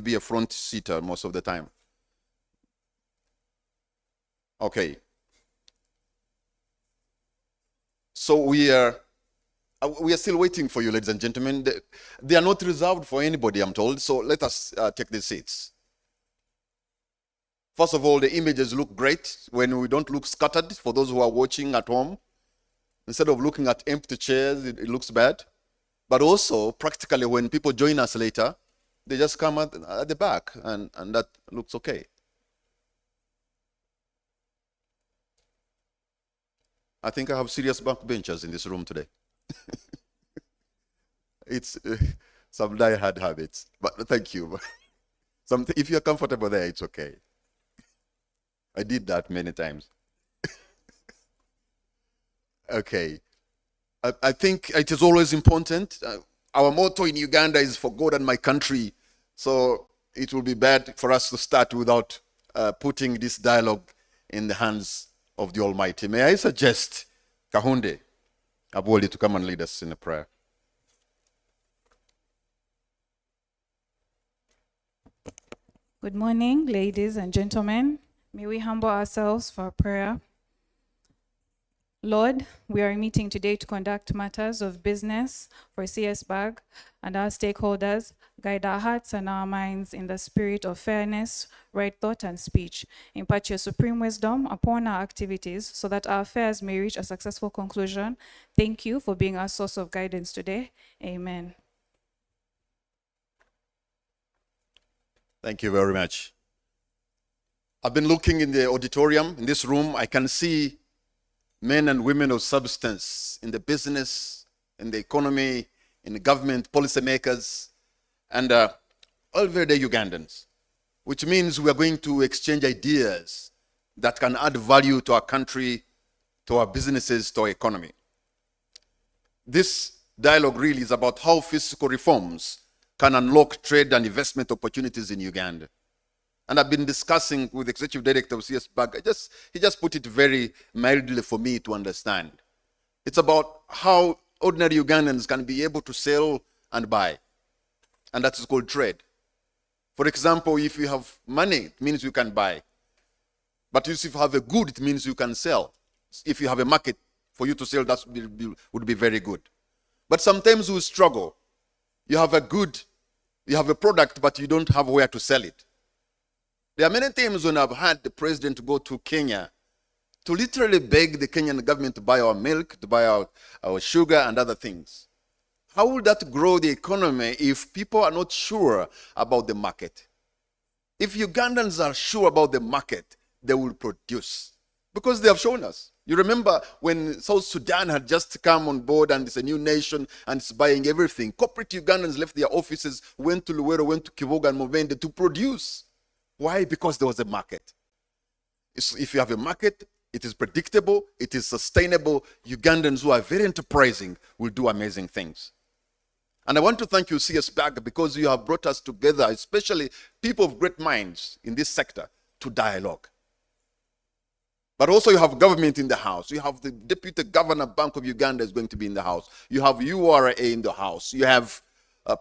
be a front seater most of the time. Okay. So we are still waiting for you, ladies and gentlemen. They are not reserved for anybody, I'm told. So let us take these seats. First of all, the images look great when we don't look scattered. For those who are watching at home, instead of looking at empty chairs, it looks bad. But also, practically, when people join us later, they just come at the back, and that looks okay. I think I have serious backbenchers in this room today. It's some die-hard habits, but thank you. If you're comfortable there, it's okay. I did that many times. Okay. I think it is always important. Our motto in Uganda is for God and my country. So it will be bad for us to start without putting this dialogue in the hands of the Almighty. May I suggest Kahunde Abwoli to come and lead us in a prayer. Good morning, ladies and gentlemen. May we humble ourselves for prayer. Lord, we are meeting today to conduct matters of business for CS BAG and our stakeholders. Guide our hearts and our minds in the spirit of fairness, right thought, and speech. Impart your supreme wisdom upon our activities so that our affairs may reach a successful conclusion. Thank you for being our source of guidance today. Amen. Thank you very much. I've been looking in the auditorium, in this room. I can see men and women of substance in the business, in the economy, in the government, policymakers, and all everyday Ugandans, which means we are going to exchange ideas that can add value to our country, to our businesses, to our economy. This dialogue really is about how fiscal reforms can unlock trade and investment opportunities in Uganda. And I've been discussing with the Executive Director of CS BAG. He just put it very mildly for me to understand. It's about how ordinary Ugandans can be able to sell and buy. And that is called trade. For example, if you have money, it means you can buy. But if you have a good, it means you can sell. If you have a market for you to sell, that would be very good. But sometimes we struggle. You have a good, you have a product, but you don't have where to sell it. There are many times when I've had the president go to Kenya to literally beg the Kenyan government to buy our milk, to buy our sugar and other things. How will that grow the economy if people are not sure about the market? If Ugandans are sure about the market, they will produce. Because they have shown us. You remember when South Sudan had just come on board and it's a new nation and it's buying everything. Corporate Ugandans left their offices, went to Luwero, went to Kivoga and Mubende to produce. Why? Because there was a market. If you have a market, it is predictable, it is sustainable. Ugandans who are very enterprising will do amazing things. And I want to thank you, CS BAG, because you have brought us together, especially people of great minds in this sector, to dialogue. But also you have government in the house. You have the Deputy Governor Bank of Uganda is going to be in the house. You have URA in the house. You have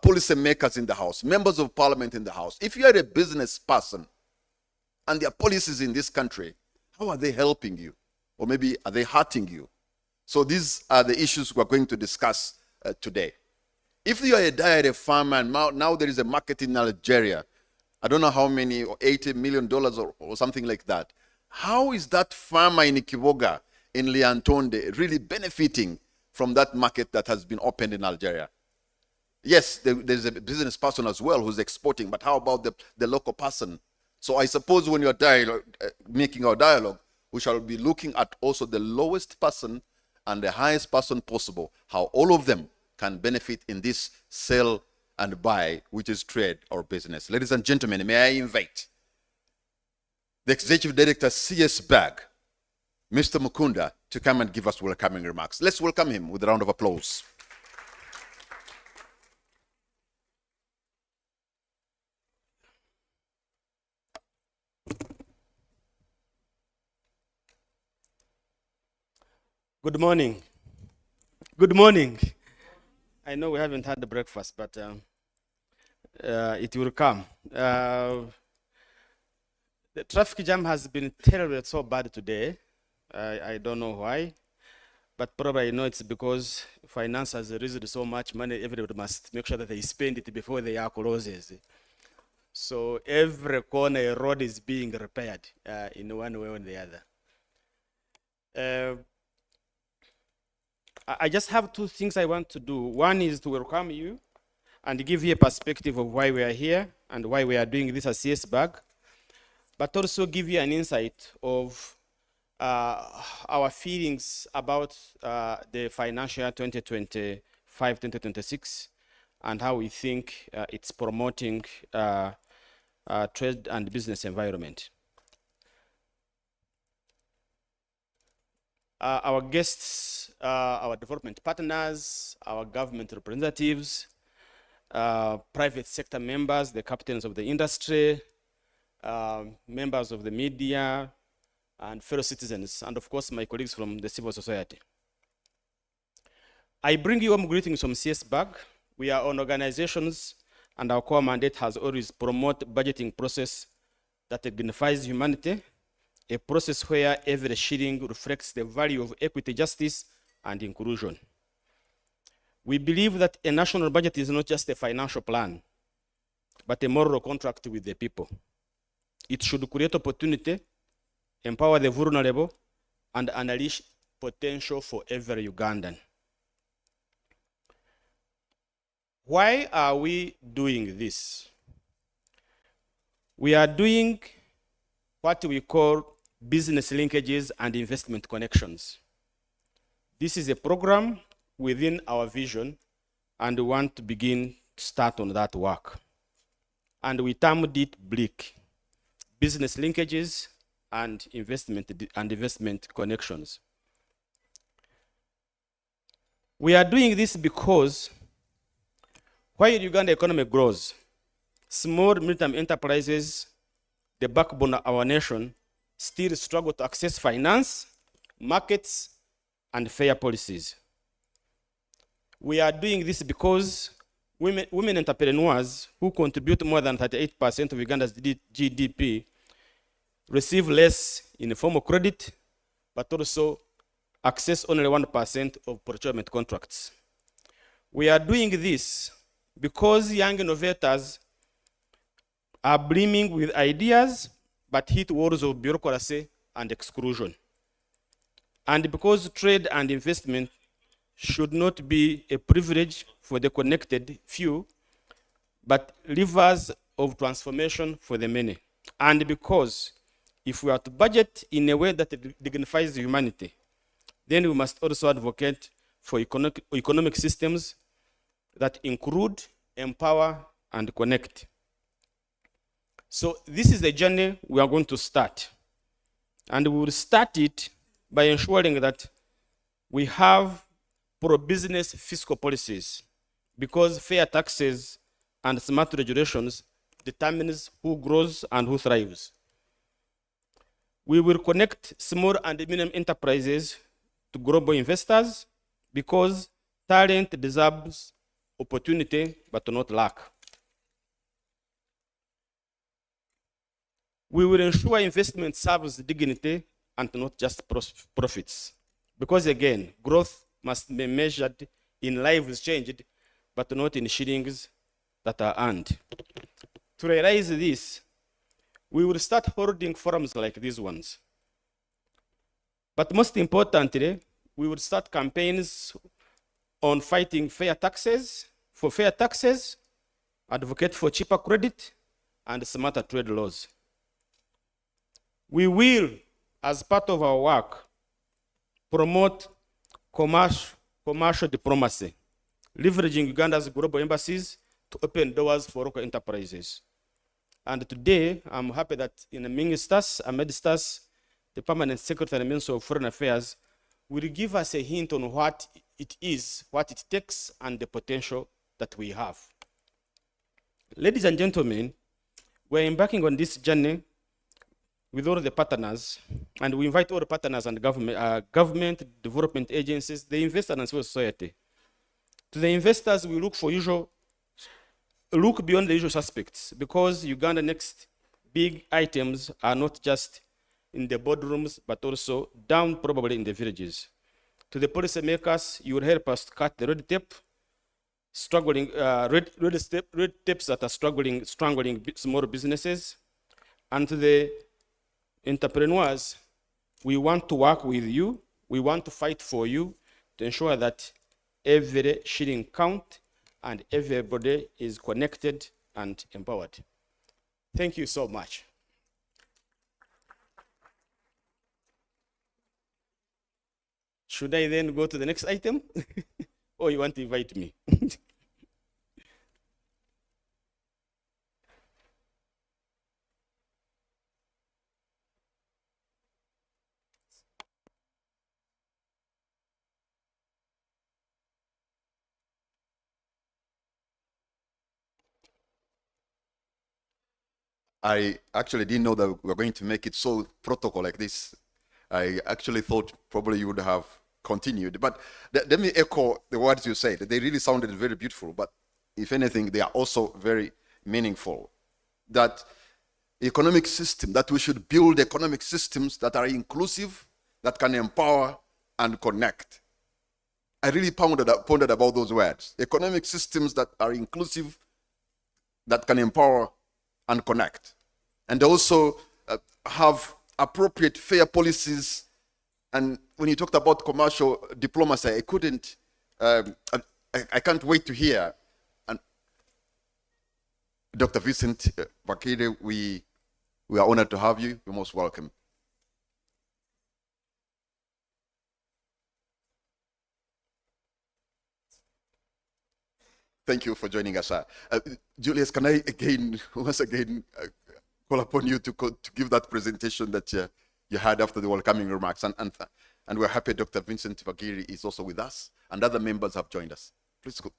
policy makers in the house, members of parliament in the house. If you are a business person and there are policies in this country, how are they helping you? Or maybe are they hurting you? So these are the issues we're going to discuss today. If you are a dairy farmer and now there is a market in Algeria, I don't know how many, $80 million or something like that. How is that farmer in Kivoga, in Liantonde, really benefiting from that market that has been opened in Algeria? Yes, there's a business person as well who's exporting, but how about the local person? So I suppose when you're making our dialogue, we shall be looking at also the lowest person and the highest person possible, how all of them can benefit in this sell and buy, which is trade or business. Ladies and gentlemen, may I invite the Executive Director, CS BAG, Mr. Mukunda, to come and give us welcoming remarks. Let's welcome him with a round of applause. Good morning. Good morning. I know we haven't had the breakfast, but it will come. The traffic jam has been terrible, so bad today. I don't know why, but probably I know it's because finance has raised so much money, everybody must make sure that they spend it before the year closes. So every corner road is being repaired in one way or the other. I just have two things I want to do. One is to welcome you and give you a perspective of why we are here and why we are doing this as CS BAG, but also give you an insight of our feelings about the financial year 2025-2026 and how we think it's promoting trade and business environment. Our guests, our development partners, our government representatives, private sector members, the captains of the industry, members of the media, and fellow citizens, and of course my colleagues from the civil society. I bring you warm greetings from CS BAG. We are on organizations, and our core mandate has always promote budgeting process that dignifies humanity, a process where every shilling reflects the value of equity, justice, and inclusion. We believe that a national budget is not just a financial plan, but a moral contract with the people. It should create opportunity, empower the vulnerable, and unleash potential for every Ugandan. Why are we doing this? We are doing what we call business linkages and investment connections. This is a program within our vision, and we want to begin to start on that work. And we termed it BLIC, business linkages and investment connections. We are doing this because while the Uganda economy grows, small medium enterprises, the backbone of our nation, still struggle to access finance, markets, and fair policies. We are doing this because women entrepreneurs who contribute more than 38% of Uganda's GDP receive less in the form of credit, but also access only 1% of procurement contracts. We are doing this because young innovators are brimming with ideas, but hit walls of bureaucracy and exclusion. And because trade and investment should not be a privilege for the connected few, but levers of transformation for the many. And because if we are to budget in a way that dignifies humanity, then we must also advocate for economic systems that include, empower, and connect. So this is the journey we are going to start. And we will start it by ensuring that we have pro-business fiscal policies, because fair taxes and smart regulations determines who grows and who thrives. We will connect small and medium enterprises to global investors, because talent deserves opportunity but not luck. We will ensure investment serves dignity and not just profits. Because again, growth must be measured in lives changed, but not in shillings that are earned. To realize this, we will start holding forums like these ones. But most importantly, we will start campaigns on fighting fair taxes, advocate for cheaper credit, and smarter trade laws. We will, as part of our work, promote commercial diplomacy, leveraging Uganda's global embassies to open doors for local enterprises. And today, I'm happy that amidst us, the Permanent Secretary and Minister of Foreign Affairs will give us a hint on what it is, what it takes, and the potential that we have. Ladies and gentlemen, we're embarking on this journey with all the partners, and we invite all the partners and government, development agencies, the investors and civil society. To the investors, we look for usual look beyond the usual suspects, because Uganda Next big items are not just in the boardrooms, but also down probably in the villages. To the policymakers, you will help us to cut the red tape, red tapes that are strangling small businesses. And to the entrepreneurs, we want to work with you. We want to fight for you to ensure that every shilling count and everybody is connected and empowered. Thank you so much. Should I then go to the next item? Or you want to invite me? I actually didn't know that we were going to make it so protocol like this. I actually thought probably you would have continued. But let me echo the words you said. They really sounded very beautiful, but if anything, they are also very meaningful. That economic system, that we should build economic systems that are inclusive, that can empower and connect. I really pondered about those words. Economic systems that are inclusive, that can empower and connect. And also have appropriate fair policies. And when you talked about commercial diplomacy, I couldn't, I can't wait to hear. And Dr. Vincent Vakire, we are honored to have you. You're most welcome. Thank you for joining us. Julius, can I once again call upon you to give that presentation that you had after the welcoming remarks? And we're happy Dr. Vincent Vakire is also with us, and other members have joined us. Please go.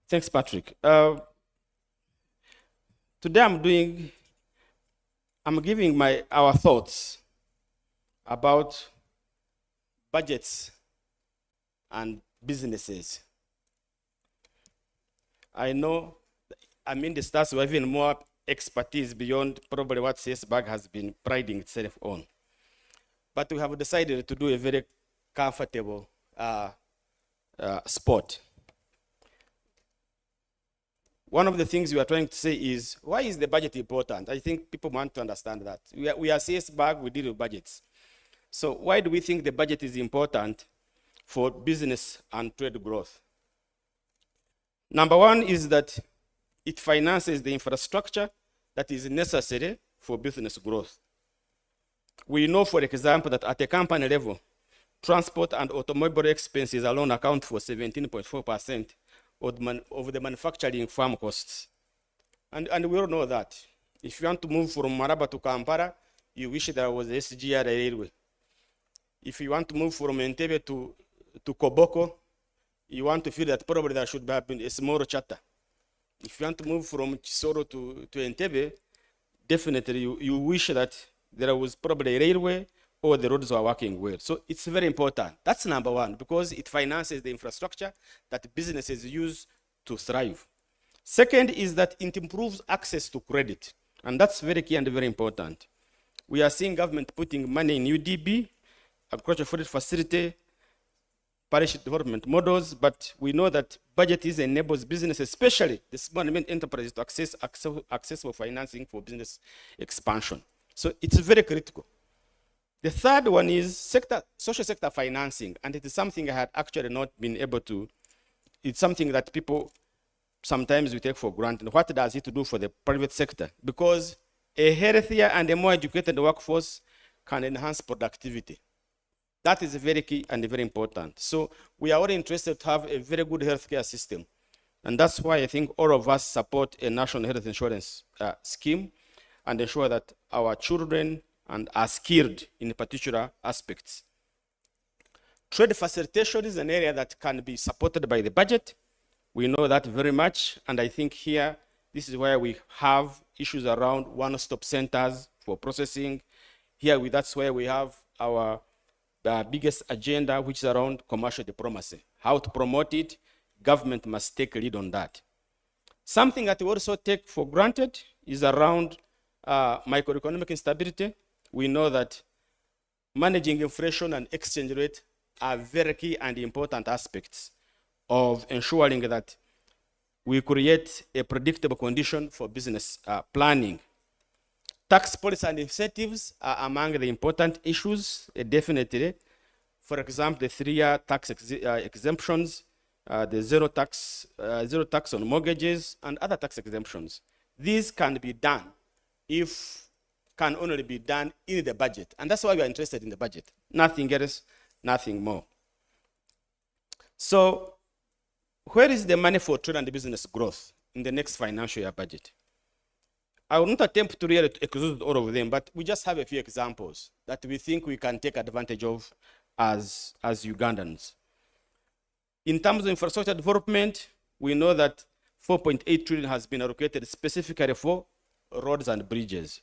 Thanks, Patrick. Today I'm giving our thoughts about budgets and businesses. I know, the stars were even more expertise beyond probably what CS-BAG has been priding itself on. But we have decided to do a very comfortable spot. One of the things we are trying to say is, why is the budget important? I think people want to understand that. We are CS-BAG, we deal with budgets. So why do we think the budget is important for business and trade growth? Number one is that it finances the infrastructure that is necessary for business growth. We know, for example, that at a company level, transport and automobile expenses alone account for 17.4% of the manufacturing farm costs. And we all know that. If you want to move from Maraba to Kampala, you wish there was a SGR railway. If you want to move from Entebbe to Koboko, you want to feel that probably there should have been a small charter. If you want to move from Chisoro to Entebbe, definitely you wish that there was probably a railway or the roads were working well. So it's very important. That's number one, because it finances the infrastructure that businesses use to thrive. Second is that it improves access to credit. And that's very key and very important. We are seeing government putting money in UDB, Agricultural Food Facility, parish development models, but we know that budget enables businesses, especially the small and medium enterprises, to access accessible financing for business expansion. So it's very critical. The third one is social sector financing, and it is something I had actually not been able to, it's something that people sometimes we take for granted. What does it do for the private sector? Because a healthier and a more educated workforce can enhance productivity. That is very key and very important. So we are all interested to have a very good healthcare system. And that's why I think all of us support a national health insurance scheme and ensure that our children are skilled in particular aspects. Trade facilitation is an area that can be supported by the budget. We know that very much. And I think here, this is where we have issues around one-stop centers for processing. Here, that's where we have our biggest agenda, which is around commercial diplomacy. How to promote it, government must take a lead on that. Something that we also take for granted is around microeconomic instability. We know that managing inflation and exchange rate are very key and important aspects of ensuring that we create a predictable condition for business planning. Tax policy and incentives are among the important issues, definitely. For example, the 3-year tax exemptions, the zero tax on mortgages, and other tax exemptions. These can be done can only be done in the budget. And that's why we are interested in the budget. Nothing else, nothing more. So, where is the money for trade and business growth in the next financial year budget? I will not attempt to really exhaust all of them, but we just have a few examples that we think we can take advantage of as Ugandans. In terms of infrastructure development, we know that 4.8 trillion has been allocated specifically for roads and bridges.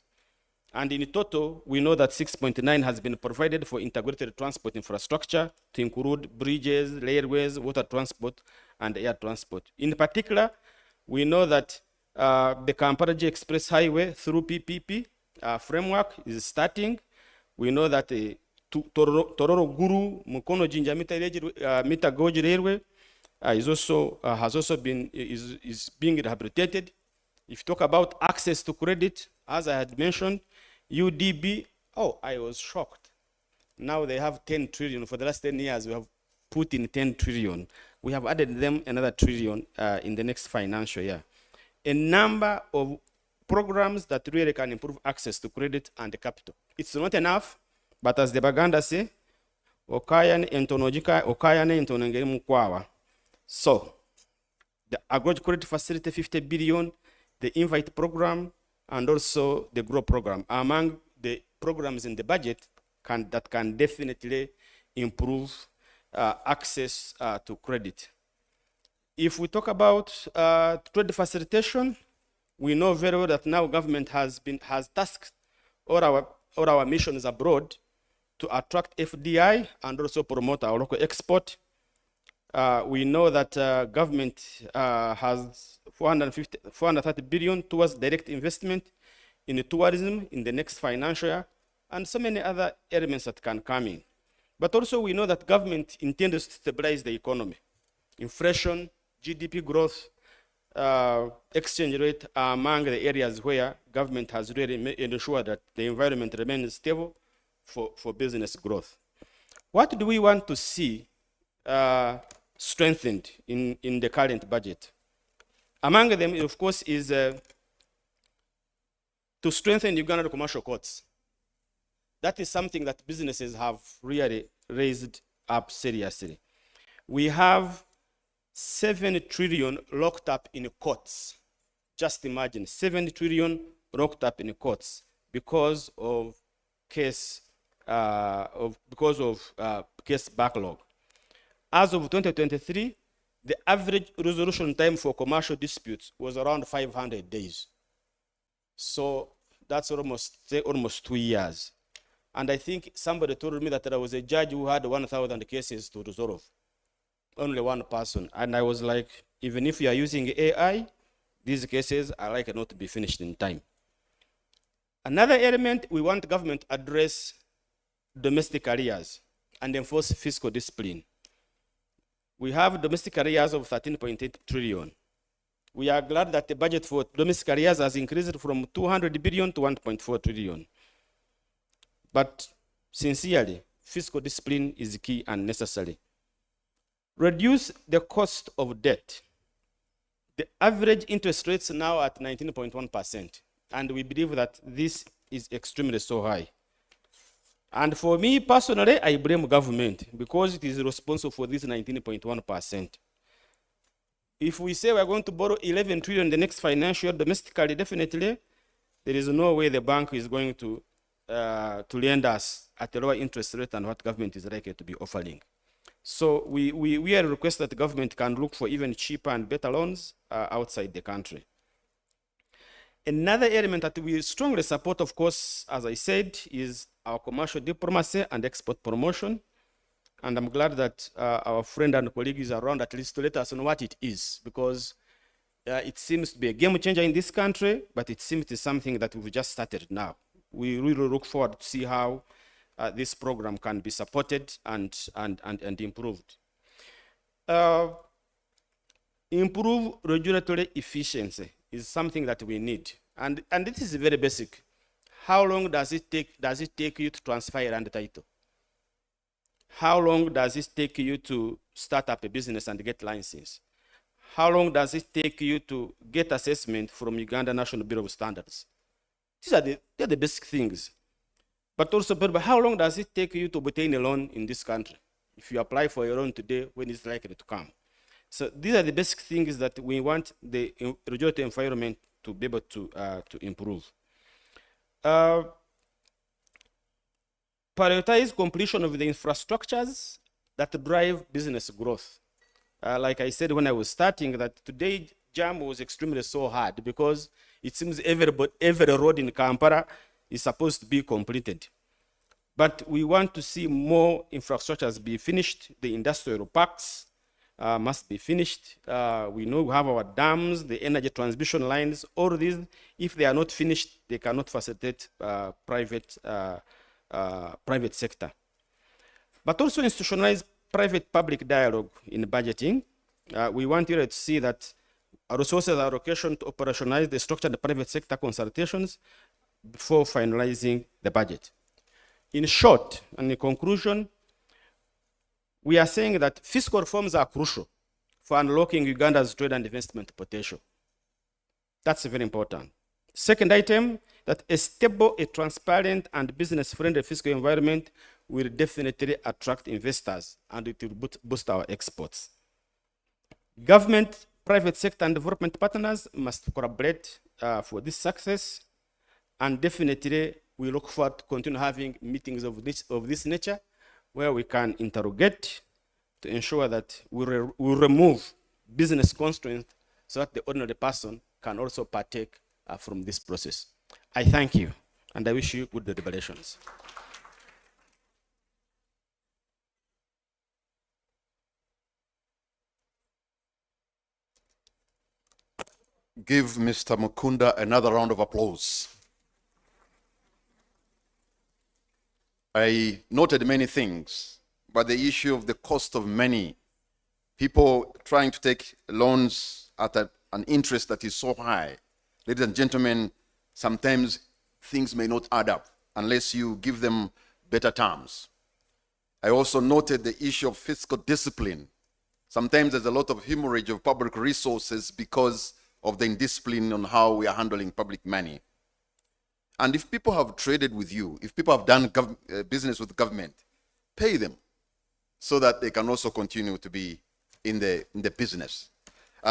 And in total, we know that 6.9 has been provided for integrated transport infrastructure to include bridges, railways, water transport, and air transport. In particular, we know that the Kampala-G Express Highway through PPP framework is starting. We know that the Tororo Guru Mukono Jinja Mita Goji Railway is being rehabilitated. If you talk about access to credit, as I had mentioned, UDB, I was shocked. Now they have 10 trillion. For the last 10 years, we have put in 10 trillion. We have added them another trillion in the next financial year. A number of programs that really can improve access to credit and capital. It's not enough, but as the Baganda say, okayane entonongeri mukwawa. So, the Agro Credit Facility 50 billion, the Invite program, and also the Grow program are among the programs in the budget that can definitely improve access to credit. If we talk about trade facilitation, we know very well that now government has tasked all our missions abroad to attract FDI and also promote our local export. We know that government has 430 billion towards direct investment in tourism in the next financial year, and so many other elements that can come in. But also we know that government intends to stabilize the economy. Inflation, GDP growth, exchange rate are among the areas where government has really ensured that the environment remains stable for business growth. What do we want to see strengthened in the current budget? Among them, of course, is to strengthen Uganda commercial courts. That is something that businesses have really raised up seriously. We have 7 trillion locked up in courts. Just imagine, 7 trillion locked up in courts because of case backlog. As of 2023, the average resolution time for commercial disputes was around 500 days. So that's almost 2 years. And I think somebody told me that there was a judge who had 1,000 cases to resolve. Only one person. And I was like, even if you are using AI, these cases are likely not to be finished in time. Another element, we want government to address domestic arrears and enforce fiscal discipline. We have domestic arrears of 13.8 trillion. We are glad that the budget for domestic arrears has increased from 200 billion to 1.4 trillion. But sincerely, fiscal discipline is key and necessary. Reduce the cost of debt. The average interest rates now at 19.1%, and we believe that this is extremely so high. And for me personally, I blame government because it is responsible for this 19.1%. If we say we are going to borrow 11 trillion in the next financial year domestically, definitely there is no way the bank is going to lend us at a lower interest rate than what government is likely to be offering. So we are request that the government can look for even cheaper and better loans outside the country. Another element that we strongly support, of course, as I said, is our commercial diplomacy and export promotion. And I'm glad that our friend and colleague is around at least to let us know what it is, because it seems to be a game changer in this country, but it seems to be something that we've just started now. We really look forward to see how this program can be supported and improved. Improve regulatory efficiency is something that we need. And this is very basic. How long does it take you to transfer a land title? How long does it take you to start up a business and get license? How long does it take you to get assessment from Uganda National Bureau of Standards? They're the basic things. But also, how long does it take you to obtain a loan in this country? If you apply for a loan today, when it's likely to come? So these are the basic things that we want the regulatory environment to be able to improve. Prioritize completion of the infrastructures that drive business growth. Like I said when I was starting, that today JAM was extremely so hard because it seems every road in Kampala is supposed to be completed. But we want to see more infrastructures be finished. The industrial parks must be finished. We know we have our dams, the energy transmission lines, all these, if they are not finished, they cannot facilitate private sector. But also institutionalize private-public dialogue in budgeting. We want you to see that resources allocation to operationalize the structured private sector consultations before finalizing the budget. In short, and in conclusion, we are saying that fiscal reforms are crucial for unlocking Uganda's trade and investment potential. That's very important. Second item, that a stable, a transparent, and business-friendly fiscal environment will definitely attract investors and it will boost our exports. Government, private sector, and development partners must collaborate for this success, and definitely we look forward to continue having meetings of this nature where we can interrogate to ensure that we remove business constraints so that the ordinary person can also partake from this process. I thank you, and I wish you good deliberations. Give Mr. Mukunda another round of applause. I noted many things, but the issue of the cost of money, people trying to take loans at an interest that is so high. Ladies and gentlemen, sometimes things may not add up unless you give them better terms. I also noted the issue of fiscal discipline. Sometimes there's a lot of hemorrhage of public resources because of the indiscipline on how we are handling public money. And if people have traded with you, if people have done business with government, pay them so that they can also continue to be in the business.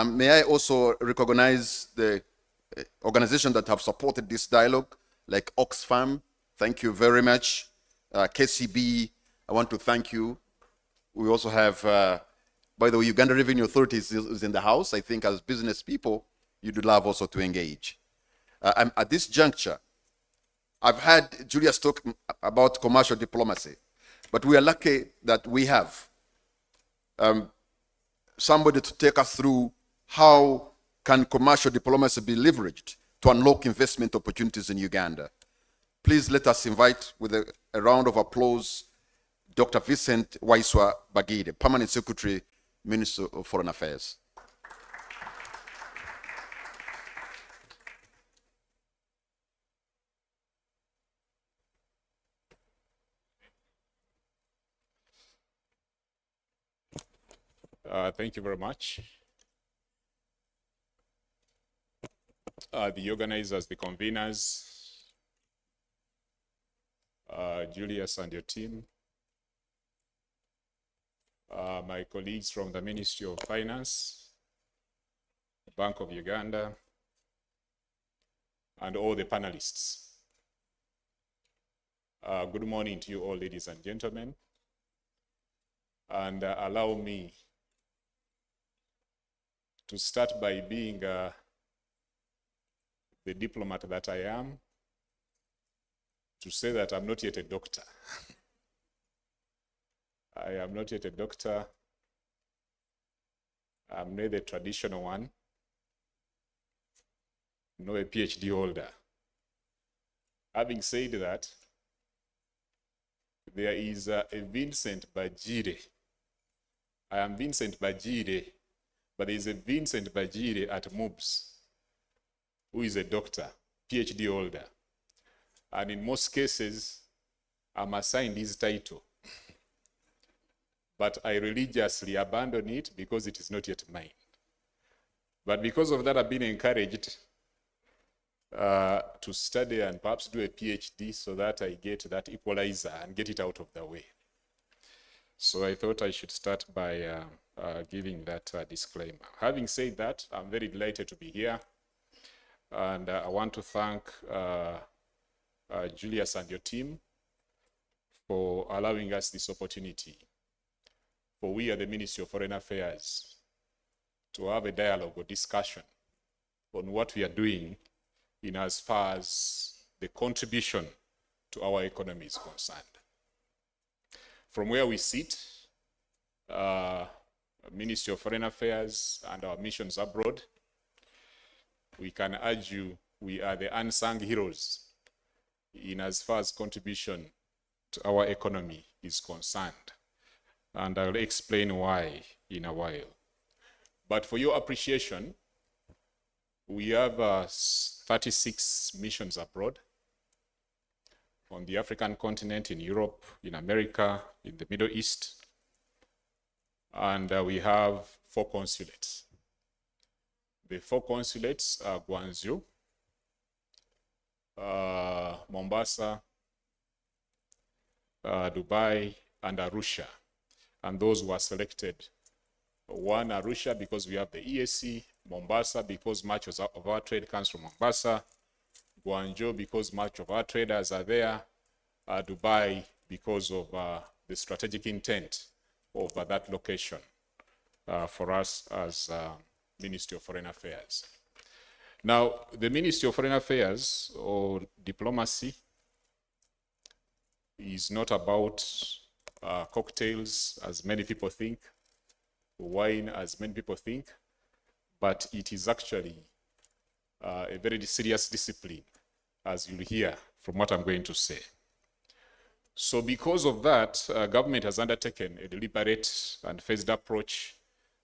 May I also recognize the organizations that have supported this dialogue, like Oxfam. Thank you very much. KCB, I want to thank you. We also have, by the way, Uganda Revenue Authority is in the house. I think as business people, you'd love also to engage. At this juncture, I've had Julius talk about commercial diplomacy, but we are lucky that we have somebody to take us through how can commercial diplomacy be leveraged to unlock investment opportunities in Uganda. Please let us invite with a round of applause Dr. Vincent Waiswa Bagide, Permanent Secretary, Minister of Foreign Affairs. Thank you very much. The organizers, the conveners, Julius and your team, my colleagues from the Ministry of Finance, Bank of Uganda, and all the panelists. Good morning to you all, ladies and gentlemen. And allow me to start by being the diplomat that I am, to say that I'm not yet a doctor. I am not yet a doctor. I'm not the traditional one, nor a PhD holder. Having said that, there is a Vincent Bajire. I am Vincent Bajire, but there is a Vincent Bajire at MUBS, who is a doctor, PhD holder. And in most cases, I'm assigned his title. But I religiously abandon it because it is not yet mine. But because of that, I've been encouraged to study and perhaps do a PhD so that I get that equalizer and get it out of the way. So I thought I should start by giving that disclaimer. Having said that, I'm very delighted to be here. And I want to thank Julius and your team for allowing us this opportunity. For we are the Ministry of Foreign Affairs to have a dialogue or discussion on what we are doing in as far as the contribution to our economy is concerned. From where we sit, Ministry of Foreign Affairs and our missions abroad, we can argue we are the unsung heroes in as far as contribution to our economy is concerned. And I'll explain why in a while. But for your appreciation, we have 36 missions abroad on the African continent, in Europe, in America, in the Middle East. And we have 4 consulates. The 4 consulates are Guangzhou, Mombasa, Dubai, and Arusha. And those were selected. 1, Arusha, because we have the EAC, Mombasa, because much of our trade comes from Mombasa, Guangzhou, because much of our traders are there, Dubai, because of the strategic intent of that location for us as Ministry of Foreign Affairs. Now, the Ministry of Foreign Affairs or diplomacy is not about cocktails, as many people think, wine, as many people think, but it is actually a very serious discipline, as you'll hear from what I'm going to say. So because of that, government has undertaken a deliberate and phased approach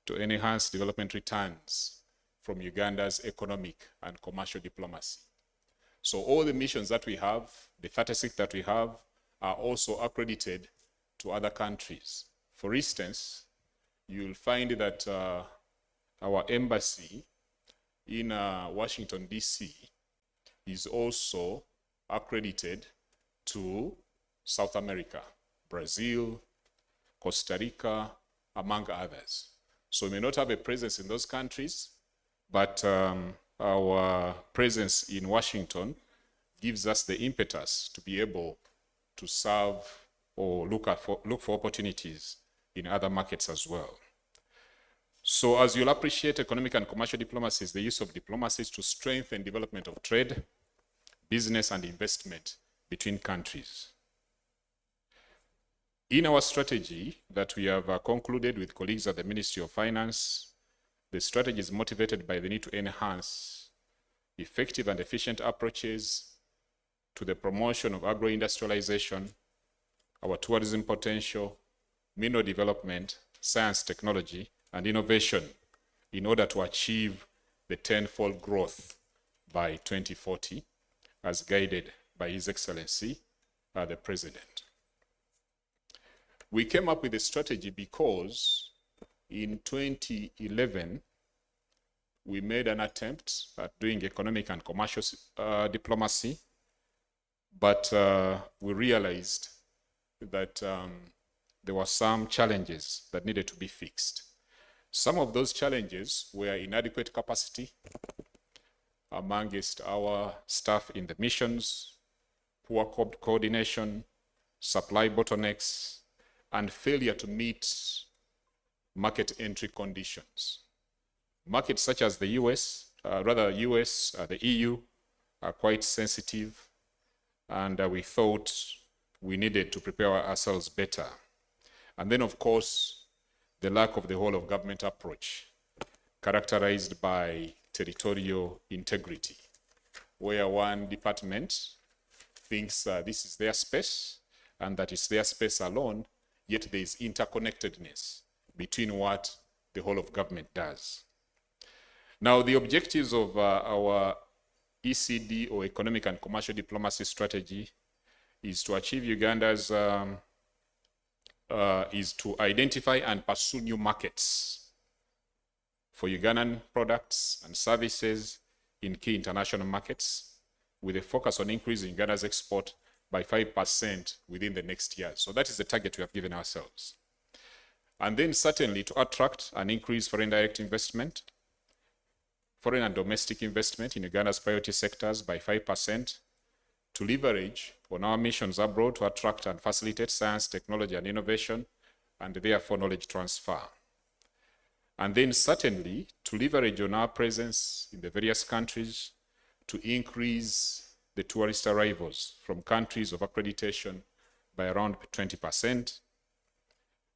to enhance development returns from Uganda's economic and commercial diplomacy. So all the missions that we have, the 36 that we have, are also accredited to other countries. For instance, you'll find that our embassy in Washington, D.C. is also accredited to South America, Brazil, Costa Rica, among others. So we may not have a presence in those countries, but our presence in Washington gives us the impetus to be able to serve or look for opportunities in other markets as well. So as you'll appreciate, economic and commercial diplomacy is the use of diplomacies to strengthen development of trade, business, and investment between countries. In our strategy that we have concluded with colleagues at the Ministry of Finance, the strategy is motivated by the need to enhance effective and efficient approaches to the promotion of agro-industrialization, our tourism potential, mineral development, science, technology, and innovation in order to achieve the tenfold growth by 2040, as guided by His Excellency, the President. We came up with a strategy because in 2011, we made an attempt at doing economic and commercial diplomacy, but we realized that there were some challenges that needed to be fixed. Some of those challenges were inadequate capacity amongst our staff in the missions, poor coordination, supply bottlenecks, and failure to meet market entry conditions. Markets such as the US, the EU, are quite sensitive, and we thought we needed to prepare ourselves better. And then, of course, the lack of the whole of government approach, characterized by territorial integrity, where one department thinks this is their space and that it's their space alone, yet there is interconnectedness between what the whole of government does. Now, the objectives of our ECD, or Economic and Commercial Diplomacy Strategy, is to achieve Uganda's, is to identify and pursue new markets for Ugandan products and services in key international markets, with a focus on increasing Uganda's export by 5% within the next year. So that is the target we have given ourselves. And then certainly to attract and increase foreign direct investment, foreign and domestic investment in Uganda's priority sectors by 5%, to leverage on our missions abroad to attract and facilitate science, technology, and innovation, and therefore knowledge transfer. And then certainly to leverage on our presence in the various countries to increase the tourist arrivals from countries of accreditation by around 20%.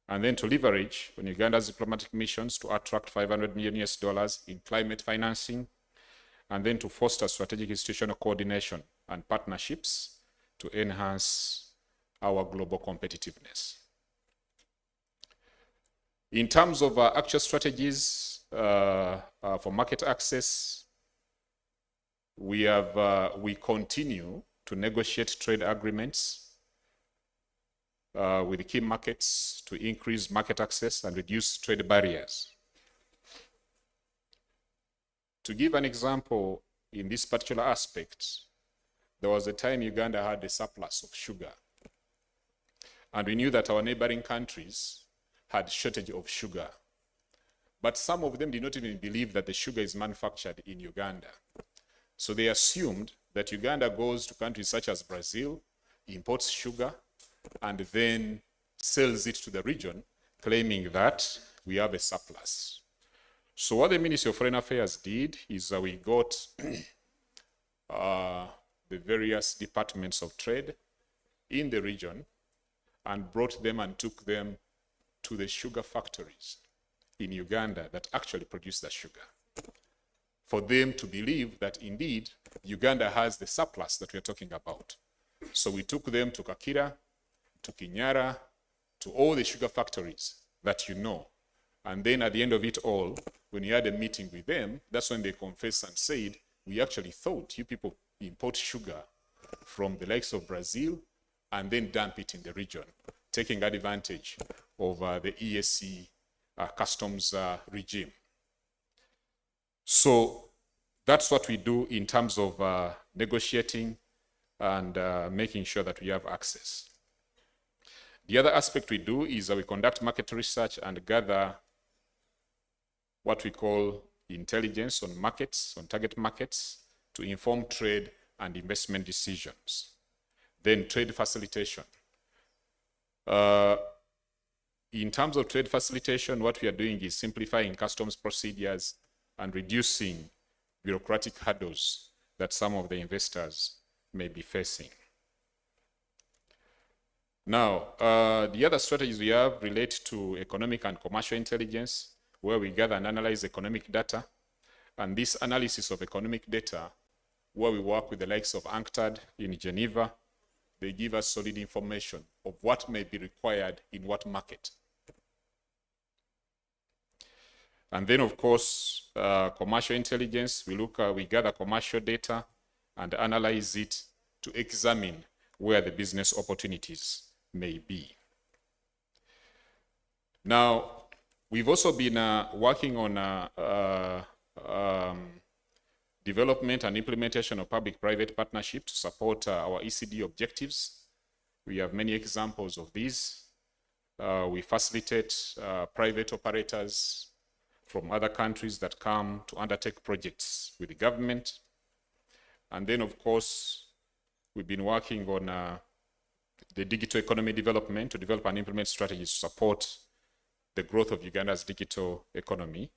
And then to leverage on Uganda's diplomatic missions to attract $500 million in climate financing, and then to foster strategic institutional coordination and partnerships to enhance our global competitiveness. In terms of actual strategies for market access, we continue to negotiate trade agreements with key markets to increase market access and reduce trade barriers. To give an example in this particular aspect, there was a time Uganda had a surplus of sugar. And we knew that our neighboring countries had shortage of sugar. But some of them did not even believe that the sugar is manufactured in Uganda. So they assumed that Uganda goes to countries such as Brazil, imports sugar, and then sells it to the region, claiming that we have a surplus. So what the Ministry of Foreign Affairs did is we got the various departments of trade in the region and brought them and took them to the sugar factories in Uganda that actually produce the sugar, for them to believe that indeed Uganda has the surplus that we're talking about. So we took them to Kakira, to Kinyara, to all the sugar factories that you know. And then at the end of it all, when we had a meeting with them, that's when they confessed and said, we actually thought you people import sugar from the likes of Brazil and then dump it in the region, taking advantage of the EAC customs regime. So that's what we do in terms of negotiating and making sure that we have access. The other aspect we do is we conduct market research and gather what we call intelligence on markets, on target markets, to inform trade and investment decisions. Then trade facilitation. In terms of trade facilitation, what we are doing is simplifying customs procedures and reducing bureaucratic hurdles that some of the investors may be facing. Now, the other strategies we have relate to economic and commercial intelligence, where we gather and analyze economic data. And this analysis of economic data, where we work with the likes of UNCTAD in Geneva, they give us solid information of what may be required in what market. And then, of course, commercial intelligence, we gather commercial data and analyze it to examine where the business opportunities may be. Now, we've also been working on development and implementation of public-private partnership to support our ECD objectives. We have many examples of these. We facilitate private operators from other countries that come to undertake projects with the government. And then, of course, we've been working on the digital economy development to develop and implement strategies to support the growth of Uganda's digital economy,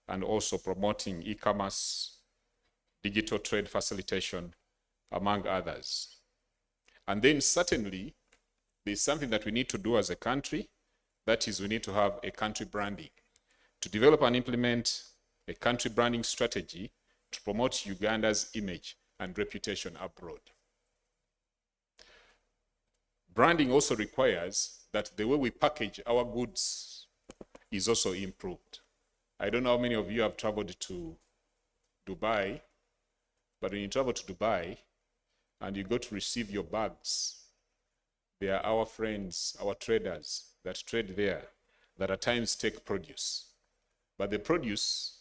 and also promoting e-commerce, digital trade facilitation, among others. And then certainly, there's something that we need to do as a country, That is, we need to have a country branding. To develop and implement a country branding strategy to promote Uganda's image and reputation abroad. Branding also requires that the way we package our goods is also improved. I don't know how many of you have traveled to Dubai, but when you travel to Dubai and you go to receive your bags, they are our friends, our traders that trade there, that at times take produce. But the produce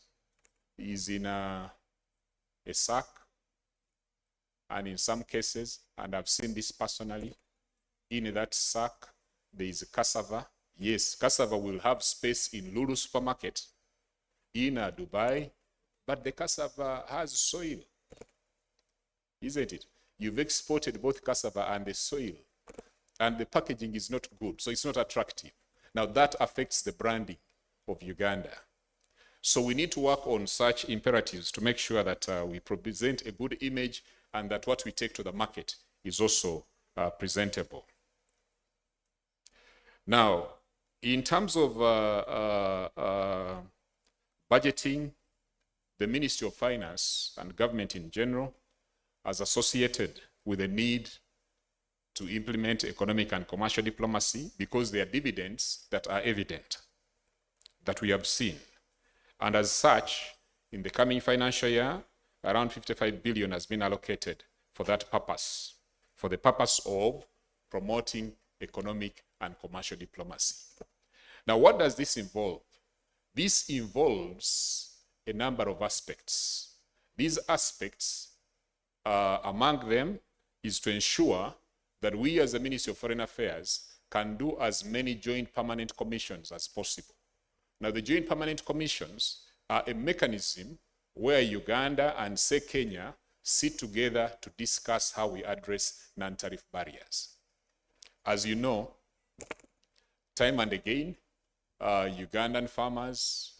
is in a sack, and in some cases, and I've seen this personally, in that sack, there is cassava. Yes, cassava will have space in Lulu supermarket in Dubai, but the cassava has soil, isn't it? You've exported both cassava and the soil, and the packaging is not good, so it's not attractive. Now that affects the branding of Uganda. So we need to work on such imperatives to make sure that we present a good image and that what we take to the market is also presentable. Now, in terms of budgeting, the Ministry of Finance and government in general as associated with the need to implement economic and commercial diplomacy because there are dividends that are evident, that we have seen. And as such, in the coming financial year, around 55 billion has been allocated for that purpose, for the purpose of promoting economic and commercial diplomacy. Now, what does this involve? This involves a number of aspects. These aspects, among them, is to ensure that we as the Ministry of Foreign Affairs can do as many joint permanent commissions as possible. Now, the joint permanent commissions are a mechanism where Uganda and, say, Kenya sit together to discuss how we address non-tariff barriers. As you know, time and again, Ugandan farmers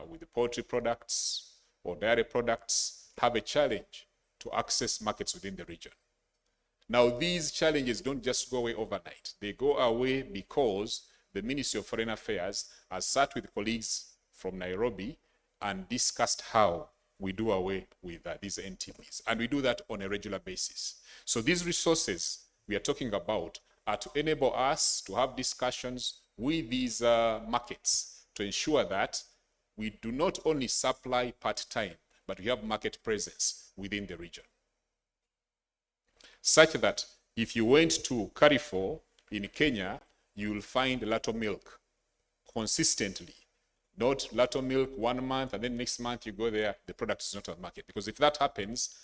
with the poultry products or dairy products have a challenge to access markets within the region. Now, these challenges don't just go away overnight. They go away because the Ministry of Foreign Affairs has sat with colleagues from Nairobi and discussed how we do away with these NTBs. And we do that on a regular basis. So these resources we are talking about are to enable us to have discussions with these markets to ensure that we do not only supply part-time, but we have market presence within the region. Such that if you went to Carrefour in Kenya, you will find Lato milk consistently. Not Lato milk 1 month and then next month you go there, the product is not on the market. Because if that happens,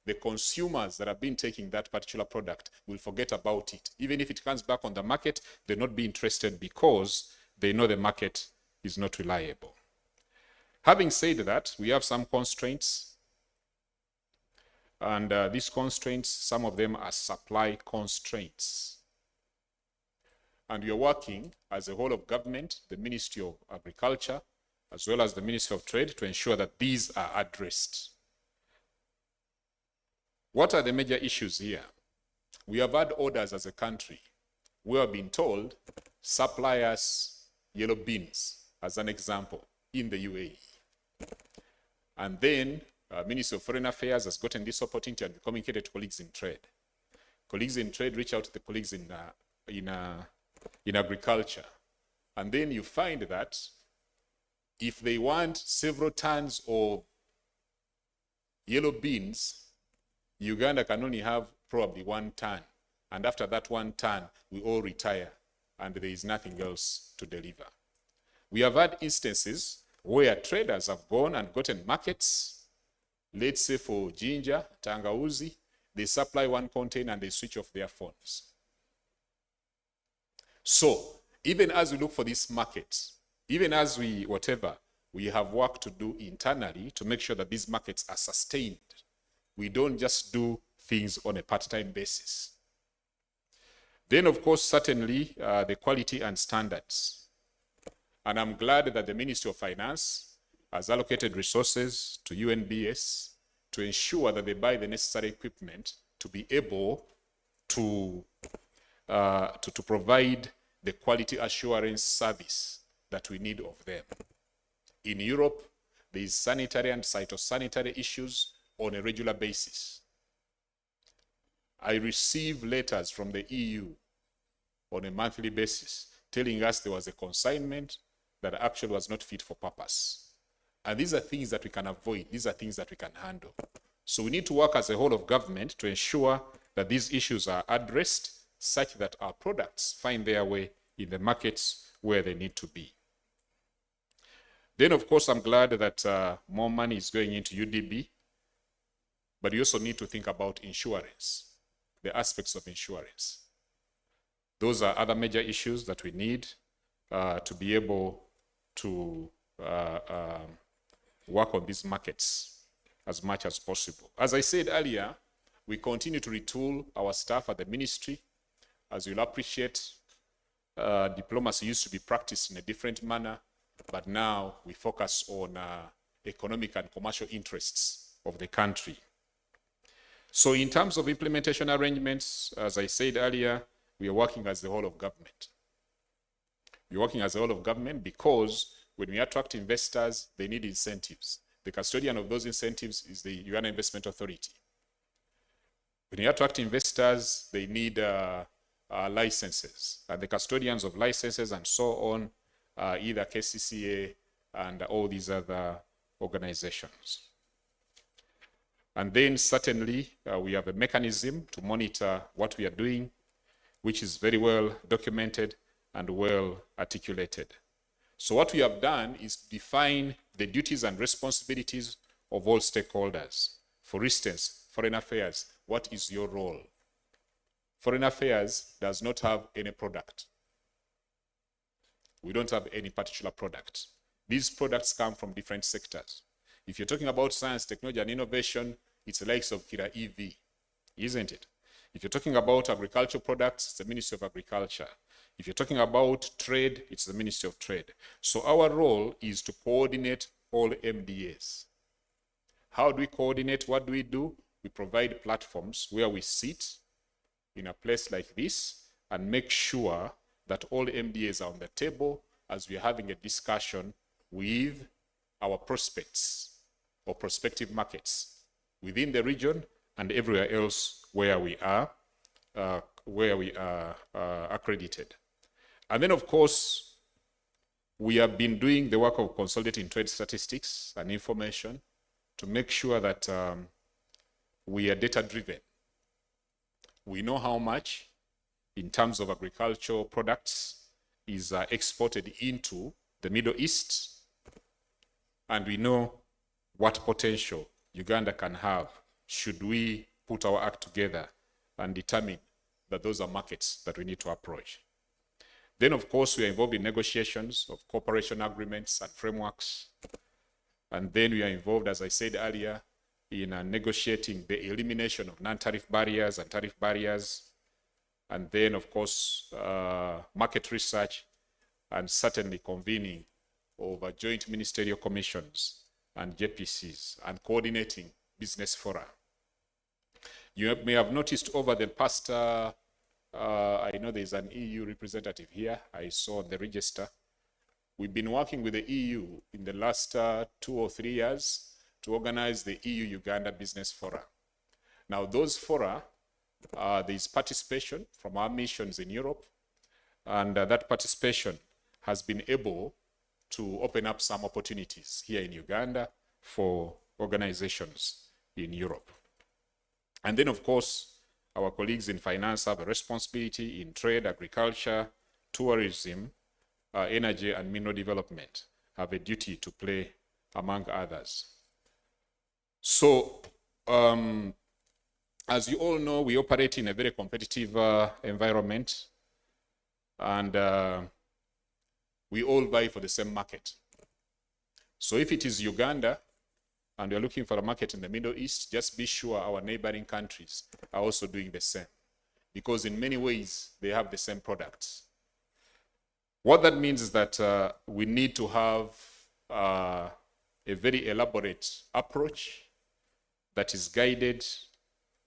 the consumers that have been taking that particular product will forget about it. Even if it comes back on the market, they'll not be interested because they know the market is not reliable. Having said that, we have some constraints. And these constraints, some of them are supply constraints. And we are working as a whole of government, the Ministry of Agriculture, as well as the Ministry of Trade, to ensure that these are addressed. What are the major issues here? We have had orders as a country. We have been told supply us yellow beans, as an example, in the UAE. And then Ministry of Foreign Affairs has gotten this opportunity and communicated to colleagues in trade. Colleagues in trade reach out to the colleagues in agriculture. And then you find that if they want several tons of yellow beans, Uganda can only have probably 1 ton. And after that 1 ton, we all retire and there is nothing else to deliver. We have had instances where traders have gone and gotten markets. Let's say for ginger, tangauzi, they supply 1 container and they switch off their phones. So, even as we look for these markets, even as we have work to do internally to make sure that these markets are sustained. We don't just do things on a part-time basis. Then, of course, certainly the quality and standards. And I'm glad that the Ministry of Finance has allocated resources to UNBS to ensure that they buy the necessary equipment to be able to provide the quality assurance service that we need of them. In Europe, there is sanitary and phytosanitary issues on a regular basis. I receive letters from the EU on a monthly basis telling us there was a consignment that actually was not fit for purpose. And these are things that we can avoid. These are things that we can handle. So we need to work as a whole of government to ensure that these issues are addressed such that our products find their way in the markets where they need to be. Then, of course, I'm glad that more money is going into UDB, but we also need to think about insurance, the aspects of insurance. Those are other major issues that we need to be able to work on these markets as much as possible. As I said earlier, we continue to retool our staff at the ministry. As you'll appreciate, diplomacy used to be practiced in a different manner, but now we focus on economic and commercial interests of the country. So in terms of implementation arrangements, as I said earlier, we are working as the whole of government. We're working as the whole of government because when we attract investors, they need incentives. The custodian of those incentives is the Uganda Investment Authority. When you attract investors, they need licenses. And the custodians of licenses and so on are either KCCA and all these other organizations. And then certainly we have a mechanism to monitor what we are doing, which is very well documented and well articulated. So what we have done is define the duties and responsibilities of all stakeholders. For instance, foreign affairs, what is your role? Foreign affairs does not have any product. We don't have any particular product. These products come from different sectors. If you're talking about science, technology, and innovation, it's the likes of Kira EV, isn't it? If you're talking about agricultural products, it's the Ministry of Agriculture. If you're talking about trade, it's the Ministry of Trade. So our role is to coordinate all MDAs. How do we coordinate? What do? We provide platforms where we sit in a place like this and make sure that all MDAs are on the table as we're having a discussion with our prospects or prospective markets within the region and everywhere else where we are accredited. And then, of course, we have been doing the work of consolidating trade statistics and information to make sure that we are data-driven. We know how much, in terms of agricultural products, is exported into the Middle East, and we know what potential Uganda can have should we put our act together and determine that those are markets that we need to approach. Then, of course, we are involved in negotiations of cooperation agreements and frameworks. And then we are involved, as I said earlier, in negotiating the elimination of non-tariff barriers and tariff barriers. And then, of course, market research, and certainly convening of joint ministerial commissions and JPCs and coordinating business fora. You may have noticed over the past, I know there's an EU representative here, I saw on the register. We've been working with the EU in the last 2 or 3 years to organize the EU-Uganda Business Fora. Now, those fora, there's participation from our missions in Europe, and that participation has been able to open up some opportunities here in Uganda for organizations in Europe. And then, of course, our colleagues in finance have a responsibility in trade, agriculture, tourism, energy, and mineral development, have a duty to play, among others. So, as you all know, we operate in a very competitive environment, and we all vie for the same market. So if it is Uganda, and we're looking for a market in the Middle East, just be sure our neighboring countries are also doing the same, because in many ways, they have the same products. What that means is that we need to have a very elaborate approach that is guided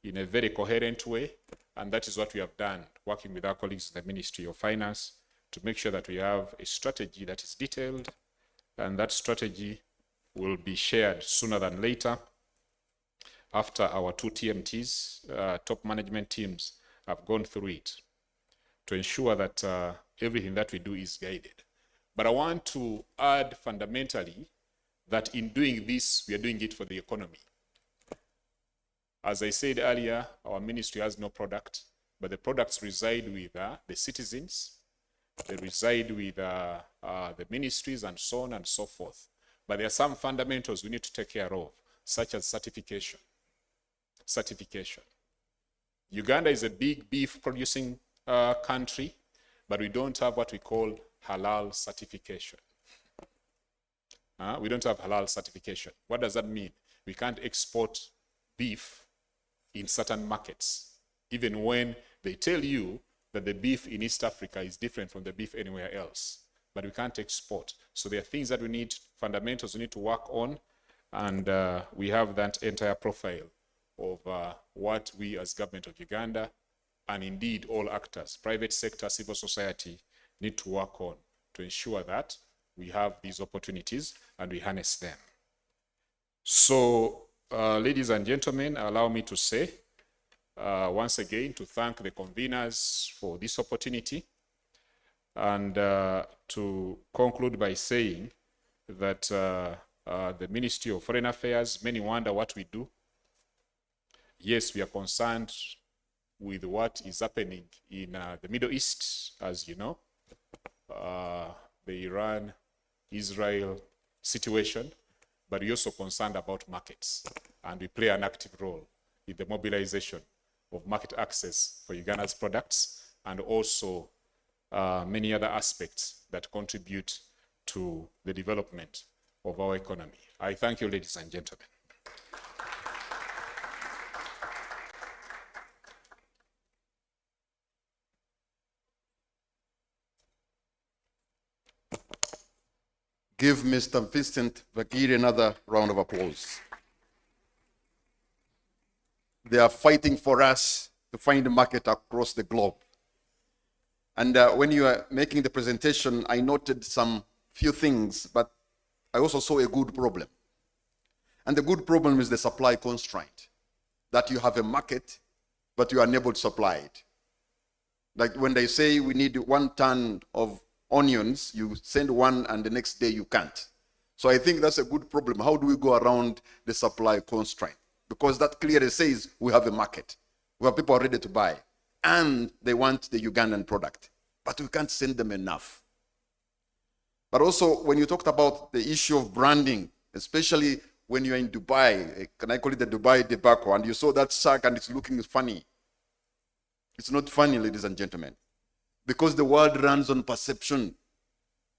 in a very coherent way, and that is what we have done, working with our colleagues in the Ministry of Finance to make sure that we have a strategy that is detailed, and that strategy will be shared sooner than later after our two TMTs, top management teams, have gone through it to ensure that everything that we do is guided. But I want to add fundamentally that in doing this, we are doing it for the economy. As I said earlier, our ministry has no product, but the products reside with the citizens, they reside with the ministries and so on and so forth. But there are some fundamentals we need to take care of, such as certification. Certification. Uganda is a big beef producing country, but we don't have what we call halal certification. We don't have halal certification. What does that mean? We can't export beef in certain markets, even when they tell you that the beef in East Africa is different from the beef anywhere else, but we can't export. So there are things that we need, fundamentals we need to work on, and we have that entire profile of what we as government of Uganda, and indeed all actors, private sector, civil society, need to work on to ensure that we have these opportunities and we harness them. So, ladies and gentlemen, allow me to say, once again, to thank the conveners for this opportunity, and to conclude by saying that the Ministry of Foreign Affairs, many wonder what we do. Yes, we are concerned with what is happening in the Middle East, as you know, the Iran-Israel situation, but we're also concerned about markets, and we play an active role in the mobilization of market access for Uganda's products, and also many other aspects that contribute to the development of our economy. I thank you, ladies and gentlemen. Give Mr. Vincent Bagiri another round of applause. They are fighting for us to find a market across the globe. And when you are making the presentation, I noted some few things, but I also saw a good problem. And the good problem is the supply constraint, that you have a market, but you are unable to supply it. Like when they say we need 1 ton of onions, you send one and the next day you can't. So I think that's a good problem. How do we go around the supply constraint? Because that clearly says we have a market. We have people ready to buy, and they want the Ugandan product, but we can't send them enough. But also, when you talked about the issue of branding, especially when you're in Dubai, can I call it the Dubai debacle, and you saw that sack and it's looking funny. It's not funny, ladies and gentlemen, because the world runs on perception.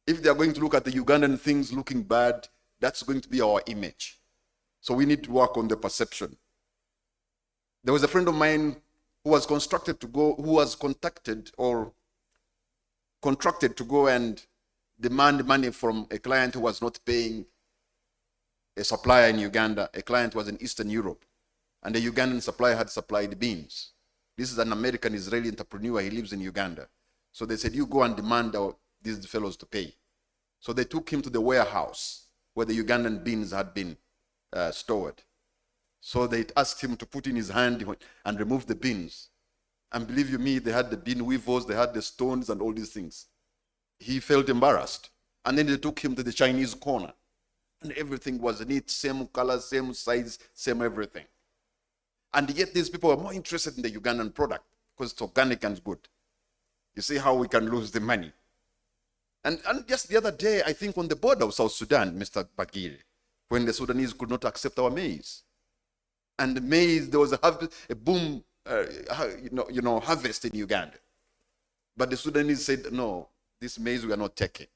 If they are going to look at the Ugandan things looking bad, that's going to be our image. So we need to work on the perception. There was a friend of mine who was contacted to go and demand money from a client who was not paying a supplier in Uganda. A client was in Eastern Europe, and the Ugandan supplier had supplied beans. This is an American Israeli entrepreneur. He lives in Uganda. So they said, you go and demand these fellows to pay. So they took him to the warehouse where the Ugandan beans had been stored. So they asked him to put in his hand and remove the beans. And believe you me, they had the bean weevils, they had the stones and all these things. He felt embarrassed. And then they took him to the Chinese corner. And everything was neat, same color, same size, same everything. And yet these people are more interested in the Ugandan product because it's organic and good. You see how we can lose the money. And just the other day, I think on the border of South Sudan, Mr. Bagiri, when the Sudanese could not accept our maize. And the maize, there was a boom, harvest in Uganda. But the Sudanese said, no, this maize we are not taking.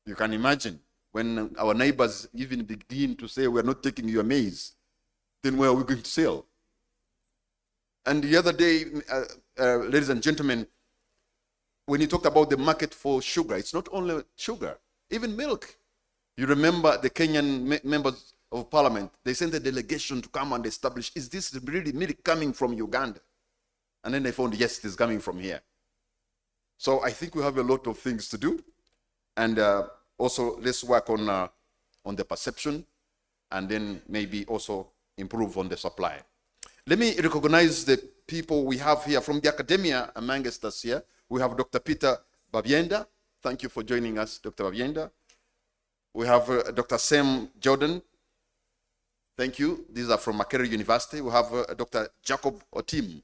You can imagine when our neighbors even begin to say, we are not taking your maize, then where are we going to sell? And the other day, ladies and gentlemen, when you talked about the market for sugar, it's not only sugar, even milk. You remember the Kenyan members of parliament, they sent a delegation to come and establish, is this really milk coming from Uganda? And then they found, yes, it is coming from here. So I think we have a lot of things to do. And also let's work on the perception, and then maybe also improve on the supply. Let me recognize the people we have here from the academia amongst us here. We have Dr. Peter Babienda. Thank you for joining us, Dr. Babienda. We have Dr. Sam Jordan. Thank you. These are from Makerere University. We have Dr. Jacob Otim.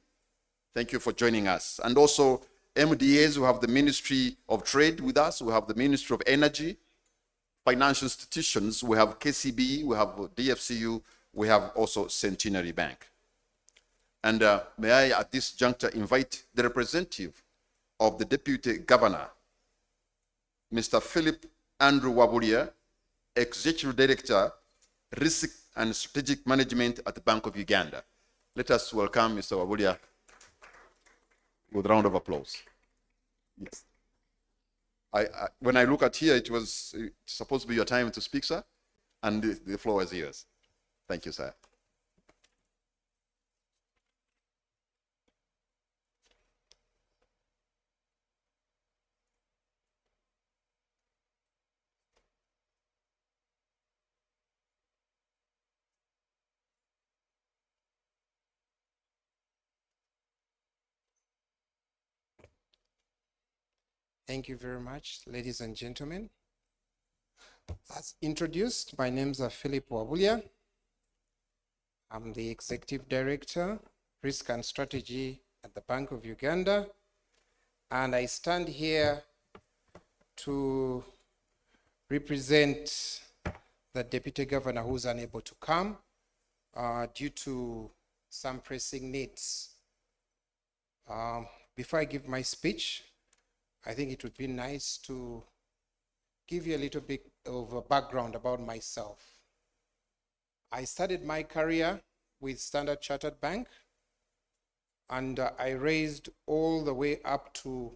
Thank you for joining us. And also MDAs, we have the Ministry of Trade with us. We have the Ministry of Energy. Financial institutions, we have KCB, we have DFCU, we have also Centenary Bank. And may I, at this juncture, invite the representative of the Deputy Governor, Mr. Philip Andrew Wabulia, Executive Director, Risk and Strategic Management at the Bank of Uganda. Let us welcome Mr. Wabulia with a round of applause. Yes. When I look at here, it was supposed to be your time to speak, sir, and the floor is yours. Thank you, sir. Thank you very much, ladies and gentlemen. As introduced, my name is Philip Wabulia. I'm the Executive Director, Risk and Strategy at the Bank of Uganda. And I stand here to represent the Deputy Governor who's unable to come due to some pressing needs. Before I give my speech, I think it would be nice to give you a little bit of a background about myself. I started my career with Standard Chartered Bank, and I raised all the way up to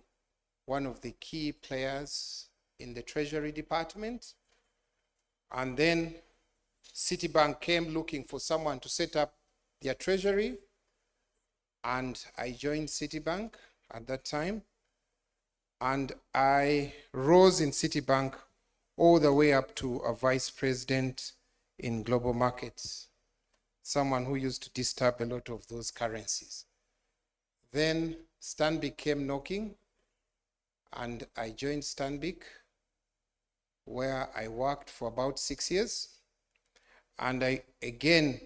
one of the key players in the Treasury Department. And then Citibank came looking for someone to set up their treasury, and I joined Citibank at that time. And I rose in Citibank all the way up to a vice president in global markets, someone who used to disturb a lot of those currencies. Then Stanbic came knocking, and I joined Stanbic, where I worked for about 6 years. And I again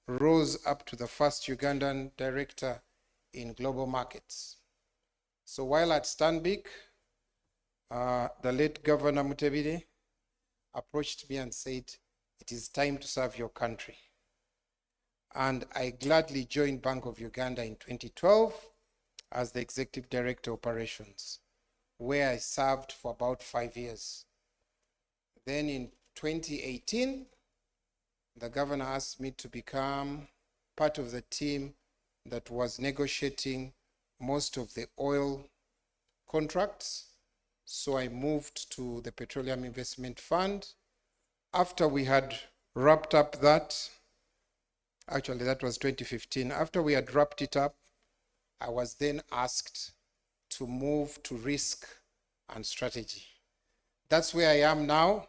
rose up to the first Ugandan director in global markets. So while at Stanbic, the late Governor Mutebile approached me and said, it is time to serve your country. And I gladly joined Bank of Uganda in 2012 as the Executive Director Operations, where I served for about 5 years. Then in 2018, the governor asked me to become part of the team that was negotiating most of the oil contracts. So I moved to the Petroleum Investment Fund. After we had wrapped up that, actually that was 2015. After we had wrapped it up, I was then asked to move to risk and strategy. That's where I am now,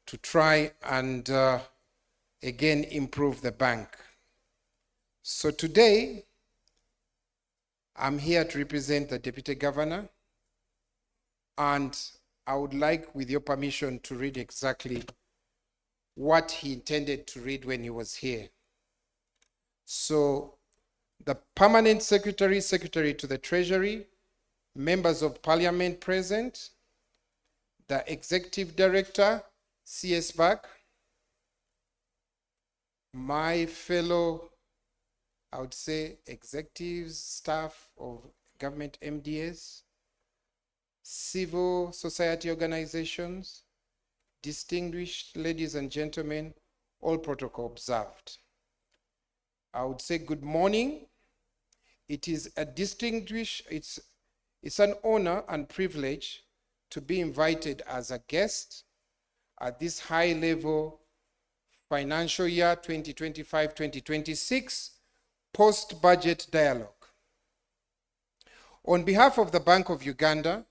to try and again improve the bank. So today, I'm here to represent the Deputy Governor, and I would like, with your permission, to read exactly what he intended to read when he was here. So, the Permanent Secretary, Secretary to the Treasury, members of Parliament present, the Executive Director, CS-BAG, my fellow, I would say, executives, staff of government MDAs, civil society organizations, distinguished ladies and gentlemen, all protocol observed. I would say good morning. It is a it's an honor and privilege to be invited as a guest at this high-level financial year 2025-2026 post-budget dialogue. On behalf of the Bank of Uganda,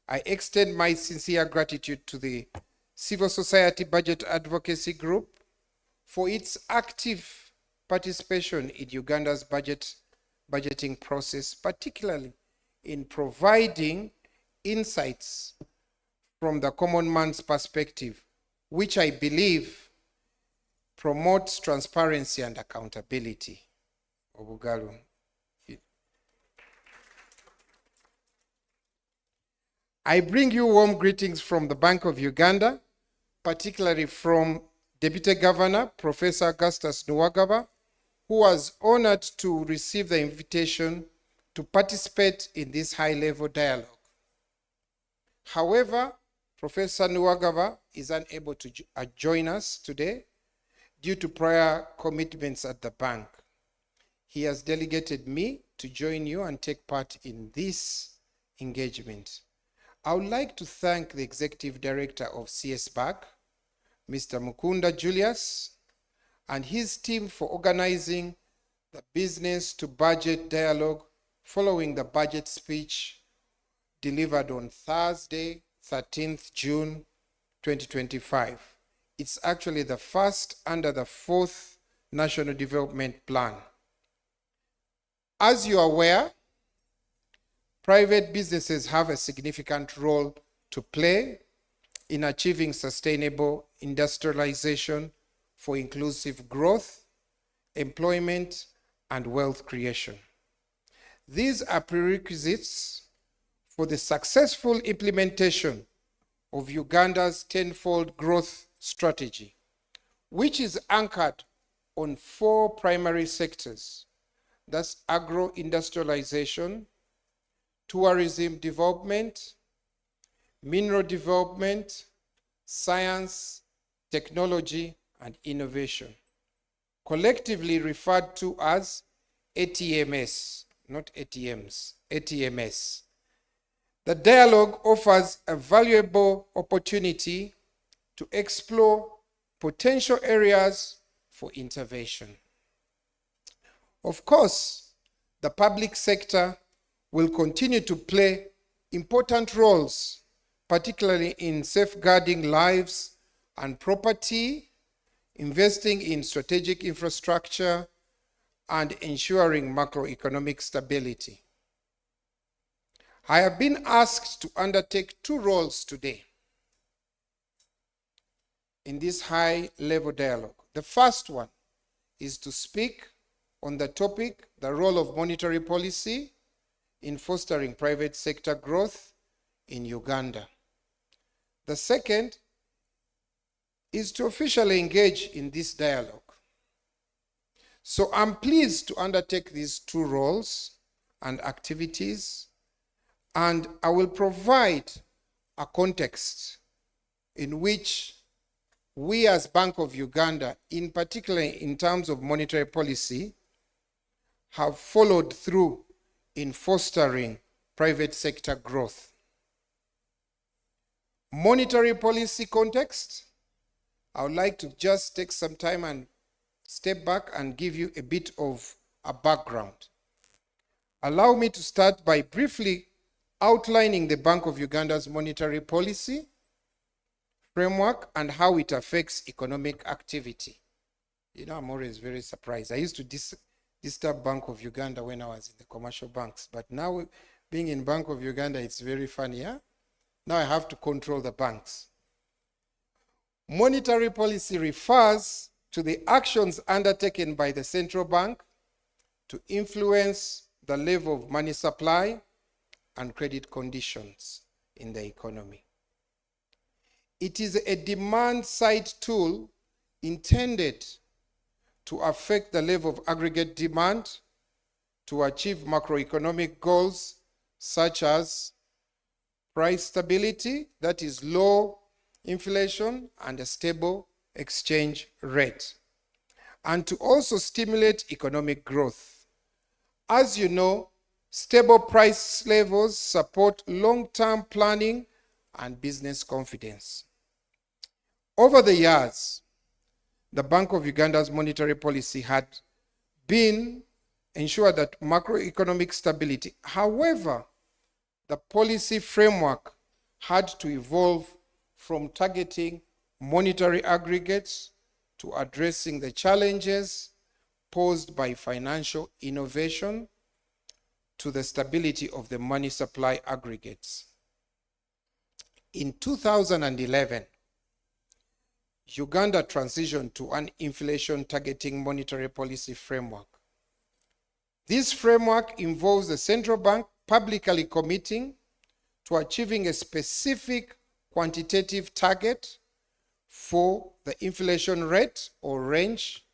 I extend my sincere gratitude to the Civil Society Budget Advocacy Group for its active participation in Uganda's budgeting process, particularly in providing insights from the common man's perspective, which I believe promotes transparency and accountability. Obugalu. I bring you warm greetings from the Bank of Uganda, particularly from Deputy Governor Professor Augustus Nuwagaba, who was honored to receive the invitation to participate in this high-level dialogue. However, Professor Nuwagaba is unable to join us today due to prior commitments at the bank. He has delegated me to join you and take part in this engagement. I would like to thank the Executive Director of CS Bank, Mr. Mukunda Julius, and his team for organizing the business to budget dialogue following the budget speech delivered on Thursday, 13th June 2025. It's actually the first under the 4th National Development Plan. As you are aware, private businesses have a significant role to play in achieving sustainable industrialization for inclusive growth, employment, and wealth creation. These are prerequisites for the successful implementation of Uganda's tenfold growth strategy, which is anchored on 4 primary sectors. That's agro-industrialization, tourism development, mineral development, science, technology, and innovation, collectively referred to as ATMS, not ATMs, ATMS. The dialogue offers a valuable opportunity to explore potential areas for intervention. Of course, the public sector will continue to play important roles, particularly in safeguarding lives and property, investing in strategic infrastructure, and ensuring macroeconomic stability. I have been asked to undertake 2 roles today in this high-level dialogue. The first one is to speak on the topic, the role of monetary policy in fostering private sector growth in Uganda. The second is to officially engage in this dialogue. So I'm pleased to undertake these 2 roles and activities, and I will provide a context in which we as Bank of Uganda, in particular in terms of monetary policy, have followed through in fostering private sector growth. Monetary policy context, I would like to just take some time and step back and give you a bit of a background. Allow me to start by briefly outlining the Bank of Uganda's monetary policy framework and how it affects economic activity. You know, I'm always very surprised. I used to disturb Bank of Uganda when I was in the commercial banks, but now being in Bank of Uganda, it's very funny, yeah? Now I have to control the banks. Monetary policy refers to the actions undertaken by the central bank to influence the level of money supply and credit conditions in the economy. It is a demand-side tool intended to affect the level of aggregate demand to achieve macroeconomic goals such as price stability, that is low inflation and a stable exchange rate, and to also stimulate economic growth. As you know, stable price levels support long-term planning and business confidence. Over the years, the Bank of Uganda's monetary policy had been ensured that macroeconomic stability. However, the policy framework had to evolve from targeting monetary aggregates to addressing the challenges posed by financial innovation to the stability of the money supply aggregates. In 2011, Uganda transitioned to an inflation targeting monetary policy framework. This framework involves the central bank publicly committing to achieving a specific quantitative target for the inflation rate or range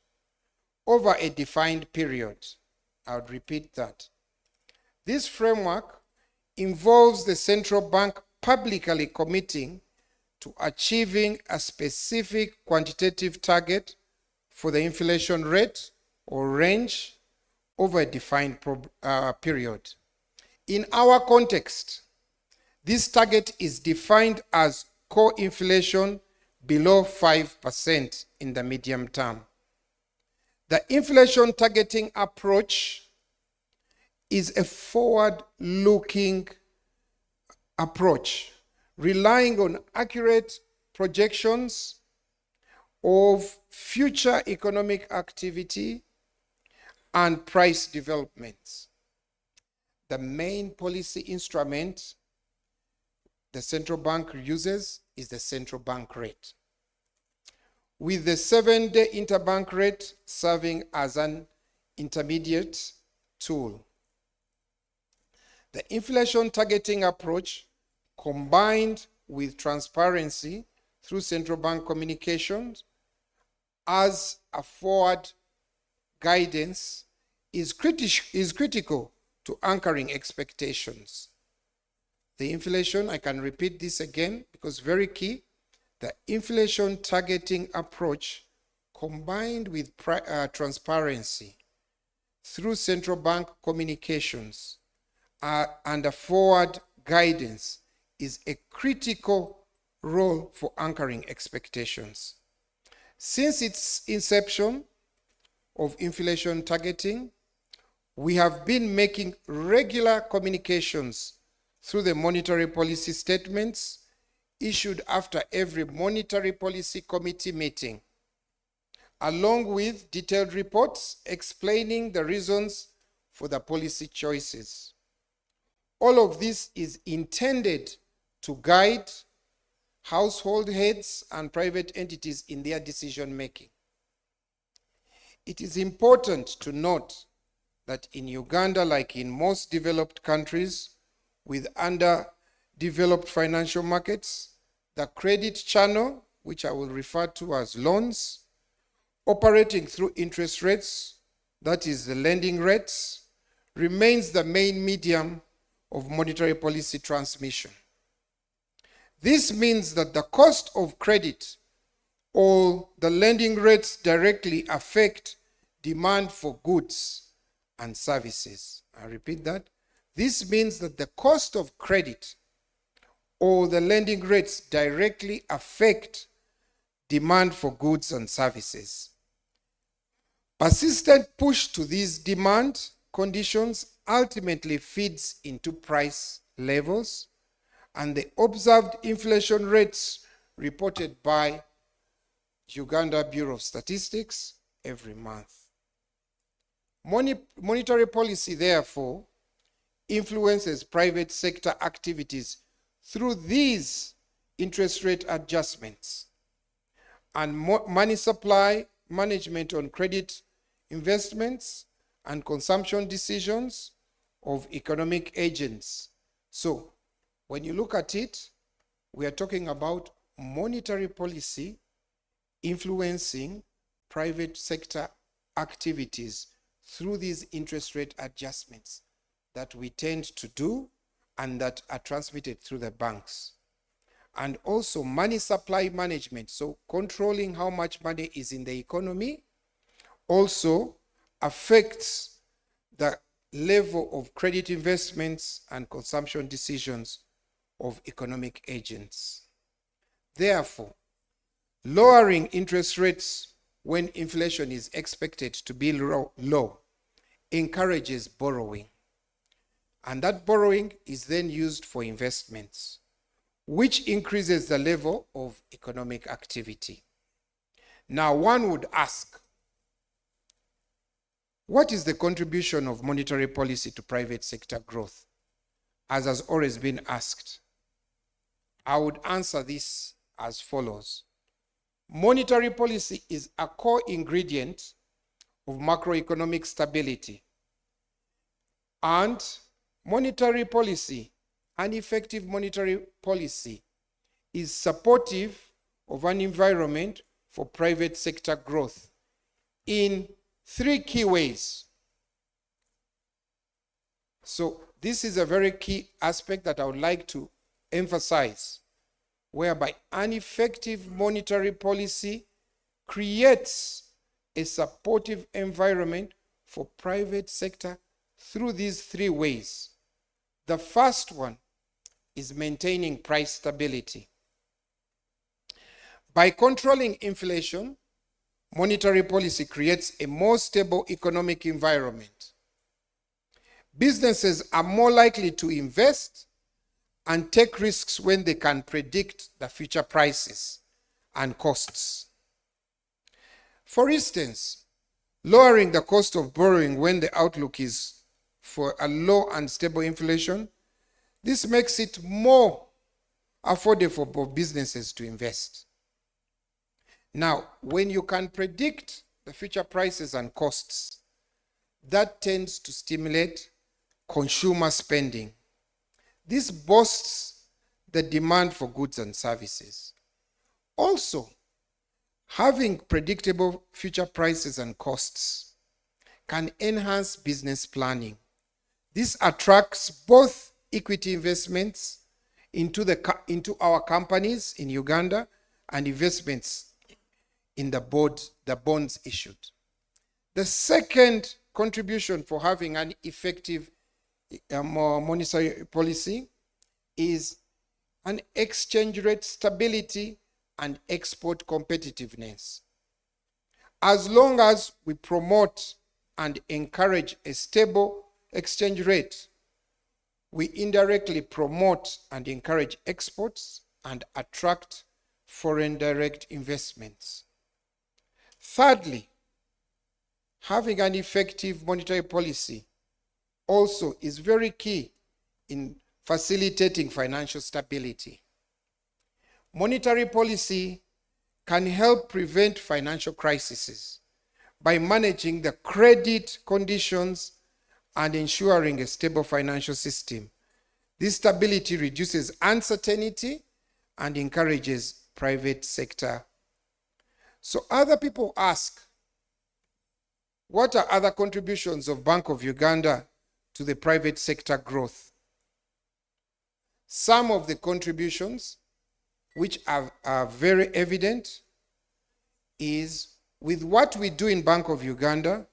over a defined period. I would repeat that. This framework involves the central bank publicly committing to achieving a specific quantitative target for the inflation rate or range over a defined period. In our context, this target is defined as core inflation below 5% in the medium term. The inflation targeting approach is a forward-looking approach, relying on accurate projections of future economic activity and price developments. The main policy instrument the central bank uses is the central bank rate, with the 7-day interbank rate serving as an intermediate tool. The inflation targeting approach, combined with transparency through central bank communications as a forward guidance, is critical to anchoring expectations. The inflation, I can repeat this again because very key, the inflation targeting approach combined with transparency through central bank communications and a forward guidance is a critical role for anchoring expectations. Since its inception of inflation targeting, we have been making regular communications through the monetary policy statements issued after every monetary policy committee meeting, along with detailed reports explaining the reasons for the policy choices. All of this is intended to guide household heads and private entities in their decision making. It is important to note that in Uganda, like in most developed countries with underdeveloped financial markets, the credit channel, which I will refer to as loans, operating through interest rates, that is the lending rates, remains the main medium of monetary policy transmission. This means that the cost of credit or the lending rates directly affect demand for goods and services. I repeat that. This means that the cost of credit or the lending rates directly affect demand for goods and services. Persistent push to these demand conditions ultimately feeds into price levels and the observed inflation rates reported by Uganda Bureau of Statistics every month. Monetary policy, therefore, influences private sector activities through these interest rate adjustments and money supply management on credit investments and consumption decisions of economic agents. So, when you look at it, we are talking about monetary policy influencing private sector activities through these interest rate adjustments that we tend to do and that are transmitted through the banks. And also money supply management, so controlling how much money is in the economy, also affects the level of credit investments and consumption decisions of economic agents. Therefore, lowering interest rates when inflation is expected to be low encourages borrowing. And that borrowing is then used for investments. which increases the level of economic activity. Now, one would ask, what is the contribution of monetary policy to private sector growth? As has always been asked. I would answer this as follows. Monetary policy is a core ingredient of macroeconomic stability. And monetary policy, an effective monetary policy, is supportive of an environment for private sector growth in three key ways. So this is a very key aspect that I would like to emphasize, whereby an effective monetary policy creates a supportive environment for private sector through these three ways. The first one is maintaining price stability. By controlling inflation, monetary policy creates a more stable economic environment. Businesses are more likely to invest and take risks when they can predict the future prices and costs. For instance, lowering the cost of borrowing when the outlook is for a low and stable inflation, this makes it more affordable for businesses to invest. Now, when you can predict the future prices and costs, that tends to stimulate consumer spending. This boosts the demand for goods and services. Also, having predictable future prices and costs can enhance business planning. This attracts both equity investments into our companies in Uganda and investments in the bonds issued. The second contribution for having an effective monetary policy is an exchange rate stability and export competitiveness. As long as we promote and encourage a stable exchange rate, we indirectly promote and encourage exports and attract foreign direct investments. Thirdly, having an effective monetary policy also is very key in facilitating financial stability. Monetary policy can help prevent financial crises by managing the credit conditions and ensuring a stable financial system. This stability reduces uncertainty and encourages private sector. So other people ask, what are other contributions of Bank of Uganda to the private sector growth? Some of the contributions which are very evident is with what we do in Bank of Uganda,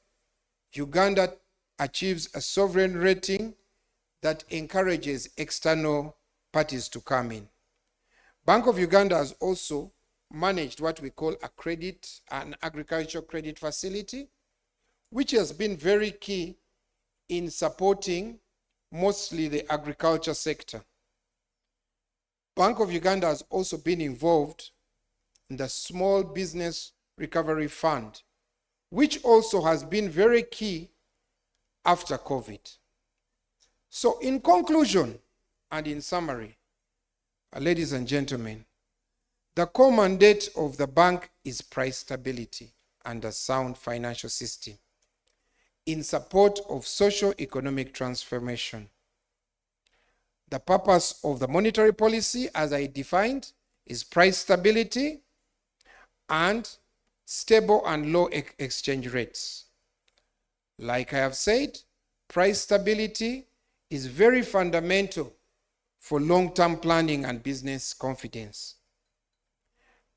Uganda achieves a sovereign rating that encourages external parties to come in. Bank of Uganda has also managed what we call an agricultural credit facility, which has been very key in supporting mostly the agriculture sector. Bank of Uganda has also been involved in the Small Business Recovery Fund, which also has been very key after COVID. So in conclusion and in summary, ladies and gentlemen, the core mandate of the bank is price stability and a sound financial system in support of socio-economic transformation. The purpose of the monetary policy, as I defined, is price stability and stable and low exchange rates. Like I have said, price stability is very fundamental for long-term planning and business confidence.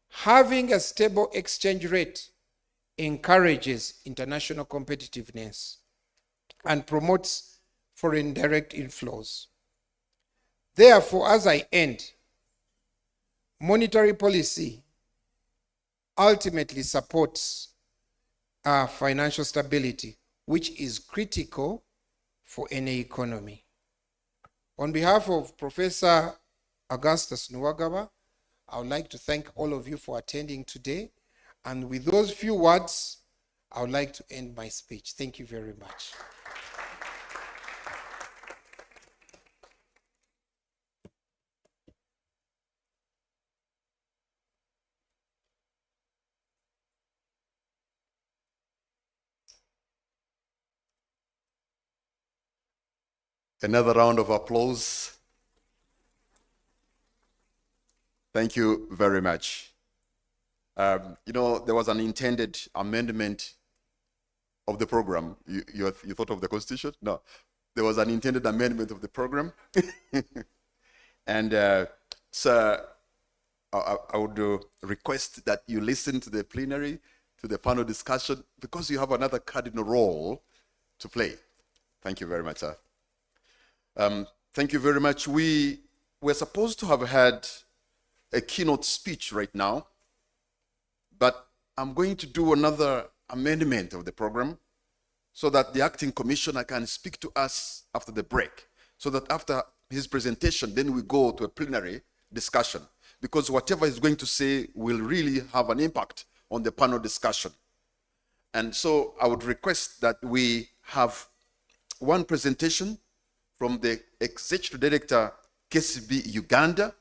Having a stable exchange rate encourages international competitiveness and promotes foreign direct inflows. Therefore, as I end, monetary policy ultimately supports our financial stability, which is critical for any economy. On behalf of Professor Augustus Nuwagaba. I would like to thank all of you for attending today. And with those few words, I would like to end my speech. Thank you very much. Another round of applause. Thank you very much. There was an intended amendment of the program. You thought of the Constitution? No. There was an intended amendment of the program. And sir, I would request that you listen to the plenary, to the panel discussion, because you have another cardinal role to play. Thank you very much, sir. Thank you very much. We were supposed to have had a keynote speech right now, but I'm going to do another amendment of the program so that the acting commissioner can speak to us after the break, so that after his presentation, then we go to a plenary discussion, because whatever he's going to say will really have an impact on the panel discussion. And so I would request that we have one presentation from the Executive Director, KCB Uganda,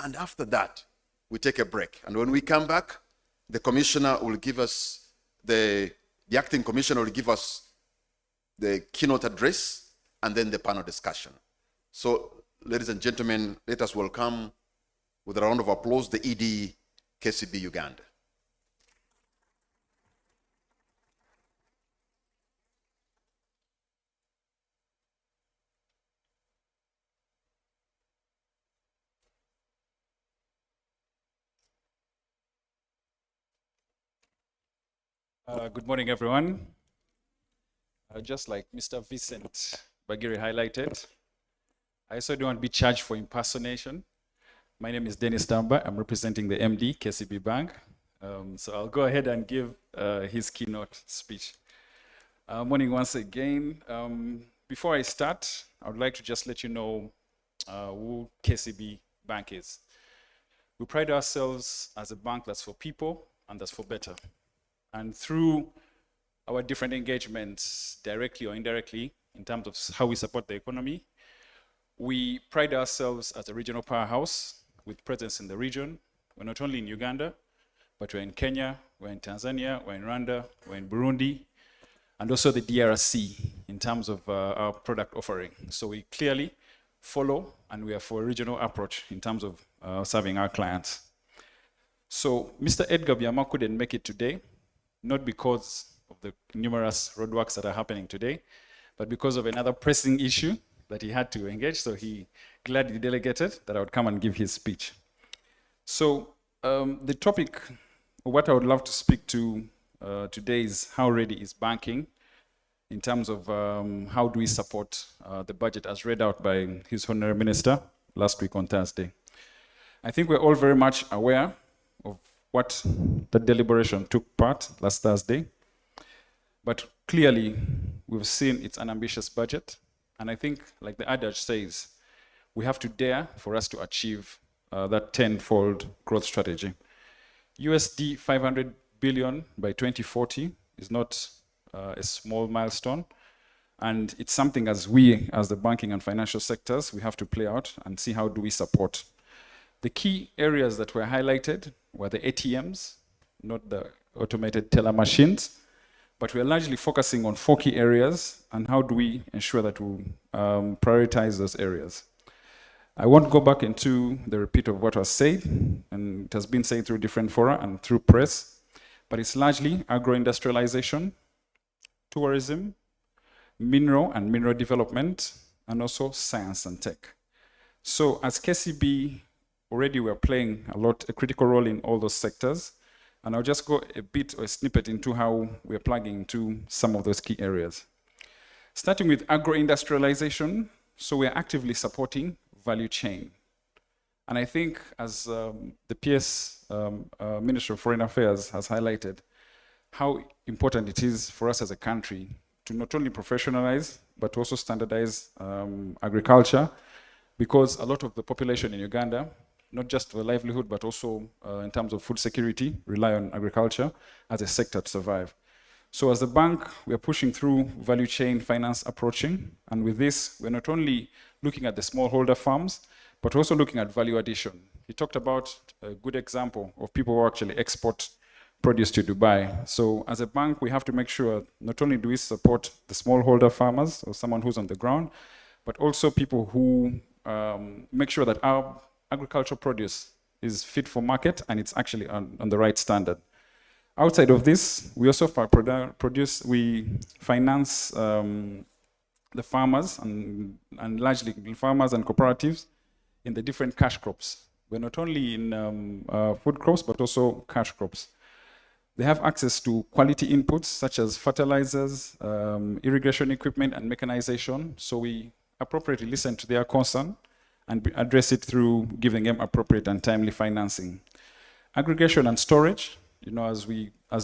and after that, we take a break. And when we come back, the commissioner will give us, the acting commissioner will give us the keynote address and then the panel discussion. So, ladies and gentlemen, let us welcome with a round of applause the ED, KCB Uganda. Good morning, everyone. Just like Mr. Vincent Bagiri highlighted, I also don't want to be charged for impersonation. My name is Dennis Tamba. I'm representing the MD, KCB Bank. So I'll go ahead and give his keynote speech. Morning once again. Before I start, I would like to just let you know who KCB Bank is. We pride ourselves as a bank that's for people and that's for better. And through our different engagements, directly or indirectly, in terms of how we support the economy, we pride ourselves as a regional powerhouse with presence in the region. We're not only in Uganda, but we're in Kenya, we're in Tanzania, we're in Rwanda, we're in Burundi, and also the DRC in terms of our product offering. So we clearly follow, and we are for a regional approach in terms of serving our clients. So Mr. Edgar Biama couldn't make it today, not because of the numerous roadworks that are happening today, but because of another pressing issue that he had to engage. So he gladly delegated that I would come and give his speech. So the topic, what I would love to speak to today is how ready is banking in terms of how do we support the budget as read out by His Honorable Minister last week on Thursday. I think we're all very much aware of what the deliberation took part last Thursday. But clearly, we've seen it's an ambitious budget. And I think, like the adage says, we have to dare for us to achieve that tenfold growth strategy. USD 500 billion by 2040 is not a small milestone. And it's something as we, as the banking and financial sectors, we have to play out and see how do we support. The key areas that were highlighted were the ATMs, not the automated teller machines, but we're largely focusing on 4 key areas and how do we ensure that we prioritize those areas. I won't go back into the repeat of what was said, and it has been said through different fora and through press, but it's largely agro-industrialization, tourism, mineral and mineral development, and also science and tech. So as KCB, already we're playing a critical role in all those sectors, and I'll just go a bit or a snippet into how we're plugging into some of those key areas. Starting with agro-industrialization, so we're actively supporting value chain. And I think as the PS Minister of Foreign Affairs has highlighted, how important it is for us as a country to not only professionalize, but also standardize agriculture because a lot of the population in Uganda, not just for livelihood, but also in terms of food security, rely on agriculture as a sector to survive. So as a bank, we are pushing through value chain finance approaching. And with this, we're not only looking at the smallholder farms, but also looking at value addition. He talked about a good example of people who actually export produce to Dubai. So as a bank, we have to make sure not only do we support the smallholder farmers or someone who's on the ground, but also people who make sure that our agricultural produce is fit for market and it's actually on the right standard. Outside of this, we also we finance the farmers and largely farmers and cooperatives in the different cash crops. We're not only in food crops, but also cash crops. They have access to quality inputs such as fertilizers, irrigation equipment, and mechanization. So we appropriately listen to their concern and address it through giving them appropriate and timely financing. Aggregation and storage, as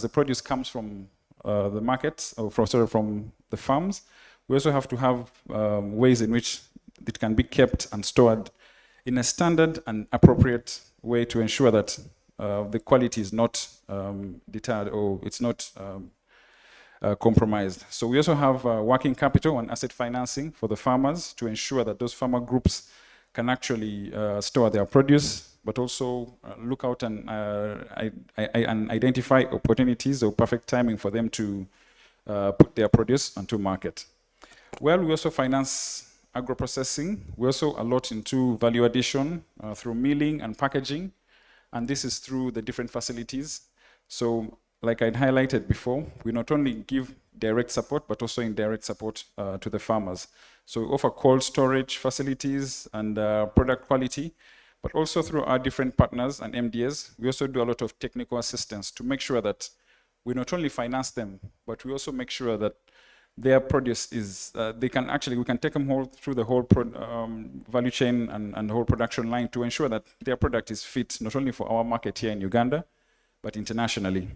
the produce comes from the markets or from the farms, we also have to have ways in which it can be kept and stored in a standard and appropriate way to ensure that the quality is not deterred or it's not compromised. So we also have working capital and asset financing for the farmers to ensure that those farmer groups can actually store their produce, but also look out and identify opportunities or perfect timing for them to put their produce onto market. Well, we also finance agro-processing. We also allot into value addition through milling and packaging, and this is through the different facilities. So, like I'd highlighted before, we not only give direct support, but also indirect support to the farmers. So we offer cold storage facilities and product quality, but also through our different partners and MDAs, we also do a lot of technical assistance to make sure that we not only finance them, but we also make sure that their produce is, we can take them through the whole value chain and the whole production line to ensure that their product is fit not only for our market here in Uganda, but internationally.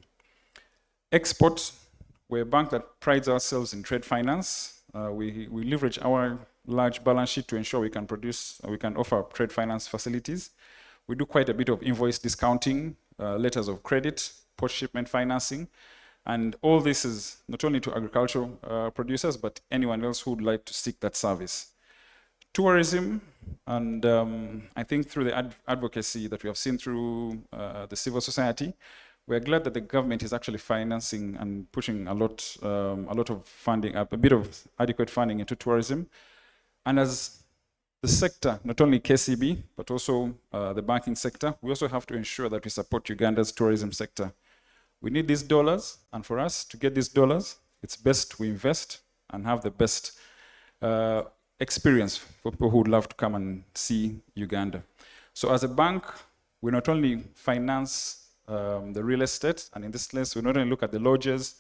Export, we're a bank that prides ourselves in trade finance. We leverage our large balance sheet to ensure we can offer trade finance facilities. We do quite a bit of invoice discounting, letters of credit, post-shipment financing, and all this is not only to agricultural producers, but anyone else who would like to seek that service. Tourism, and I think through the advocacy that we have seen through the civil society, we're glad that the government is actually financing and pushing a lot of funding, a bit of adequate funding into tourism. And as the sector, not only KCB, but also the banking sector, we also have to ensure that we support Uganda's tourism sector. We need these dollars, and for us to get these dollars, it's best we invest and have the best experience for people who would love to come and see Uganda. So as a bank, we not only finance the real estate, and in this case, we not only look at the lodges,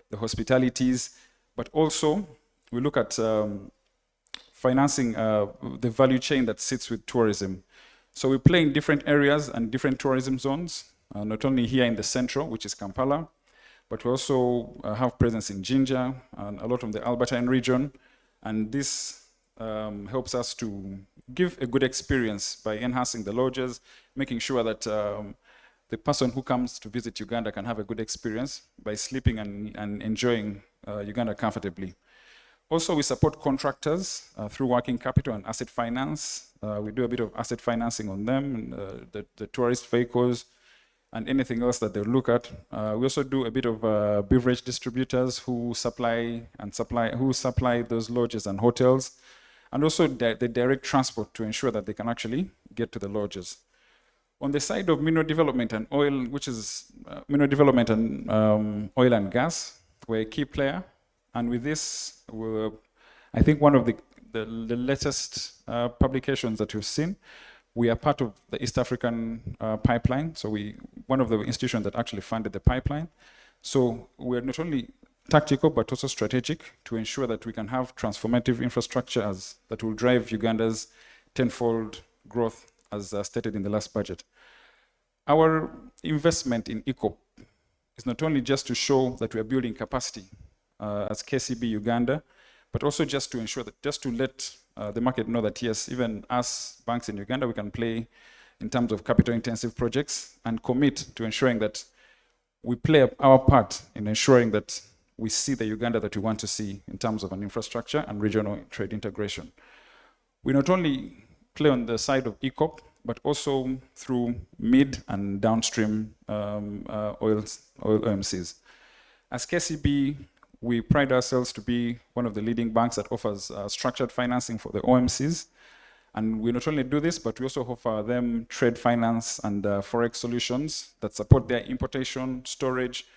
the hospitalities, but also we look at financing the value chain that sits with tourism. So we play in different areas and different tourism zones, not only here in the central, which is Kampala, but we also have presence in Jinja and a lot of the Albertine region. And this helps us to give a good experience by enhancing the lodges, making sure that the person who comes to visit Uganda can have a good experience by sleeping and enjoying Uganda comfortably. Also, we support contractors through working capital and asset finance. We do a bit of asset financing on them, the tourist vehicles, and anything else that they look at. We also do a bit of beverage distributors who supply those lodges and hotels, and also the direct transport to ensure that they can actually get to the lodges. On the side of mineral development and oil, which is mineral development and oil and gas, we're a key player. And with this, I think one of the latest publications that you've seen, we are part of the East African pipeline. So one of the institutions that actually funded the pipeline. So we're not only tactical, but also strategic to ensure that we can have transformative infrastructure that will drive Uganda's tenfold growth as stated in the last budget. Our investment in ECOP is not only just to show that we are building capacity as KCB Uganda, but also just to ensure that, just to let the market know that yes, even us banks in Uganda, we can play in terms of capital intensive projects and commit to ensuring that we play our part in ensuring that we see the Uganda that we want to see in terms of an infrastructure and regional trade integration. We not only play on the side of ECOP, but also through mid and downstream oil OMCs. As KCB, we pride ourselves to be one of the leading banks that offers structured financing for the OMCs. And we not only do this, but we also offer them trade finance and forex solutions that support their importation, storage,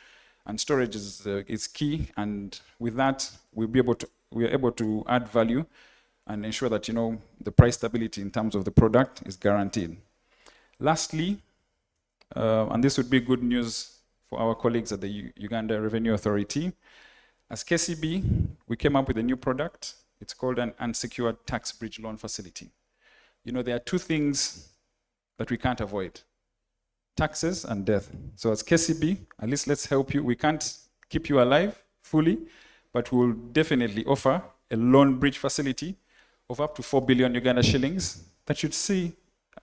and storage is key. And with that, we are able to add value and ensure that the price stability in terms of the product is guaranteed. Lastly, and this would be good news for our colleagues at the Uganda Revenue Authority, as KCB, we came up with a new product. It's called an unsecured tax bridge loan facility. There are two things that we can't avoid: taxes and death. So as KCB, at least let's help you. We can't keep you alive fully, but we'll definitely offer a loan bridge facility of up to 4 billion Uganda shillings that should see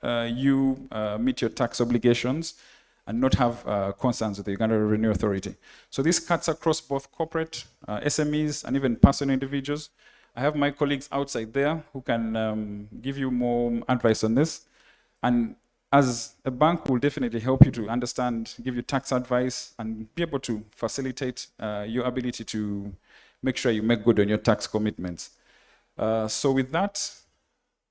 you meet your tax obligations and not have concerns with the Uganda Revenue Authority. So this cuts across both corporate, SMEs, and even personal individuals. I have my colleagues outside there who can give you more advice on this. And as a bank, we'll definitely help you to understand, give you tax advice, and be able to facilitate your ability to make sure you make good on your tax commitments. So with that,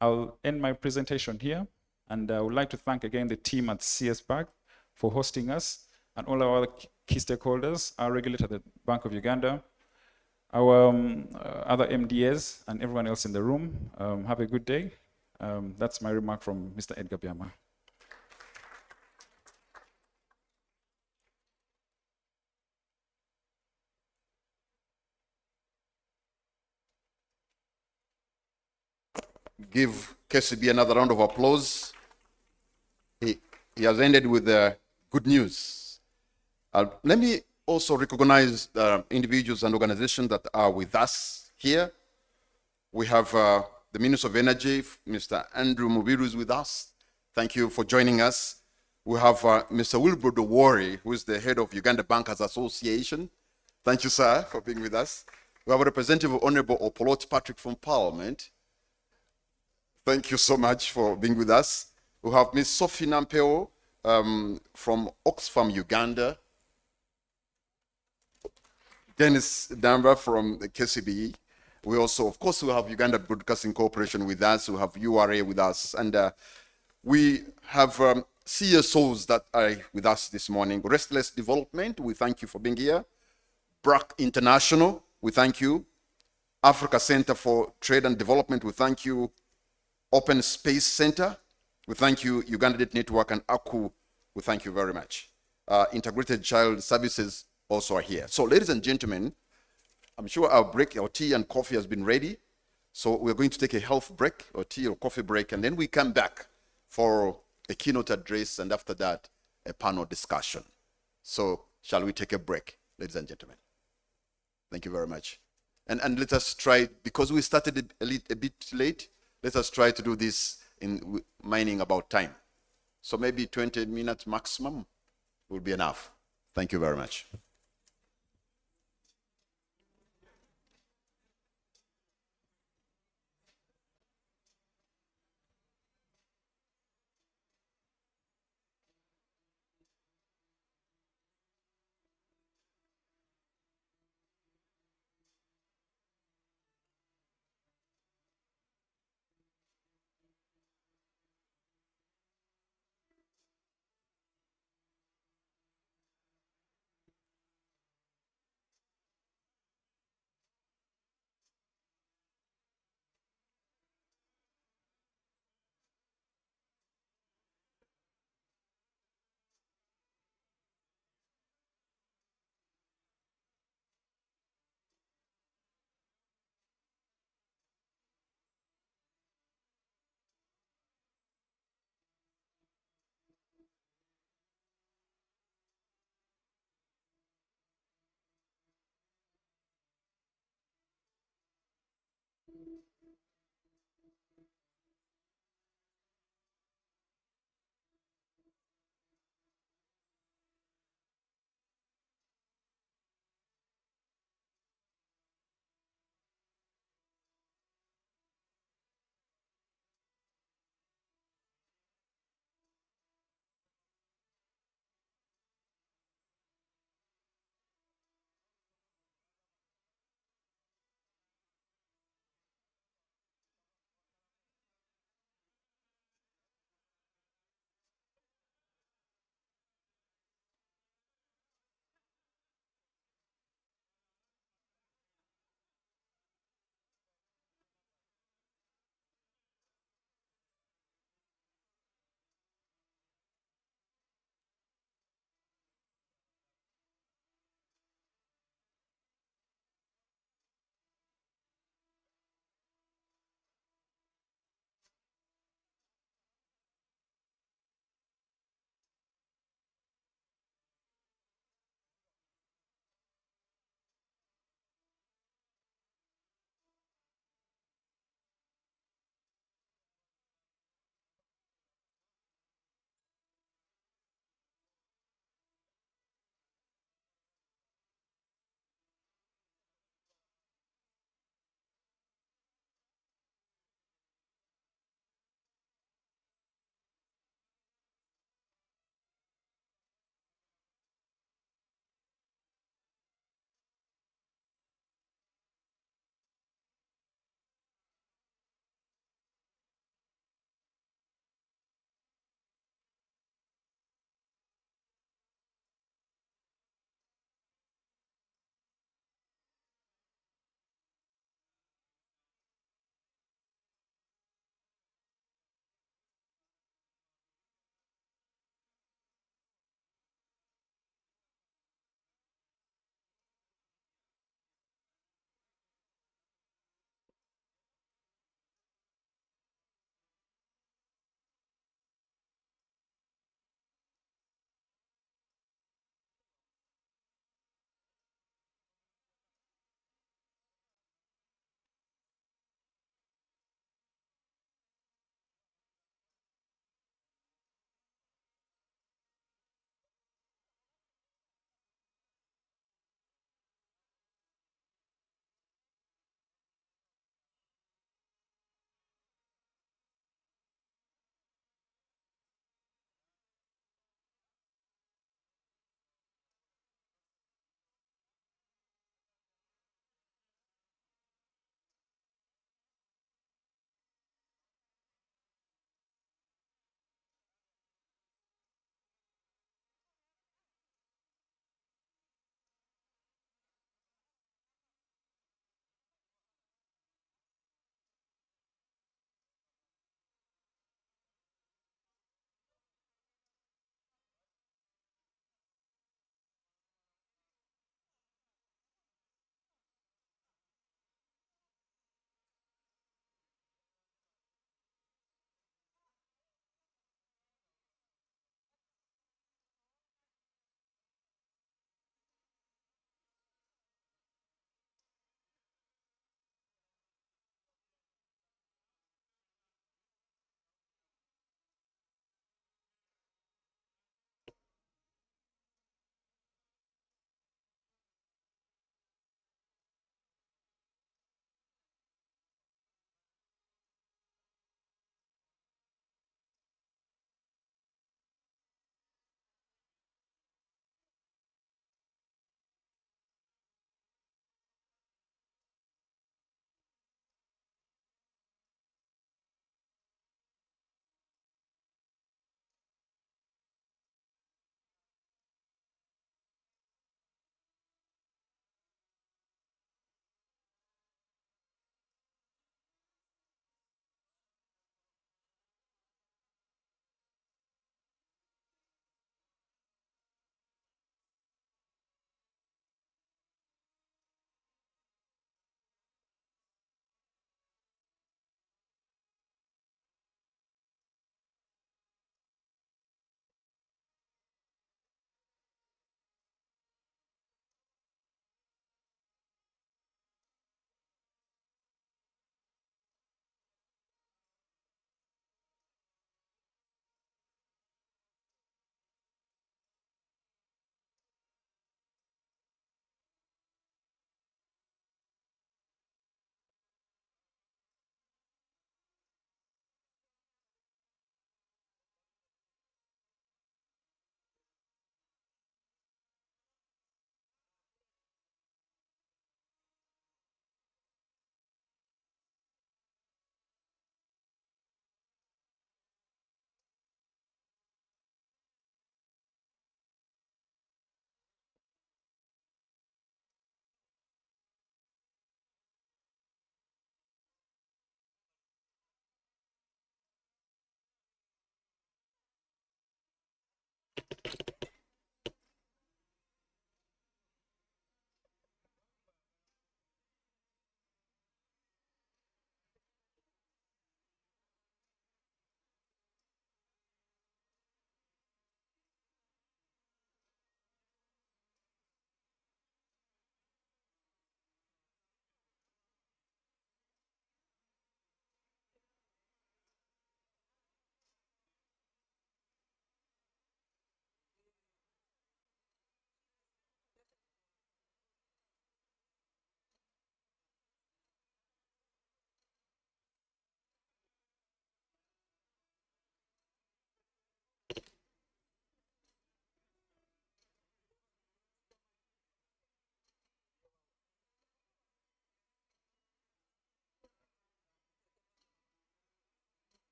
I'll end my presentation here. And I would like to thank again the team at CS Bank for hosting us, and all our other key stakeholders, our regulator, the Bank of Uganda, our other MDAs, and everyone else in the room. Have a good day. That's my remark from Mr. Edgar Biama. Give KCB another round of applause. He has ended with good news. Let me also recognize individuals and organizations that are with us here. We have the Minister of Energy, Mr. Andrew Mubiru, is with us. Thank you for joining us. We have Mr. Wilbur Dowori, who is the head of Uganda Bankers Association. Thank you, sir, for being with us. We have a representative of Honorable Opolot Patrick from Parliament. Thank you so much for being with us. We have Ms. Sophie Nampeo from Oxfam Uganda. Dennis Damba from the KCB. We also, of course, we have Uganda Broadcasting Corporation with us. We have URA with us. And we have CSOs that are with us this morning. Restless Development, we thank you for being here. BRAC International, we thank you. Africa Center for Trade and Development, we thank you. Open Space Center, we thank you. Uganda Net Network and AKU, we thank you very much. Integrated Child Services also are here. So ladies and gentlemen, I'm sure our break, our tea and coffee has been ready. So we're going to take a health break, or tea or coffee break, and then we come back for a keynote address, and after that, a panel discussion. So shall we take a break, ladies and gentlemen? Thank you very much. And let us try, because we started a bit late, let us try to do this in mining about time. So maybe 20 minutes maximum will be enough. Thank you very much.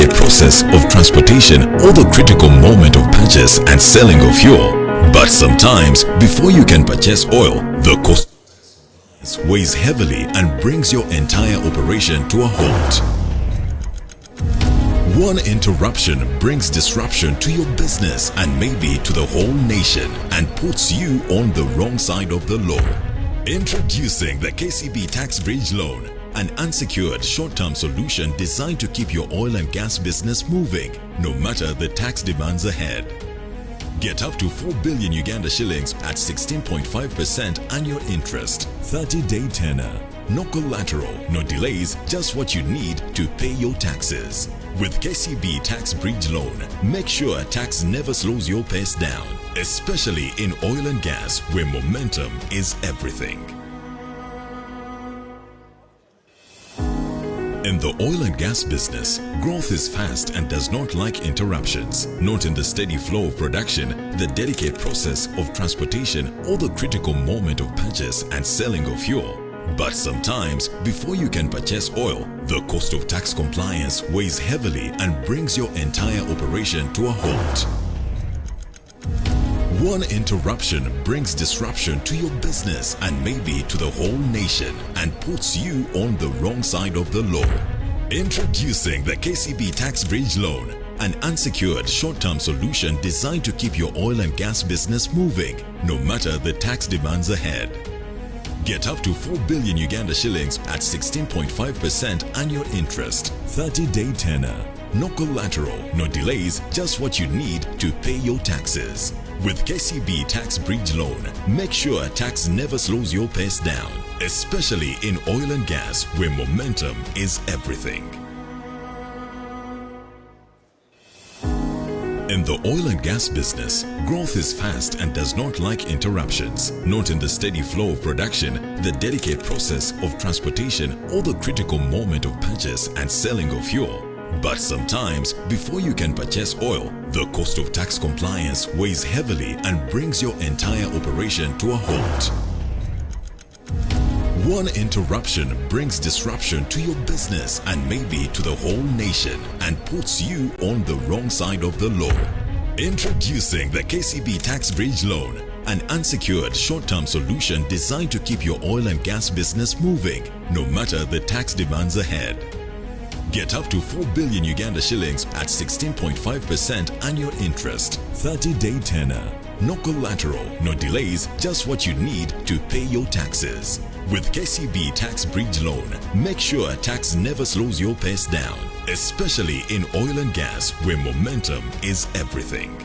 delicate process of transportation or the critical moment of purchase and selling of fuel. But sometimes, before you can purchase oil, the cost weighs heavily and brings your entire operation to a halt. One interruption brings disruption to your business and maybe to the whole nation and puts you on the wrong side of the law. Introducing the KCB Tax Bridge Loan, an unsecured short-term solution designed to keep your oil and gas business moving, no matter the tax demands ahead. Get up to 4 billion Uganda shillings at 16.5% annual interest, 30-day tenor. No collateral, no delays, just what you need to pay your taxes. With KCB Tax Bridge Loan, make sure tax never slows your pace down, especially in oil and gas where momentum is everything. In the oil and gas business, growth is fast and does not like interruptions. Not in the steady flow of production, the delicate process of transportation, or the critical moment of purchase and selling of fuel. But sometimes, before you can purchase oil, the cost of tax compliance weighs heavily and brings your entire operation to a halt. One interruption brings disruption to your business and maybe to the whole nation and puts you on the wrong side of the law. Introducing the KCB Tax Bridge Loan, an unsecured short-term solution designed to keep your oil and gas business moving, no matter the tax demands ahead. Get up to 4 billion Uganda shillings at 16.5% annual interest, 30-day tenor. No collateral, no delays, just what you need to pay your taxes. With KCB Tax Bridge Loan, make sure tax never slows your pace down, especially in oil and gas where momentum is everything. In the oil and gas business, growth is fast and does not like interruptions. Not in the steady flow of production, the delicate process of transportation, or the critical moment of purchase and selling of fuel. But sometimes, before you can purchase oil, the cost of tax compliance weighs heavily and brings your entire operation to a halt. One interruption brings disruption to your business and maybe to the whole nation and puts you on the wrong side of the law. Introducing the KCB Tax Bridge Loan, an unsecured short-term solution designed to keep your oil and gas business moving, no matter the tax demands ahead. Get up to 4 billion Uganda shillings at 16.5% annual interest, 30-day tenor. No collateral, no delays, just what you need to pay your taxes. With KCB Tax Bridge Loan, make sure tax never slows your pace down, especially in oil and gas where momentum is everything.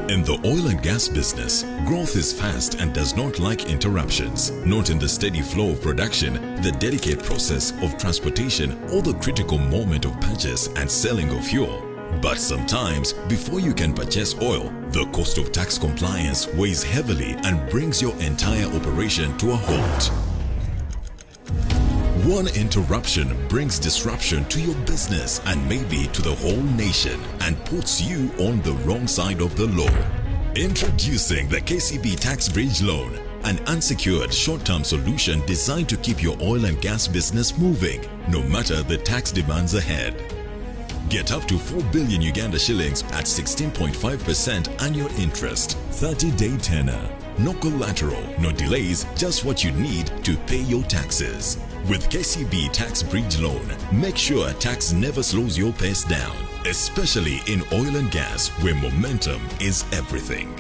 In the oil and gas business, growth is fast and does not like interruptions. Not in the steady flow of production, the delicate process of transportation, or the critical moment of purchase and selling of fuel. But sometimes, before you can purchase oil, the cost of tax compliance weighs heavily and brings your entire operation to a halt. One interruption brings disruption to your business and maybe to the whole nation and puts you on the wrong side of the law. Introducing the KCB Tax Bridge Loan, an unsecured short-term solution designed to keep your oil and gas business moving, no matter the tax demands ahead. Get up to 4 billion Uganda shillings at 16.5% annual interest, 30-day tenor. No collateral, no delays, just what you need to pay your taxes. With KCB Tax Bridge Loan, make sure tax never slows your pace down, especially in oil and gas where momentum is everything.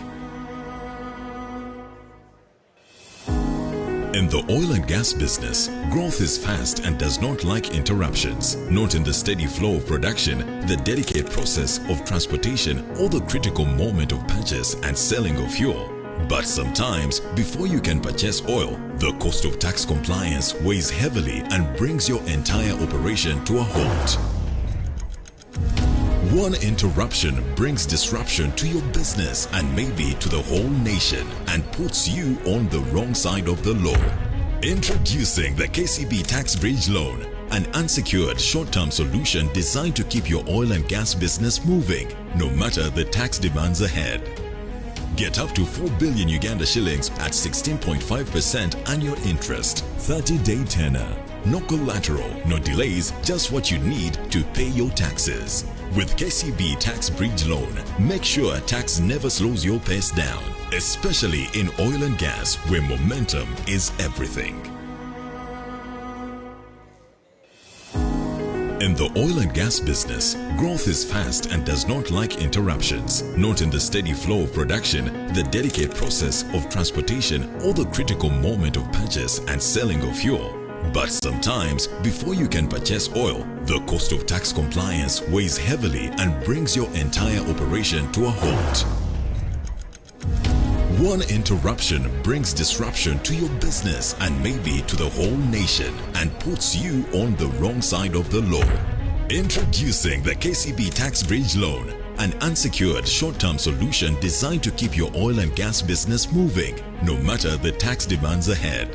In the oil and gas business, growth is fast and does not like interruptions. Not in the steady flow of production, the delicate process of transportation, or the critical moment of purchase and selling of fuel. But sometimes, before you can purchase oil, the cost of tax compliance weighs heavily and brings your entire operation to a halt. One interruption brings disruption to your business and maybe to the whole nation and puts you on the wrong side of the law. Introducing the KCB Tax Bridge Loan, an unsecured short-term solution designed to keep your oil and gas business moving, no matter the tax demands ahead. Get up to 4 billion Uganda shillings at 16.5% annual interest, 30-day tenor. No collateral, no delays, just what you need to pay your taxes. With KCB Tax Bridge Loan, make sure tax never slows your pace down, especially in oil and gas where momentum is everything. In the oil and gas business, growth is fast and does not like interruptions. Not in the steady flow of production, the delicate process of transportation, or the critical moment of purchase and selling of fuel. But sometimes, before you can purchase oil, the cost of tax compliance weighs heavily and brings your entire operation to a halt. One interruption brings disruption to your business and maybe to the whole nation and puts you on the wrong side of the law. Introducing the KCB Tax Bridge Loan, an unsecured short-term solution designed to keep your oil and gas business moving, no matter the tax demands ahead.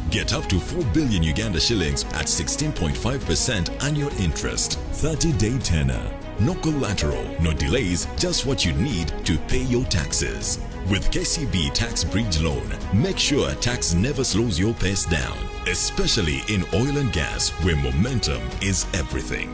Get up to 4 billion Uganda shillings at 16.5% annual interest, 30-day tenor. No collateral, no delays, just what you need to pay your taxes. With KCB Tax Bridge Loan, make sure tax never slows your pace down, especially in oil and gas where momentum is everything.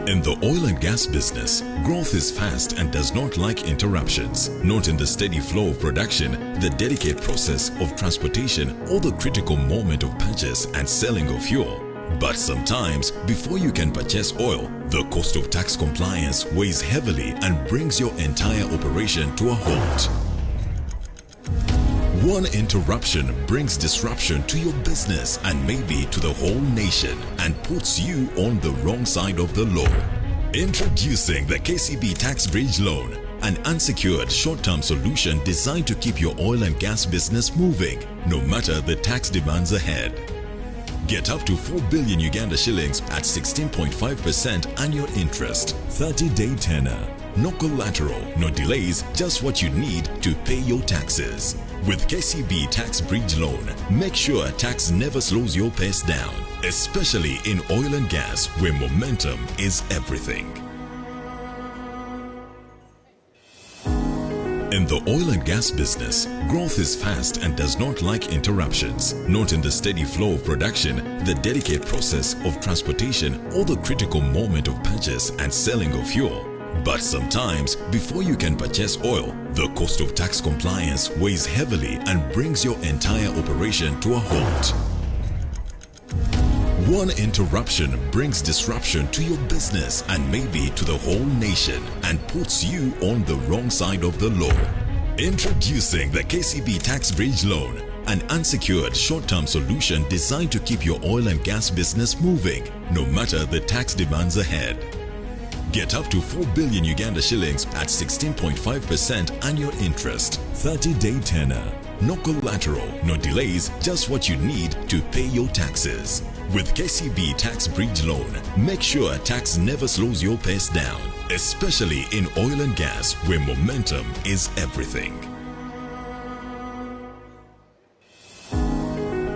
In the oil and gas business, growth is fast and does not like interruptions. Not in the steady flow of production, the delicate process of transportation, or the critical moment of purchase and selling of fuel. But sometimes, before you can purchase oil, the cost of tax compliance weighs heavily and brings your entire operation to a halt. One interruption brings disruption to your business and maybe to the whole nation and puts you on the wrong side of the law. Introducing the KCB Tax Bridge Loan, an unsecured short-term solution designed to keep your oil and gas business moving, no matter the tax demands ahead. Get up to 4 billion Uganda shillings at 16.5% annual interest, 30-day tenor. No collateral, no delays, just what you need to pay your taxes. With KCB Tax Bridge Loan, make sure tax never slows your pace down, especially in oil and gas where momentum is everything. In the oil and gas business, growth is fast and does not like interruptions. Not in the steady flow of production, the delicate process of transportation, or the critical moment of purchase and selling of fuel. But sometimes, before you can purchase oil, the cost of tax compliance weighs heavily and brings your entire operation to a halt. One interruption brings disruption to your business and maybe to the whole nation and puts you on the wrong side of the law. Introducing the KCB Tax Bridge Loan, an unsecured short-term solution designed to keep your oil and gas business moving, no matter the tax demands ahead. Get up to 4 billion Uganda shillings at 16.5% annual interest, 30-day tenor. No collateral, no delays, just what you need to pay your taxes. With KCB Tax Bridge Loan, make sure tax never slows your pace down, especially in oil and gas where momentum is everything.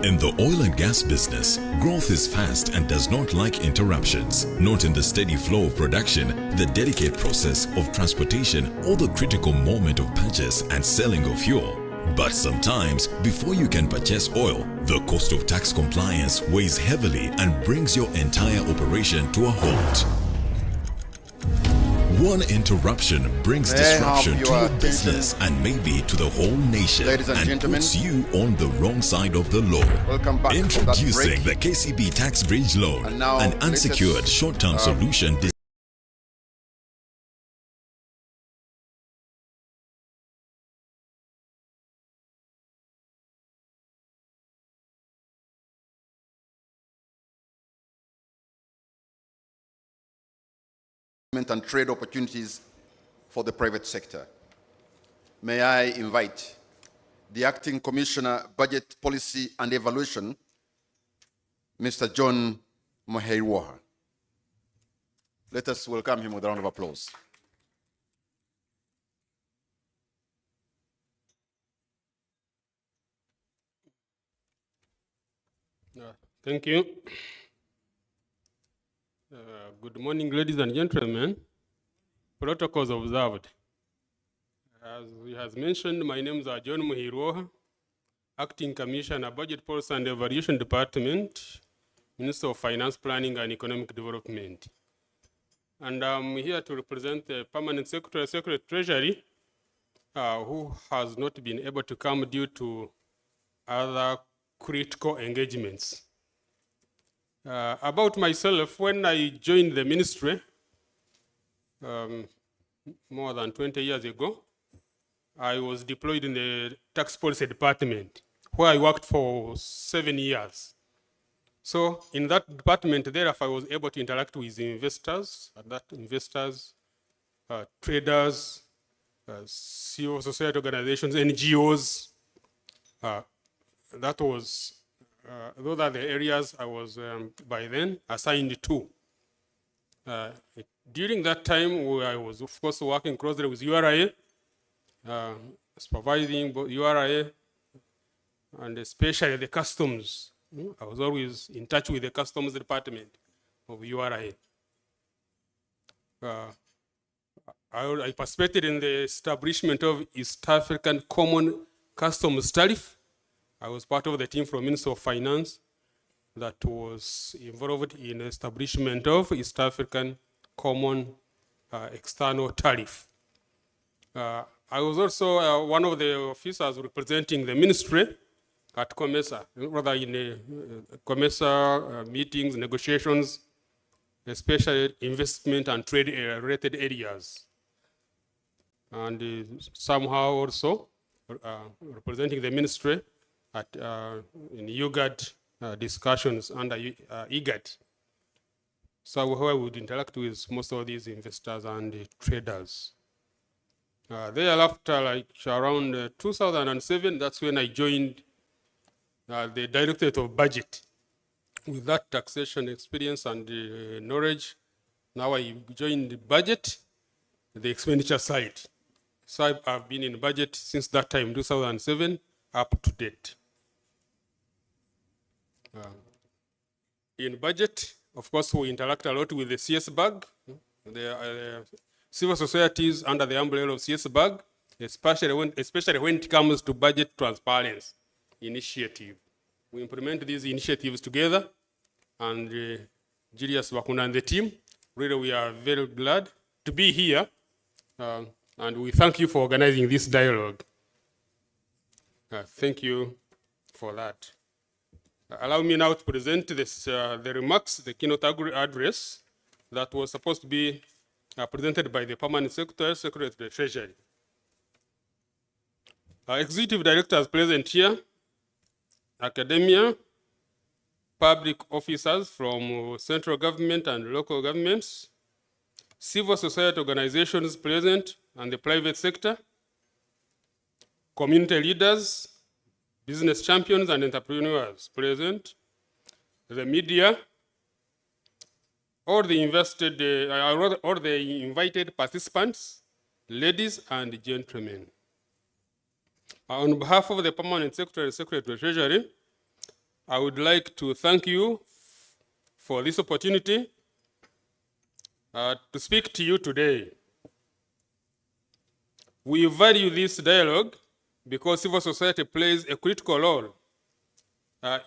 In the oil and gas business, growth is fast and does not like interruptions. Not in the steady flow of production, the delicate process of transportation, or the critical moment of purchase and selling of fuel. But sometimes, before you can purchase oil, the cost of tax compliance weighs heavily and brings your entire operation to a halt. One interruption brings May I have disruption to your your attention? business and maybe to the whole nation Ladies and gentlemen, puts you on the wrong side of the law. Welcome back from that Introducing break. the KCB Tax Bridge Loan, And now an let us, unsecured short-term solution and trade opportunities for the private sector. May I invite the Acting Commissioner, Budget Policy and Evaluation, Mr. John Muheiruoha. Let us welcome him with a round of applause. Thank you. Good morning, ladies and gentlemen. Protocols observed. As he has mentioned, my name is John Muheiruoha. Acting Commissioner, Budget Policy and Evaluation Department, Minister of Finance, Planning and Economic Development. And I'm here to represent the Permanent Secretary, Secretary Treasury, who has not been able to come due to other critical engagements. About myself, when I joined the ministry more than 20 years ago, I was deployed in the tax policy department, where I worked for 7 years. So in that department, therefore, I was able to interact with investors, traders, civil society organizations, NGOs. Those are the areas I was by then assigned to. During that time, I was of course working closely with URA, supervising both URA and especially the customs. I was always in touch with the customs department of URA. I participated in the establishment of East African Common Customs Tariff. I was part of the team from Ministry of Finance that was involved in the establishment of East African Common External Tariff. I was also one of the officers representing the ministry at COMESA, rather in COMESA meetings, negotiations, especially investment and trade related areas. And somehow also representing the ministry at in UGAD discussions under IGAD. So where we would interact with most of these investors and traders. Thereafter, like around 2007, that's when I joined the Directorate of Budget. With that taxation experience and knowledge, now I joined the budget, the expenditure side. So I've been in budget since that time, 2007, up to date. In budget, of course, we interact a lot with the CSBAG, the civil societies under the umbrella of CSBAG, especially when it comes to budget transparency initiative. We implement these initiatives together, and Julius Wakuna and the team, really we are very glad to be here, and we thank you for organizing this dialogue. Thank you for that. Allow me now to present the remarks, the keynote address that was supposed to be presented by the Permanent Secretary, Secretary of the Treasury. Executive directors present here, academia, public officers from central government and local governments, civil society organizations present and the private sector, community leaders, business champions and entrepreneurs present, the media, all the invited participants, ladies and gentlemen. On behalf of the Permanent Secretary, Secretary of the Treasury, I would like to thank you for this opportunity to speak to you today. We value this dialogue because civil society plays a critical role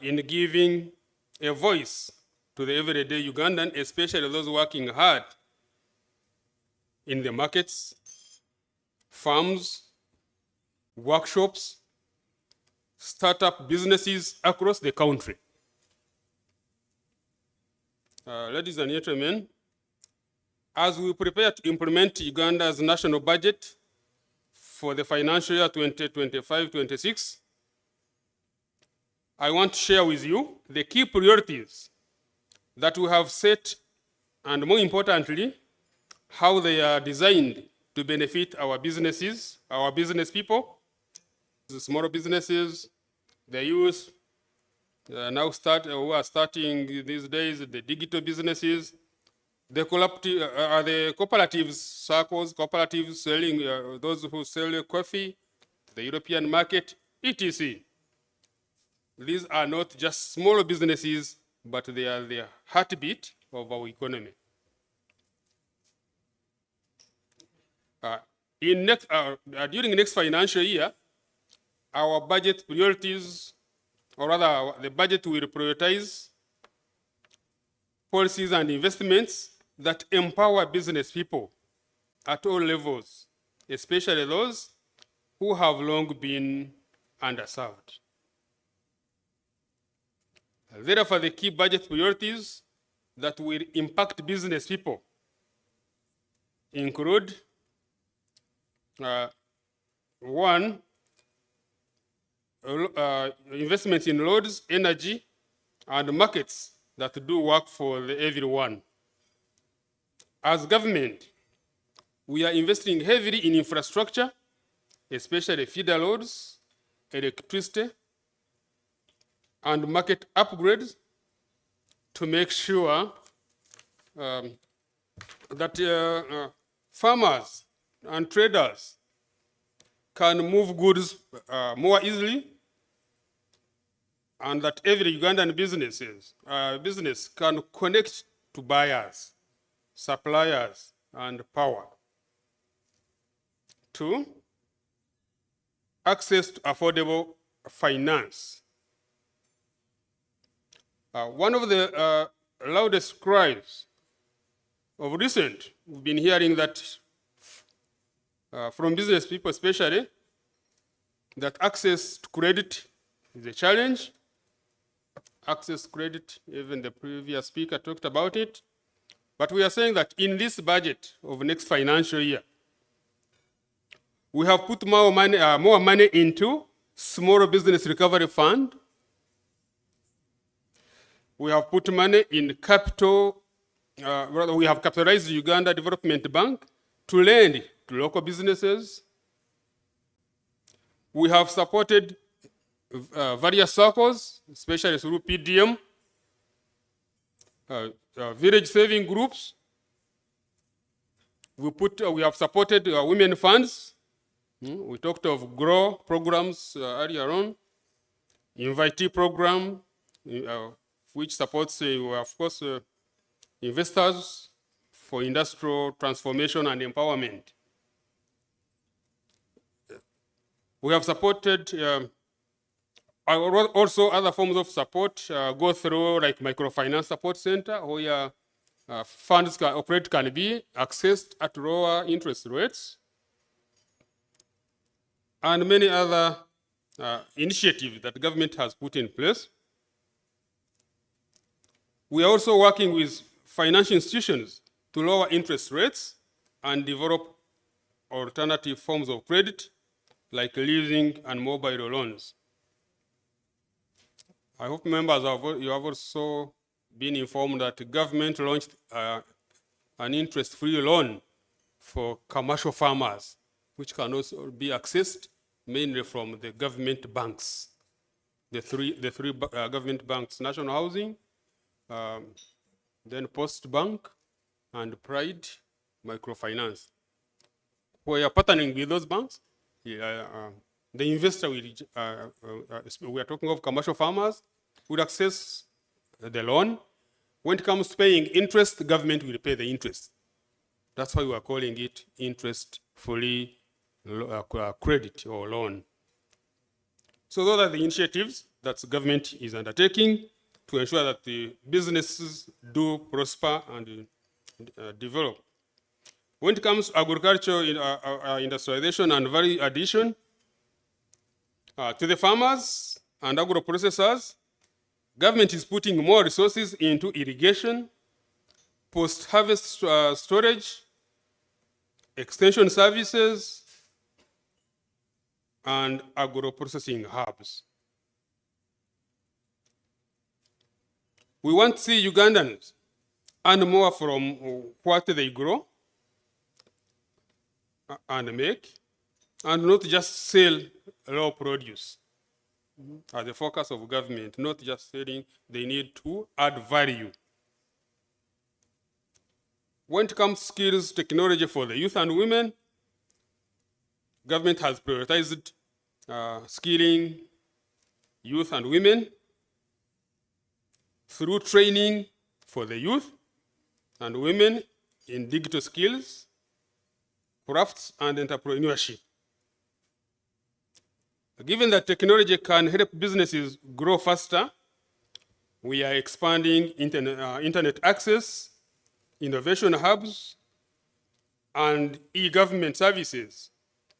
in giving a voice to the everyday Ugandan, especially those working hard in the markets, farms, workshops, startup businesses across the country. Ladies and gentlemen, as we prepare to implement Uganda's national budget for the financial year 2025-26, I want to share with you the key priorities that we have set, and more importantly, how they are designed to benefit our businesses, our business people, the small businesses, the youth, who are starting these days, the digital businesses, the cooperatives, circles, cooperatives selling, those who sell coffee, the European market, etc. These are not just small businesses, but they are the heartbeat of our economy. During next financial year, our budget priorities, or rather the budget will prioritize policies and investments that empower business people at all levels, especially those who have long been underserved. Therefore, the key budget priorities that will impact business people include one, investments in roads, energy, and markets that do work for everyone. As government, we are investing heavily in infrastructure, especially feeder roads, electricity, and market upgrades to make sure that farmers and traders can move goods more easily, and that every Ugandan business can connect to buyers, suppliers, and power. Two, access to affordable finance. One of the loudest cries of recent, we've been hearing that from business people especially, that access to credit is a challenge. Access to credit, even the previous speaker talked about it. But we are saying that in this budget of next financial year, we have put more money into Small Business Recovery Fund. We have put money in capital, we have capitalized the Uganda Development Bank to lend to local businesses. We have supported various circles, especially through PDM, village saving groups. We have supported women funds. We talked of GROW programs earlier on, Invitee program, which supports, of course, investors for industrial transformation and empowerment. We have supported also other forms of support go through like microfinance support center, where funds can be accessed at lower interest rates, and many other initiatives that the government has put in place. We are also working with financial institutions to lower interest rates and develop alternative forms of credit, like leasing and mobile loans. I hope members you have also been informed that the government launched an interest-free loan for commercial farmers, which can also be accessed mainly from the government banks, the three government banks: National Housing, then Post Bank, and Pride Microfinance. We are partnering with those banks. The investor will, we are talking of commercial farmers, will access the loan. When it comes to paying interest, the government will pay the interest. That's why we are calling it interest-free credit or loan. So those are the initiatives that the government is undertaking to ensure that the businesses do prosper and develop. When it comes to agriculture, industrialization and value addition, to the farmers and agro-processors, government is putting more resources into irrigation, post-harvest storage, extension services, and agro-processing hubs. We want to see Ugandans earn more from what they grow and make, and not just sell raw produce. As the focus of government, not just selling, they need to add value. When it comes to skills, technology for the youth and women, government has prioritized skilling youth and women through training for the youth and women in digital skills, crafts, and entrepreneurship. Given that technology can help businesses grow faster, we are expanding internet access, innovation hubs, and e-government services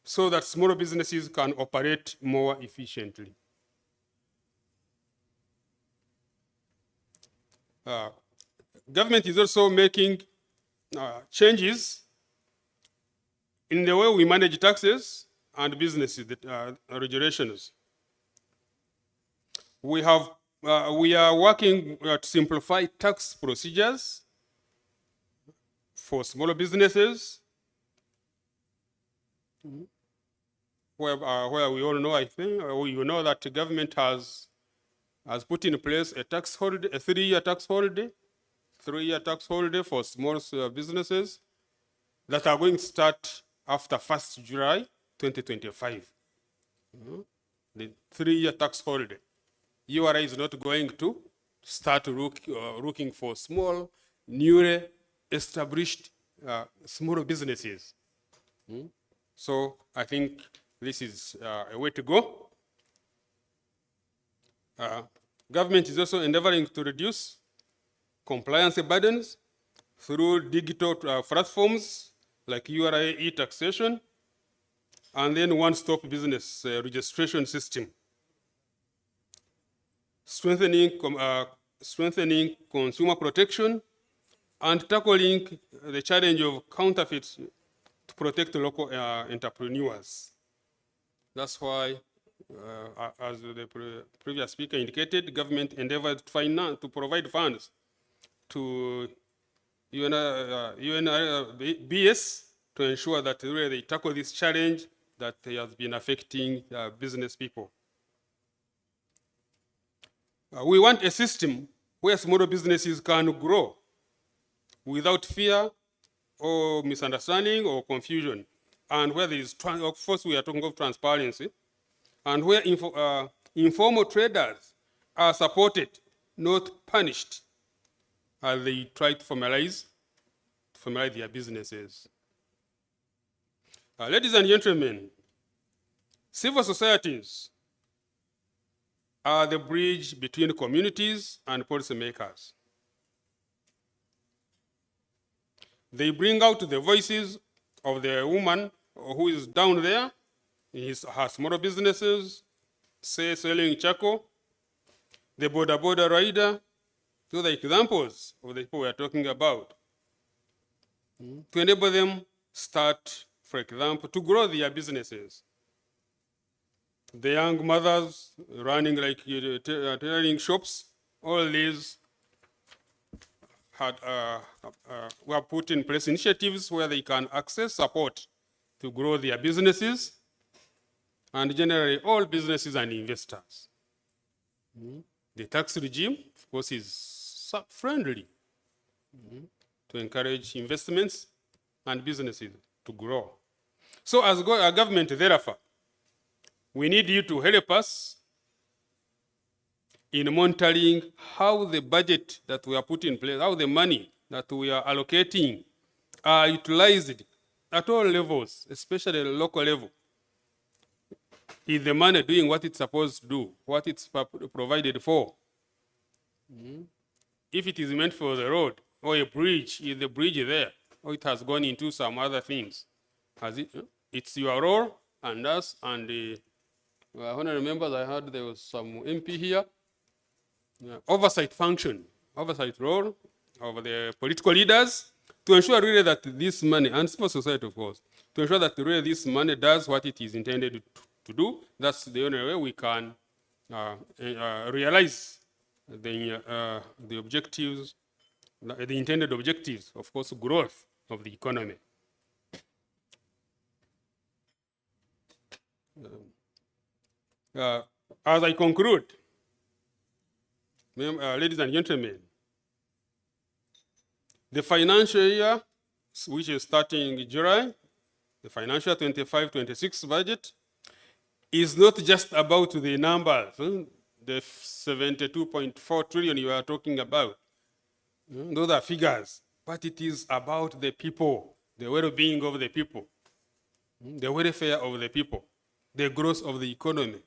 so that small businesses can operate more efficiently. Government is also making changes in the way we manage taxes and businesses regulations. We are working to simplify tax procedures for smaller businesses, where we all know, I think, you know that the government has put in place a tax holiday, a 3-year tax holiday, 3-year tax holiday for small businesses that are going to start after 1st July 2025. The 3-year tax holiday. URA is not going to start looking for small, newly established small businesses. So I think this is a way to go. Government is also endeavoring to reduce compliance burdens through digital platforms like URA e-taxation, and then one-stop business registration system. Strengthening consumer protection and tackling the challenge of counterfeits to protect local entrepreneurs. That's why, as the previous speaker indicated, the government endeavored to provide funds to UNBS to ensure that really they tackle this challenge that has been affecting business people. We want a system where small businesses can grow without fear or misunderstanding or confusion, and where there is, of course, we are talking of transparency, and where informal traders are supported, not punished, as they try to formalize their businesses. Ladies and gentlemen, civil societies are the bridge between communities and policymakers. They bring out the voices of the woman who is down there in her small businesses, say selling charcoal, the border rider. Those are examples of the people we are talking about. To enable them start, for example, to grow their businesses. The young mothers running like tailoring shops, all these were put in place initiatives where they can access support to grow their businesses, and generally all businesses and investors. The tax regime, of course, is friendly to encourage investments and businesses to grow. So as a government, therefore, we need you to help us in monitoring how the budget that we are putting in place, how the money that we are allocating are utilized at all levels, especially at the local level. Is the money doing what it's supposed to do, what it's provided for? If it is meant for the road or a bridge, is the bridge there, or it has gone into some other things? It's your role and us and the honorable members. I heard there was some MP here. Oversight function, oversight role of the political leaders to ensure really that this money, and civil society of course, to ensure that really this money does what it is intended to do. That's the only way we can realize the objectives, the intended objectives, of course, growth of the economy. As I conclude, ladies and gentlemen, the financial year, which is starting in July, the financial 25-26 budget, is not just about the numbers, the 72.4 trillion you are talking about. Those are figures, but it is about the people, the well-being of the people, the welfare of the people, the growth of the economy,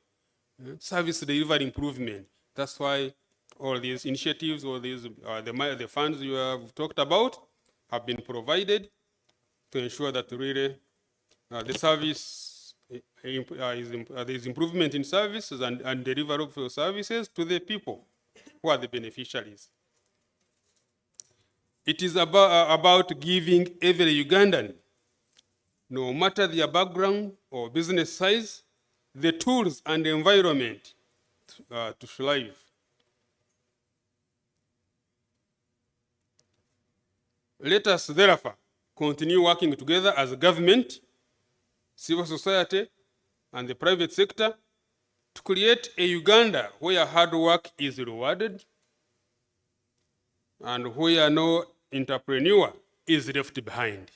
service delivery improvement. That's why all these initiatives, all these the funds you have talked about have been provided to ensure that really the service there's improvement in services and delivery of services to the people who are the beneficiaries. It is about giving every Ugandan, no matter their background or business size, the tools and the environment to thrive. Let us therefore continue working together as a government, civil society, and the private sector to create a Uganda where hard work is rewarded and where no entrepreneur is left behind.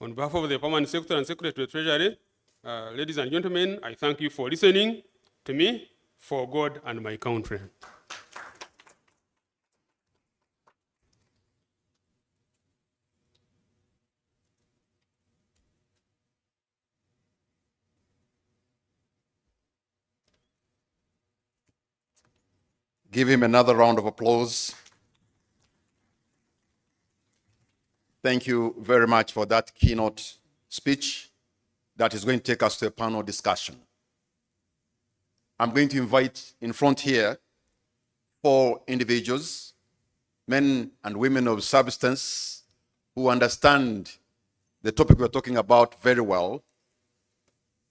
On behalf of the Permanent Secretary and Secretary to the Treasury, ladies and gentlemen, I thank you for listening to me, for God and my country. Give him another round of applause. Thank you very much for that keynote speech that is going to take us to a panel discussion. I'm going to invite in front here 4 individuals, men and women of substance, who understand the topic we're talking about very well.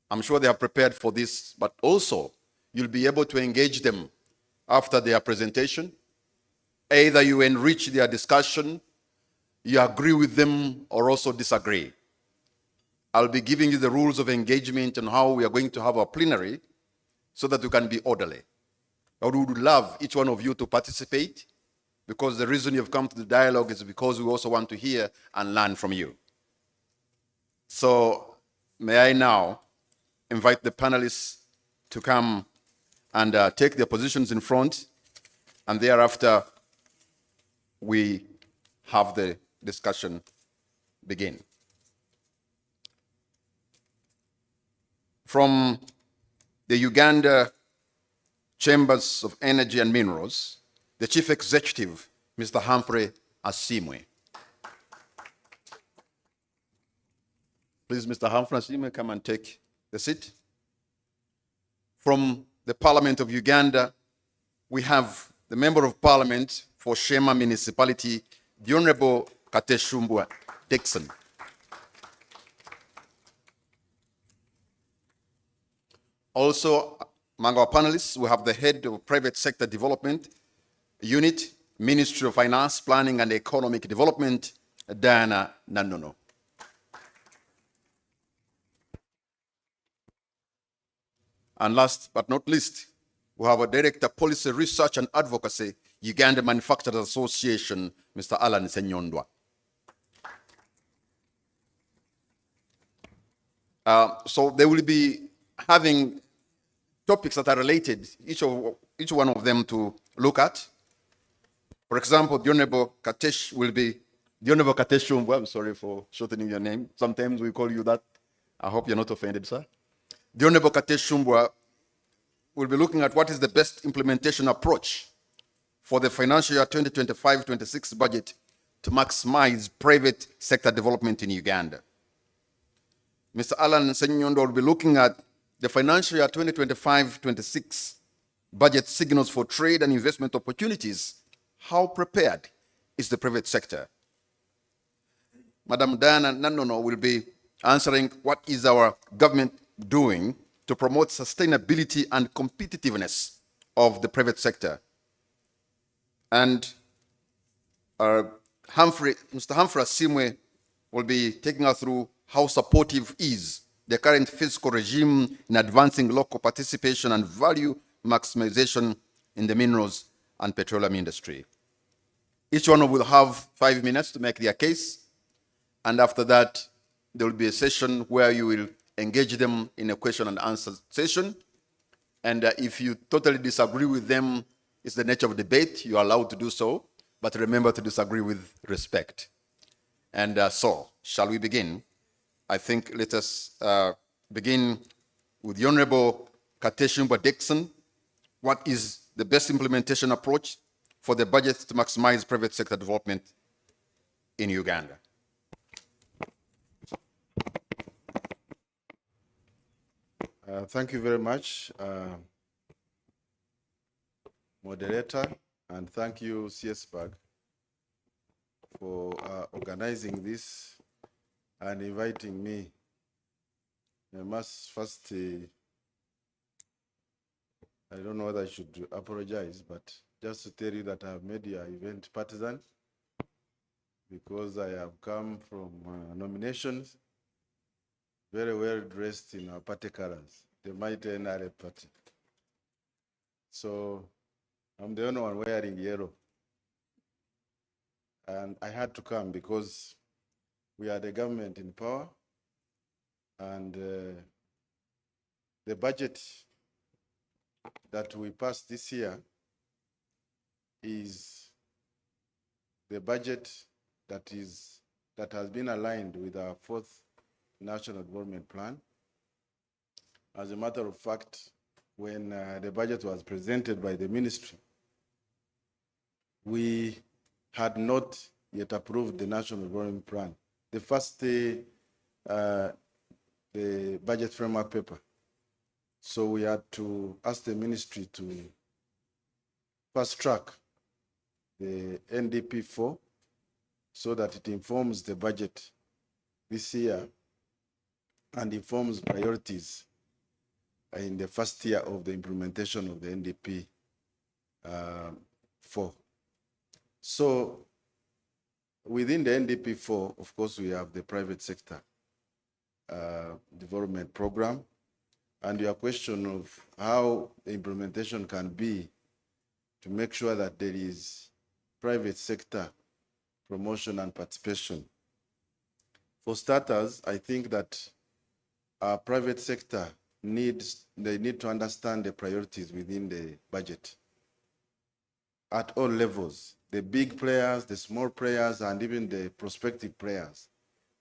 I'm sure they are prepared for this, but also you'll be able to engage them after their presentation. Either you enrich their discussion, you agree with them, or also disagree. I'll be giving you the rules of engagement and how we are going to have our plenary so that we can be orderly. I would love each one of you to participate, because the reason you've come to the dialogue is because we also want to hear and learn from you. So may I now invite the panelists to come and take their positions in front, and thereafter we have the discussion begin. From the Uganda Chambers of Energy and Minerals, the Chief Executive, Mr. Humphrey Asimwe. Please, Mr. Humphrey Asimwe, come and take the seat. From the Parliament of Uganda, we have the Member of Parliament for Shema Municipality, the Honorable Kateshumbwa Dixon. Also, among our panelists, we have the Head of Private Sector Development Unit, Ministry of Finance, Planning and Economic Development, Diana Nanono. And last but not least, we have a Director Policy Research and Advocacy, Uganda Manufacturers Association, Mr. Alan Senyondwa. So they will be having topics that are related, each one of them to look at. For example, the Honorable Katesh will be, the Honorable Katesh Shumbwa, I'm sorry for shortening your name. Sometimes we call you that. I hope you're not offended, sir. The Honorable Katesh Shumbwa will be looking at what is the best implementation approach for the financial year 2025-26 budget to maximize private sector development in Uganda. Mr. Alan Senyondo will be looking at the financial year 2025-26 budget signals for trade and investment opportunities. How prepared is the private sector? Madam Diana Nanono will be answering what is our government doing to promote sustainability and competitiveness of the private sector. And Mr. Humphrey Asimwe will be taking us through how supportive is the current fiscal regime in advancing local participation and value maximization in the minerals and petroleum industry. Each one will have 5 minutes to make their case, and after that, there will be a session where you will engage them in a question and answer session. And if you totally disagree with them, it's the nature of debate, you are allowed to do so, but remember to disagree with respect. And so, shall we begin? I think let us begin with the Honorable Kateshumba Dixon what is the best implementation approach for the budget to maximize private sector development in Uganda. Thank you very much, moderator, and thank you, CSBAG, for organizing this and inviting me. I must first, I don't know whether I should apologize, but just to tell you that I have made your event partisan because I have come from nominations very well dressed in our party colors, the mighty NRA party. So I'm the only one wearing yellow. And I had to come because we are the government in power, and the budget that we passed this year is the budget that has been aligned with our fourth National Development Plan. As a matter of fact, when the budget was presented by the ministry, we had not yet approved the National Development Plan. The first, the budget framework paper. So we had to ask the ministry to fast track the NDP 4 so that it informs the budget this year and informs priorities in the first year of the implementation of the NDP 4. So within the NDP 4, of course, we have the private sector development program, and your question of how the implementation can be to make sure that there is private sector promotion and participation. For starters, I think that our private sector need to understand the priorities within the budget at all levels, the big players, the small players, and even the prospective players.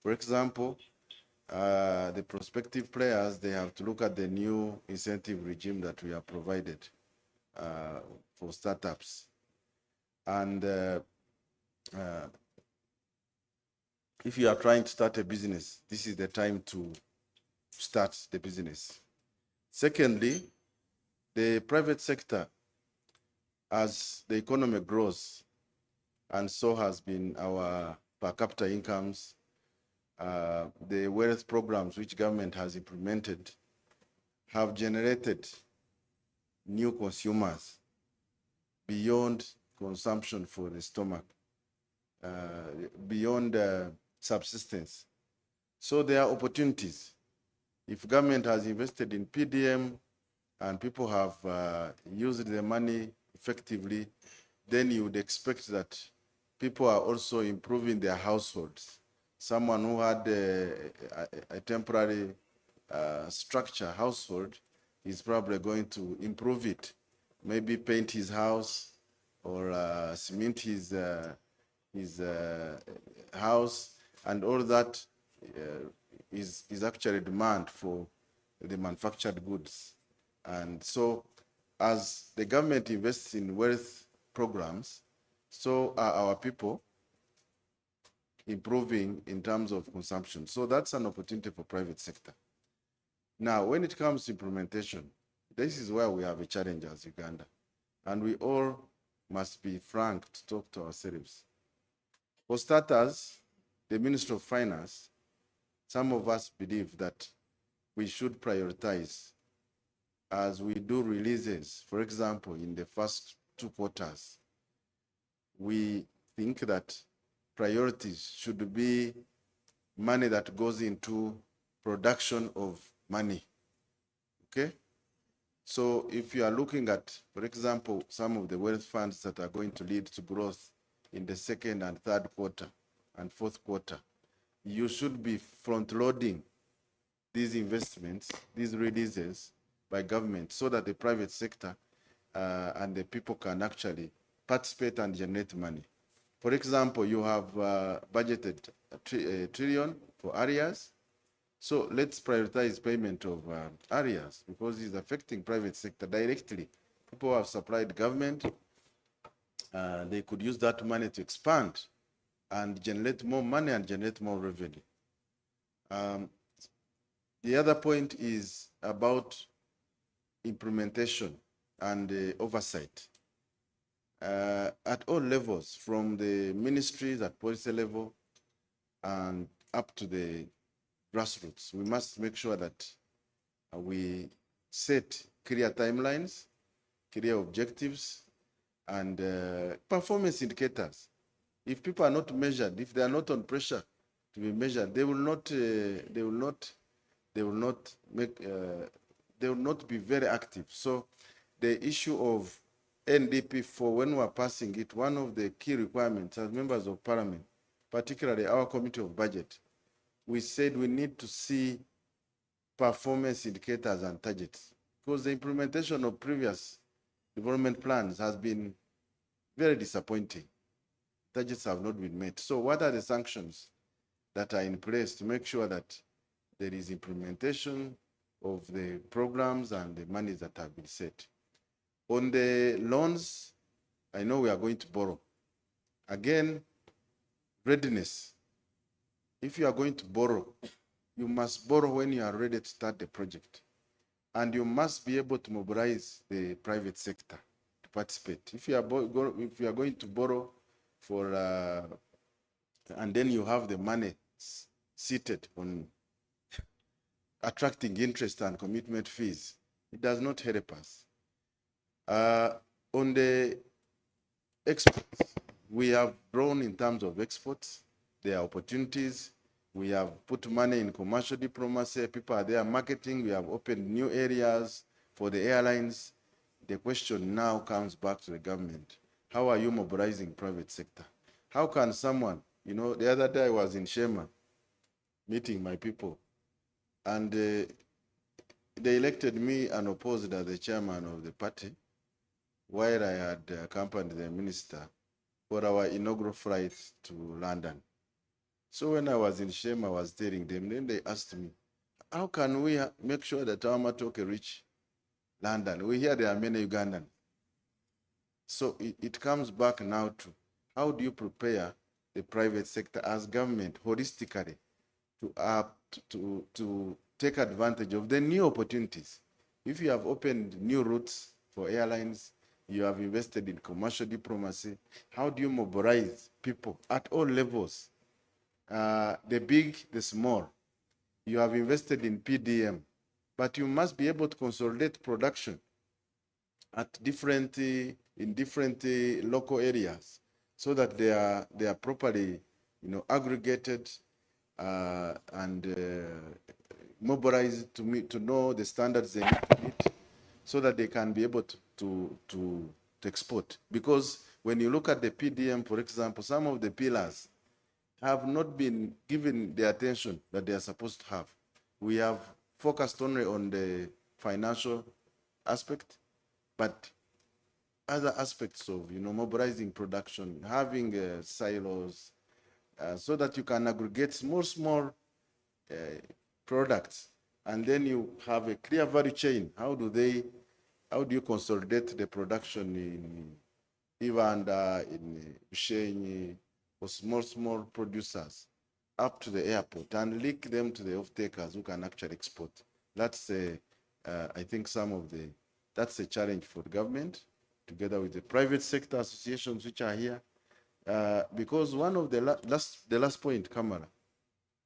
For example, the prospective players, they have to look at the new incentive regime that we have provided for startups. And if you are trying to start a business, this is the time to start the business. Secondly, the private sector, as the economy grows, and so has been our per capita incomes, the wealth programs which government has implemented have generated new consumers beyond consumption for the stomach, beyond subsistence. So there are opportunities. If government has invested in PDM and people have used the money effectively, then you would expect that people are also improving their households. Someone who had a temporary structure household is probably going to improve it, maybe paint his house or cement his house, and all that is actually demand for the manufactured goods. And so as the government invests in wealth programs, so are our people improving in terms of consumption. So that's an opportunity for private sector. Now, when it comes to implementation, this is where we have a challenge as Uganda. And we all must be frank to talk to ourselves. For starters, the Ministry of Finance, some of us believe that we should prioritize as we do releases. For example, in the first 2 quarters, we think that priorities should be money that goes into production of money, okay? So if you are looking at, for example, some of the wealth funds that are going to lead to growth in the 2nd and 3rd quarter and 4th quarter, you should be front-loading these investments, these releases by government, so that the private sector and the people can actually participate and generate money. For example, you have budgeted a trillion for areas, So let's prioritize payment of areas because it's affecting private sector directly. People who have supplied government, they could use that money to expand and generate more money and generate more revenue. The other point is about implementation and oversight. At all levels, from the ministries at policy level and up to the grassroots, we must make sure that we set clear timelines, clear objectives, and performance indicators. If people are not measured, if they are not on pressure to be measured, they will not be very active. So the issue of NDP, for when we are passing it, one of the key requirements as members of parliament, particularly our committee of budget, we said we need to see performance indicators and targets because the implementation of previous development plans has been very disappointing. Targets have not been met. So what are the sanctions that are in place to make sure that there is implementation of the programs and the monies that have been set? On the loans, I know we are going to borrow. Again, readiness. If you are going to borrow, you must borrow when you are ready to start the project. And you must be able to mobilize the private sector to participate. If you are going to borrow for, and then you have the money seated on attracting interest and commitment fees, it does not help us. On the exports, we have grown in terms of exports. There are opportunities. We have put money in commercial diplomacy. People are there marketing. We have opened new areas for the airlines. The question now comes back to the government. How are you mobilizing private sector? How can someone, you know, the other day I was in Shema meeting my people, and they elected me unopposed as the chairman of the party, while I had accompanied the minister for our inaugural flight to London. So when I was in Shema, I was telling them, then they asked me, how can we make sure that our Matoke reach London? We hear there are many Ugandans. So it comes back now to how do you prepare the private sector as government holistically to take advantage of the new opportunities. If you have opened new routes for airlines, you have invested in commercial diplomacy, how do you mobilize people at all levels? The big, the small. You have invested in PDM, but you must be able to consolidate production at in different local areas so that they are properly, you know, aggregated and mobilized to know the standards they need to meet so that they can be able to export. Because when you look at the PDM, for example, some of the pillars have not been given the attention that they are supposed to have. We have focused only on the financial aspect, but other aspects of, you know, mobilizing production, having silos, so that you can aggregate small products, and then you have a clear value chain. How do you consolidate the production in Ivanda, in Ushenyi, for small producers up to the airport and link them to the off-takers who can actually export? That's I think that's a challenge for the government, together with the private sector associations which are here. Because one of the last point, Kamara,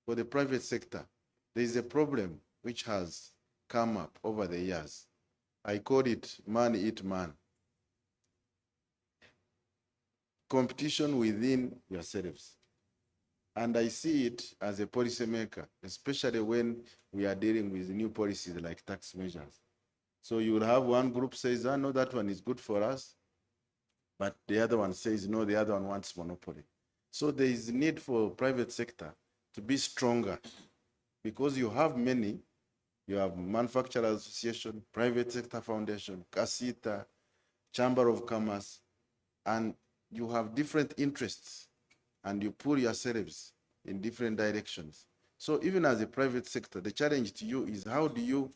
for the private sector, there is a problem which has come up over the years. I call it man eat man. Competition within yourselves. And I see it as a policymaker, especially when we are dealing with new policies like tax measures. So you will have one group says, no, that one is good for us, but the other one says, no, the other one wants monopoly. So there is need for private sector to be stronger, because you have many. You have Manufacturers Association, Private Sector Foundation, CASITA, Chamber of Commerce, and you have different interests, and you pull yourselves in different directions. So even as a private sector, the challenge to you is how do you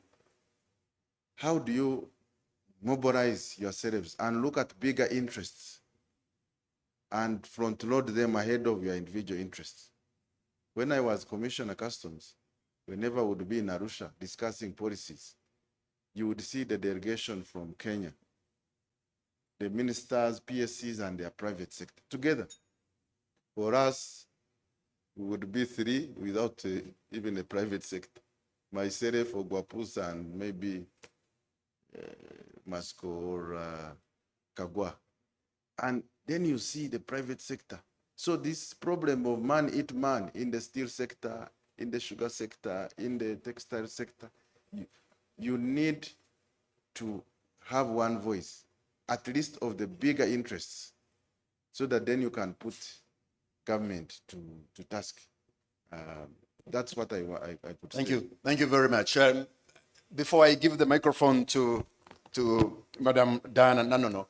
mobilize yourselves and look at bigger interests and front load them ahead of your individual interests. When I was Commissioner Customs, whenever I would be in Arusha discussing policies, you would see the delegation from Kenya, the ministers, PSCs, and their private sector together. For us, we would be three without even a private sector. Myself, Ogwapusa, and maybe Masco or Kagwa. And then you see the private sector. So this problem of man eat man in the steel sector, in the sugar sector, in the textile sector, you need to have one voice, at least of the bigger interests, so that then you can put government to task. That's what I could say. Thank you very much. Before I give the microphone to Madam Diana Nanono,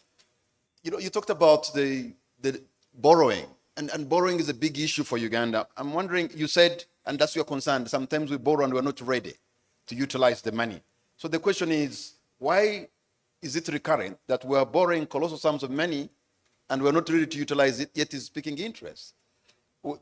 you talked about the borrowing, and borrowing is a big issue for Uganda. I'm wondering, you said, and that's your concern, sometimes we borrow and we're not ready to utilize the money. So the question is, why is it recurrent that we're borrowing colossal sums of money and we're not ready to utilize it, yet it's picking interest?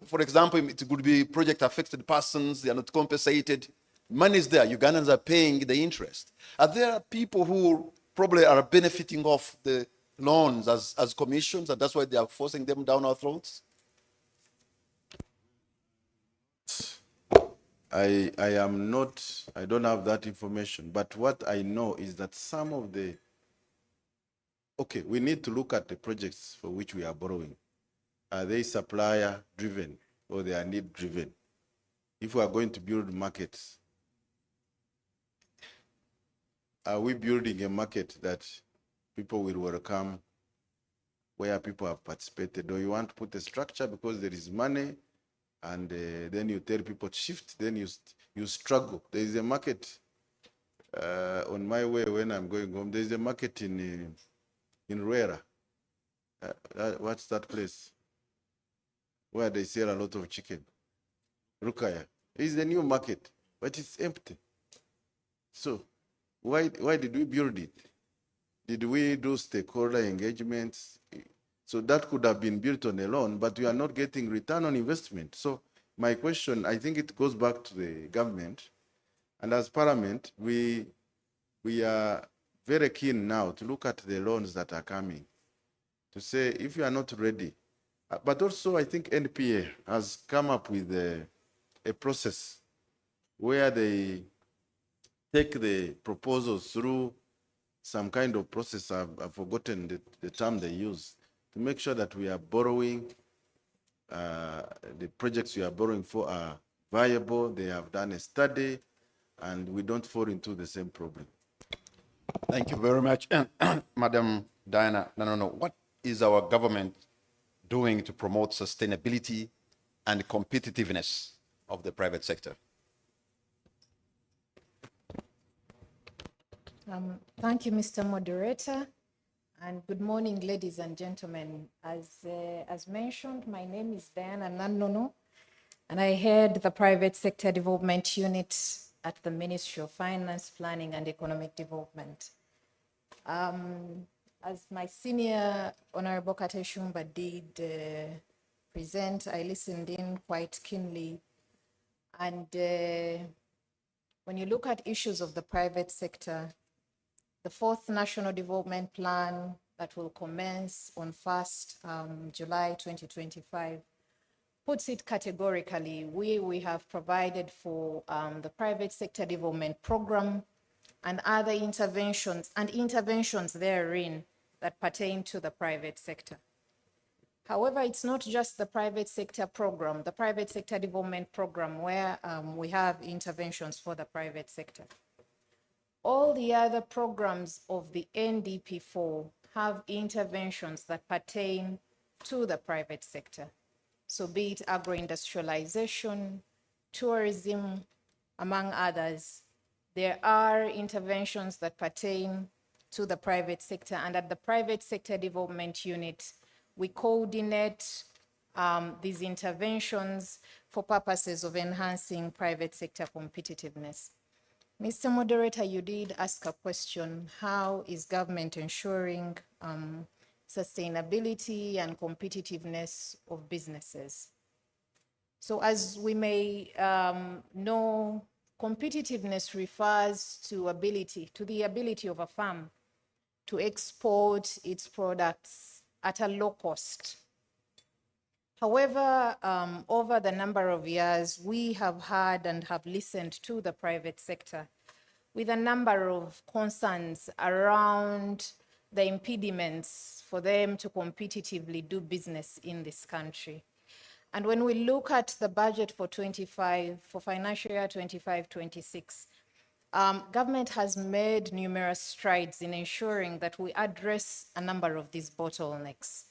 For example, it could be project affected persons, they are not compensated. Money is there, Ugandans are paying the interest. Are there people who probably are benefiting off the loans as commissions, and that's why they are forcing them down our throats? I don't have that information, but what I know is that some of we need to look at the projects for which we are borrowing. Are they supplier driven or they are need driven? If we are going to build markets, are we building a market that people will welcome, where people have participated? Or you want to put a structure because there is money, and then you tell people to shift, then you struggle. There is a market on my way when I'm going home. There is a market in Ruera. What's that place? Where they sell a lot of chicken. Rukaya. It's a new market, but it's empty. So why did we build it? Did we do stakeholder engagements? So that could have been built on a loan, but we are not getting return on investment. So my question, I think it goes back to the government. And as Parliament, we are very keen now to look at the loans that are coming, to say if you are not ready. But also I think NPA has come up with a process where they take the proposals through some kind of process. I've forgotten the term they use, to make sure that we are borrowing, the projects we are borrowing for are viable, they have done a study, and we don't fall into the same problem. Thank you very much. Madam Diana Nanono, what is our government doing to promote sustainability and competitiveness of the private sector? Thank you, Mr. Moderator, and good morning, ladies and gentlemen. As mentioned, my name is Diana Nanono, and I head the Private Sector Development Unit at the Ministry of Finance, Planning and Economic Development. As my senior Honorable Kate Shumba did present, I listened in quite keenly. And when you look at issues of the private sector, the 4th National Development Plan that will commence on 1st July 2025 puts it categorically. We have provided for the private sector development program and other interventions therein that pertain to the private sector. However, it's not just the private sector program, the private sector development program where we have interventions for the private sector. All the other programs of the NDP4 have interventions that pertain to the private sector. So be it agro-industrialization, tourism, among others, there are interventions that pertain to the private sector. And at the Private Sector Development Unit, we coordinate these interventions for purposes of enhancing private sector competitiveness. Mr. Moderator, you did ask a question, how is government ensuring sustainability and competitiveness of businesses? So as we may know, competitiveness refers to the ability of a firm to export its products at a low cost. However, over the number of years, we have heard and have listened to the private sector with a number of concerns around the impediments for them to competitively do business in this country. And when we look at the budget for financial year 25-26, government has made numerous strides in ensuring that we address a number of these bottlenecks.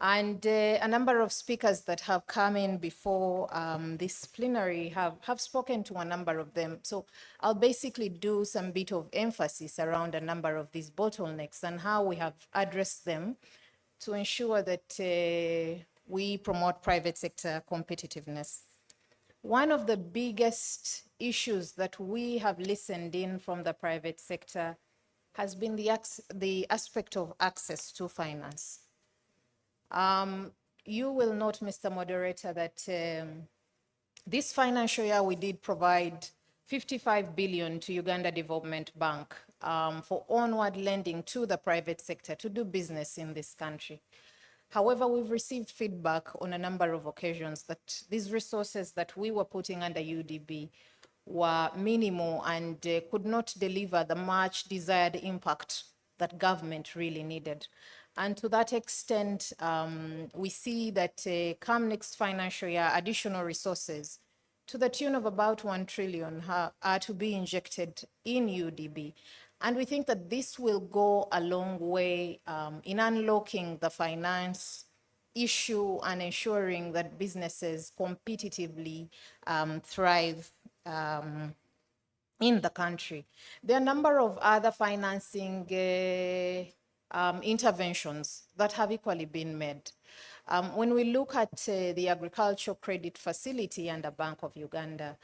And a number of speakers that have come in before this plenary have spoken to a number of them. So I'll basically do some bit of emphasis around a number of these bottlenecks and how we have addressed them to ensure that we promote private sector competitiveness. One of the biggest issues that we have listened in from the private sector has been the aspect of access to finance. You will note, Mr. Moderator, that this financial year we did provide 55 billion to Uganda Development Bank for onward lending to the private sector to do business in this country. However, we've received feedback on a number of occasions that these resources that we were putting under UDB were minimal and could not deliver the much desired impact that government really needed. And to that extent, we see that come next financial year, additional resources to the tune of about 1 trillion are to be injected in UDB. And we think that this will go a long way in unlocking the finance issue and ensuring that businesses competitively thrive in the country. There are a number of other financing interventions that have equally been made. When we look at the agricultural credit facility under Bank of Uganda,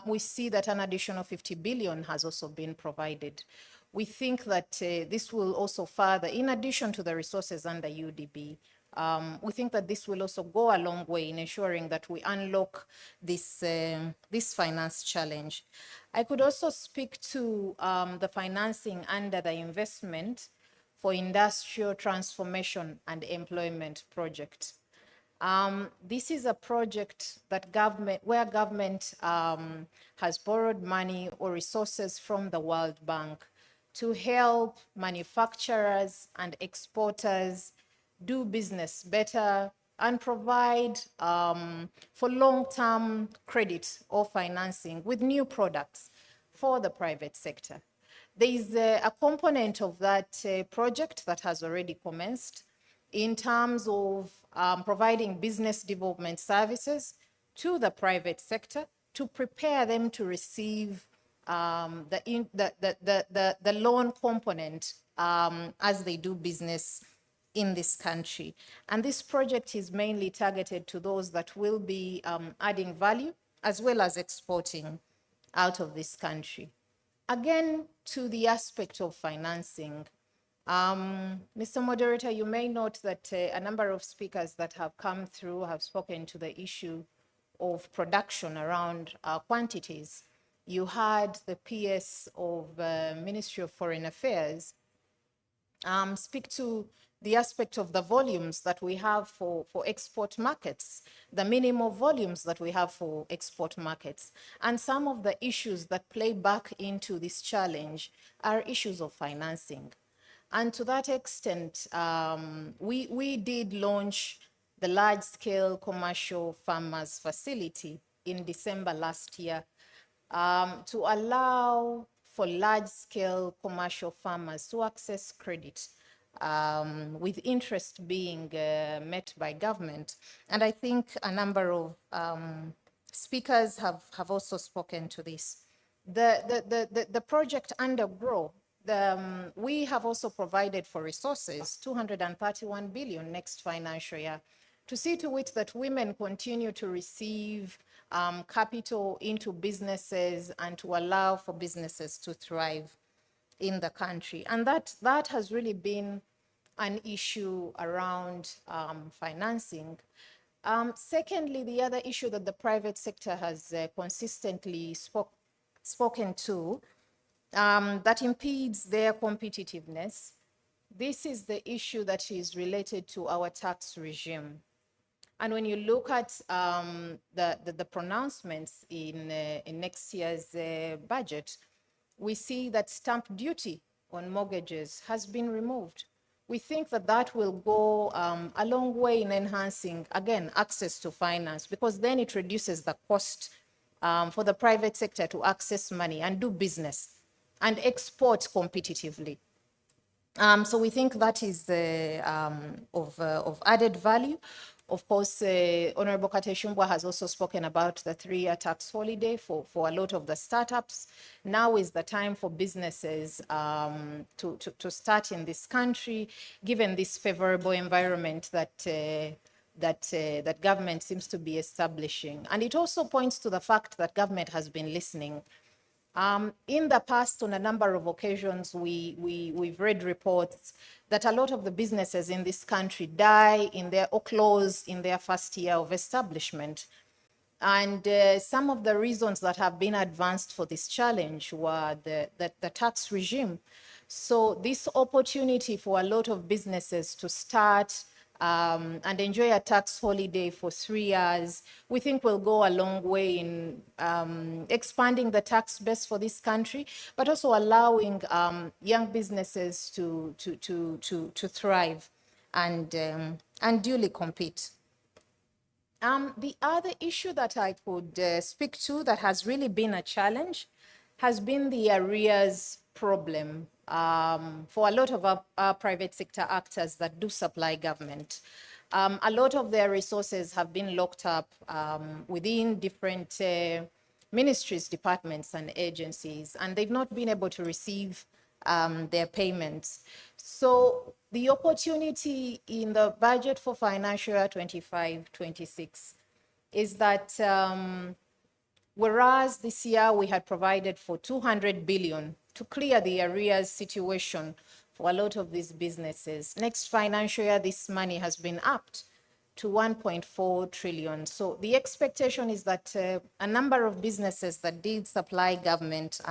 we see that an additional 50 billion has also been provided. We think that this will also further, in addition to the resources under UDB, we think that this will also go a long way in ensuring that we unlock this, this finance challenge. I could also speak to the financing under the investment for industrial transformation and employment project. This is a project that where government has borrowed money or resources from the World Bank to help manufacturers and exporters do business better and provide for long-term credit or financing with new products for the private sector. There is a component of that project that has already commenced in terms of providing business development services to the private sector to prepare them to receive the loan component as they do business in this country. And this project is mainly targeted to those that will be adding value as well as exporting out of this country. Again, to the aspect of financing, Mr. Moderator, you may note that a number of speakers that have come through have spoken to the issue of production around quantities. You had the PS of Ministry of Foreign Affairs speak to the aspect of the volumes that we have for export markets, the minimal volumes that we have for export markets. And some of the issues that play back into this challenge are issues of financing. And to that extent, we did launch the large-scale commercial farmers facility in December last year to allow for large-scale commercial farmers to access credit with interest being met by government. And I think a number of speakers have also spoken to this. The project under GROW, we have also provided for resources, 231 billion next financial year, to see to it that women continue to receive capital into businesses and to allow for businesses to thrive in the country. And that has really been an issue around financing. Secondly, the other issue that the private sector has consistently spoken to that impedes their competitiveness, this is the issue that is related to our tax regime. And when you look at the pronouncements in next year's budget, we see that stamp duty on mortgages has been removed. We think that that will go a long way in enhancing, again, access to finance, because then it reduces the cost for the private sector to access money and do business and export competitively. So we think that is of added value. Of course, Honorable Kateshumbwa has also spoken about the 3-year tax holiday for a lot of the startups. Now is the time for businesses to start in this country, given this favorable environment that government seems to be establishing. And it also points to the fact that government has been listening. In the past, on a number of occasions, we've read reports that a lot of the businesses in this country die or close in their first year of establishment. And some of the reasons that have been advanced for this challenge were the tax regime. So this opportunity for a lot of businesses to start and enjoy a tax holiday for 3 years, we think will go a long way in expanding the tax base for this country, but also allowing young businesses to thrive and duly compete. The other issue that I could speak to that has really been a challenge has been the arrears problem for a lot of our private sector actors that do supply government. A lot of their resources have been locked up within different ministries, departments, and agencies, and they've not been able to receive their payments. So the opportunity in the budget for financial year 25-26 is that whereas this year we had provided for 200 billion to clear the arrears situation for a lot of these businesses, next financial year this money has been upped to 1.4 trillion. So the expectation is that a number of businesses that did supply government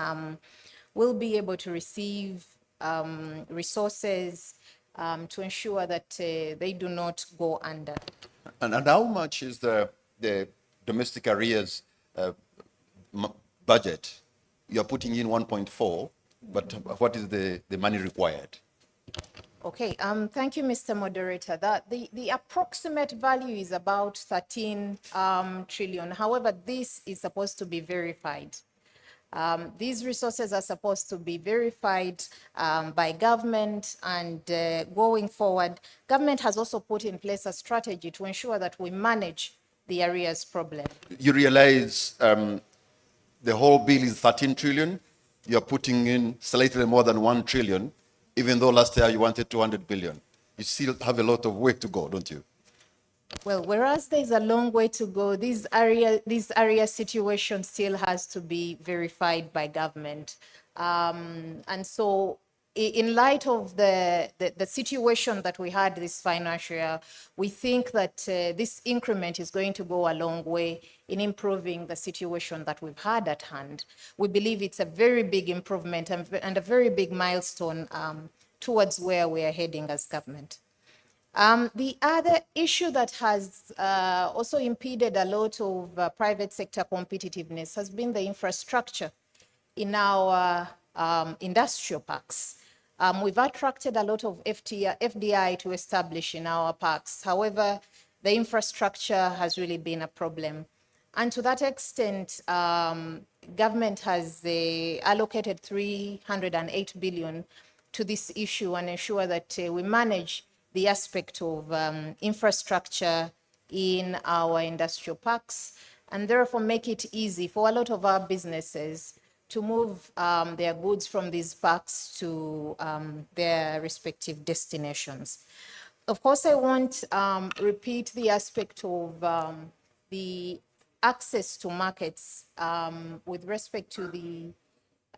will be able to receive resources to ensure that they do not go under. And how much is the domestic arrears budget? You're putting in 1.4, but what is the money required? Okay, thank you, Mr. Moderator. The approximate value is about 13 trillion. However, this is supposed to be verified. These resources are supposed to be verified by government, and going forward, government has also put in place a strategy to ensure that we manage the arrears problem. You realize the whole bill is 13 trillion. You're putting in slightly more than 1 trillion, even though last year you wanted 200 billion. You still have a lot of way to go, don't you? Well, whereas there's a long way to go, this area situation still has to be verified by government. And so in light of the situation that we had this financial year, we think that this increment is going to go a long way in improving the situation that we've had at hand. We believe it's a very big improvement and a very big milestone towards where we are heading as government. The other issue that has also impeded a lot of private sector competitiveness has been the infrastructure in our industrial parks. We've attracted a lot of FDI to establish in our parks. However, the infrastructure has really been a problem. And to that extent, government has allocated 308 billion to this issue and ensure that we manage the aspect of infrastructure in our industrial parks, and therefore make it easy for a lot of our businesses to move their goods from these parks to their respective destinations. Of course, I won't repeat the aspect of the access to markets with respect to the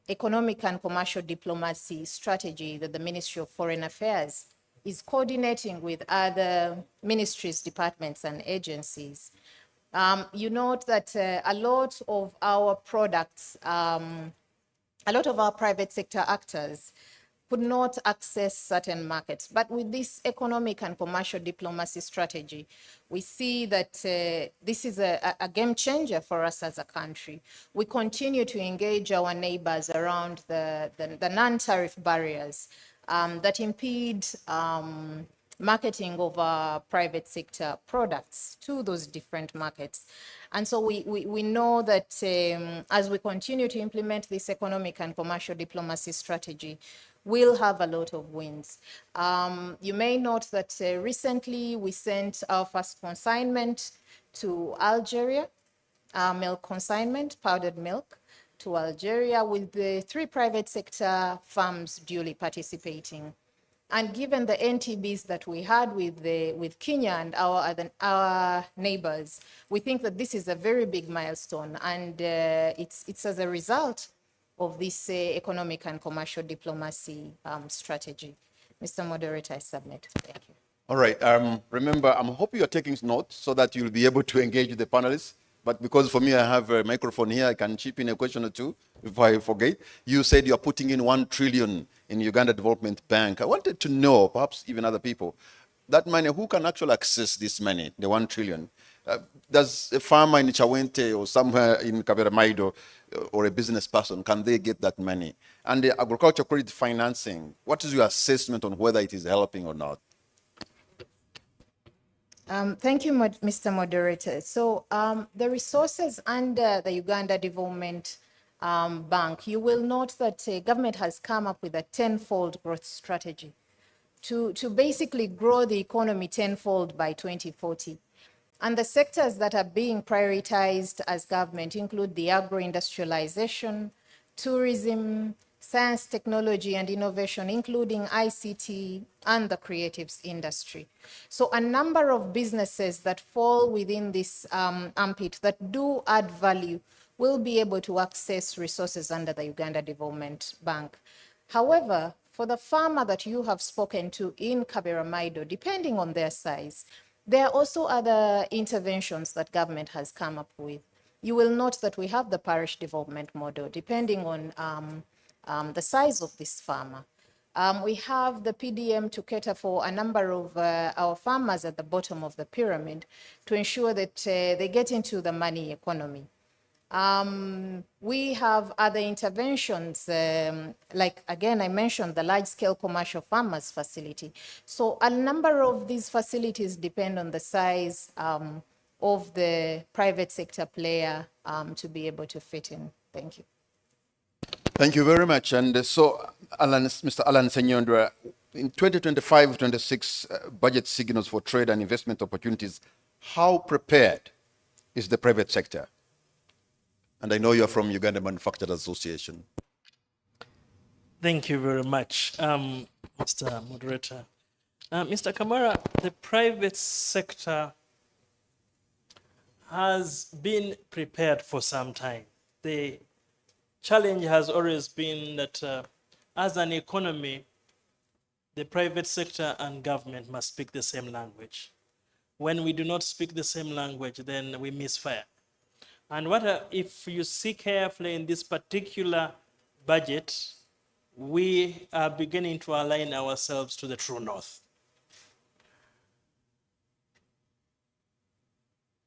economic and commercial diplomacy strategy that the Ministry of Foreign Affairs is coordinating with other ministries, departments, and agencies. You note that a lot of our products, a lot of our private sector actors could not access certain markets. But with this economic and commercial diplomacy strategy, we see that this is a game changer for us as a country. We continue to engage our neighbors around the non-tariff barriers that impede marketing of our private sector products to those different markets. And so we know that as we continue to implement this economic and commercial diplomacy strategy, we'll have a lot of wins. You may note that recently we sent our first consignment to Algeria, milk consignment, powdered milk to Algeria, with the 3 private sector firms duly participating. And given the NTBs that we had with Kenya and our neighbors, we think that this is a very big milestone, and it's as a result of this economic and commercial diplomacy strategy. Mr. Moderator, I submit. Thank you. All right. Remember, I'm hoping you're taking notes so that you'll be able to engage with the panelists. But because for me, I have a microphone here, I can chip in a question or two if I forget. You said you're putting in 1 trillion in Uganda Development Bank. I wanted to know, perhaps even other people, that money, who can actually access this money, the 1 trillion? Does a farmer in Chawente or somewhere in Kaberamaido or a business person, can they get that money? And the agriculture credit financing, what is your assessment on whether it is helping or not? Thank you, Mr. Moderator. So the resources under the Uganda Development Bank, you will note that government has come up with a 10-fold growth strategy to basically grow the economy 10-fold by 2040. And the sectors that are being prioritized as government include the agro-industrialization, tourism, science, technology, and innovation, including ICT and the creatives industry. So a number of businesses that fall within this ambit that do add value will be able to access resources under the Uganda Development Bank. However, for the farmer that you have spoken to in Kaberamaido, depending on their size, there are also other interventions that government has come up with. You will note that we have the parish development model, depending on the size of this farmer. We have the PDM to cater for a number of our farmers at the bottom of the pyramid to ensure that they get into the money economy. We have other interventions, like, again, I mentioned the large-scale commercial farmers facility. So a number of these facilities depend on the size of the private sector player to be able to fit in. Thank you. Thank you very much. And so, Mr. Alan Senyondra, in 2025-26 budget signals for trade and investment opportunities, how prepared is the private sector? And I know you're from Uganda Manufacturers Association. Thank you very much, Mr. Moderator. Mr. Kamara, the private sector has been prepared for some time. The challenge has always been that as an economy, the private sector and government must speak the same language. When we do not speak the same language, then we misfire. And if you see carefully in this particular budget, we are beginning to align ourselves to the true north.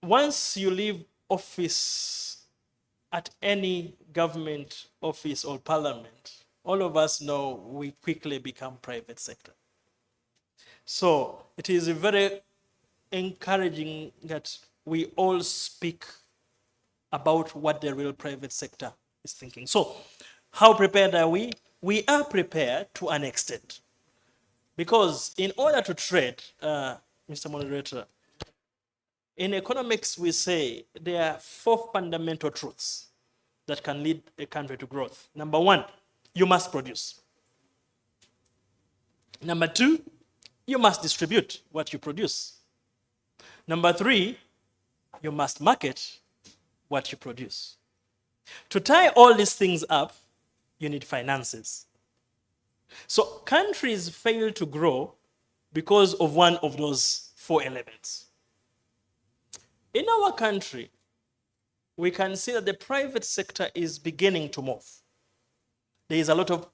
Once you leave office at any government office or parliament, all of us know we quickly become private sector. So it is very encouraging that we all speak about what the real private sector is thinking. So how prepared are we? We are prepared to an extent. Because in order to trade, Mr. Moderator, in economics we say there are 4 fundamental truths that can lead a country to growth. Number 1, you must produce. Number 2, you must distribute what you produce. Number 3, you must market what you produce. To tie all these things up, you need finances. So countries fail to grow because of one of those 4 elements. In our country, we can see that the private sector is beginning to move. There is a lot of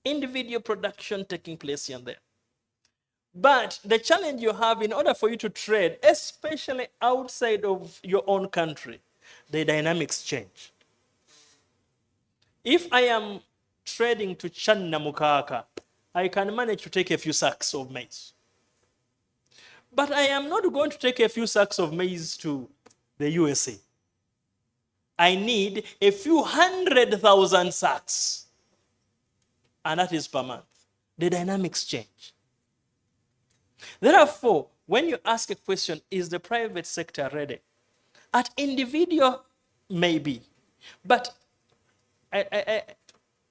individual production taking place here and there. But the challenge you have in order for you to trade, especially outside of your own country, the dynamics change. If I am trading to Channamukaka, I can manage to take a few sacks of maize. But I am not going to take a few sacks of maize to the USA. I need a few 100,000 sacks. And that is per month. The dynamics change. Therefore, when you ask a question, is the private sector ready? At individual, maybe. But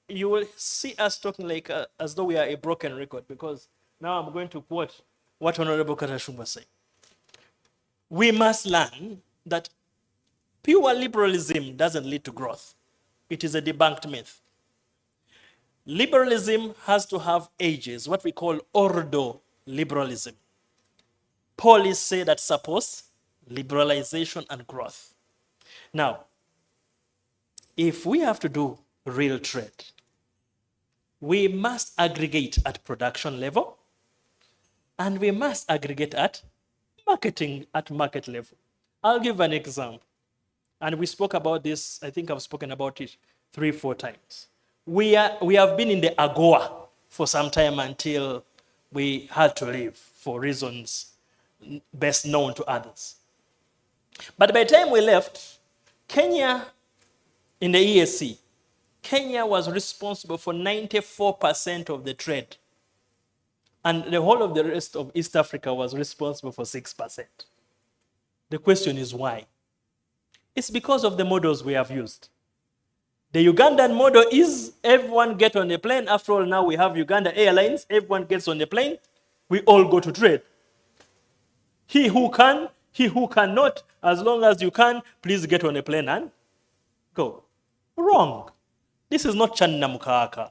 you will see us talking like as though we are a broken record, because now I'm going to quote what Honorable Katashumba was saying. We must learn that pure liberalism doesn't lead to growth. It is a debunked myth. Liberalism has to have ages, what we call ordo liberalism. Policy that supports liberalization and growth. Now, if we have to do real trade, we must aggregate at production level, and we must aggregate at marketing at market level. I'll give an example. And we spoke about this, I think I've spoken about it 3-4 times. We have been in the AGOA for some time until we had to leave for reasons best known to others. But by the time we left, Kenya, in the EAC, Kenya was responsible for 94% of the trade. And the whole of the rest of East Africa was responsible for 6%. The question is why? It's because of the models we have used. The Ugandan model is everyone get on a plane. After all, now we have Uganda Airlines. Everyone gets on the plane. We all go to trade. He who can, he who cannot, as long as you can, please get on a plane and go. Wrong. This is not Channamukaka.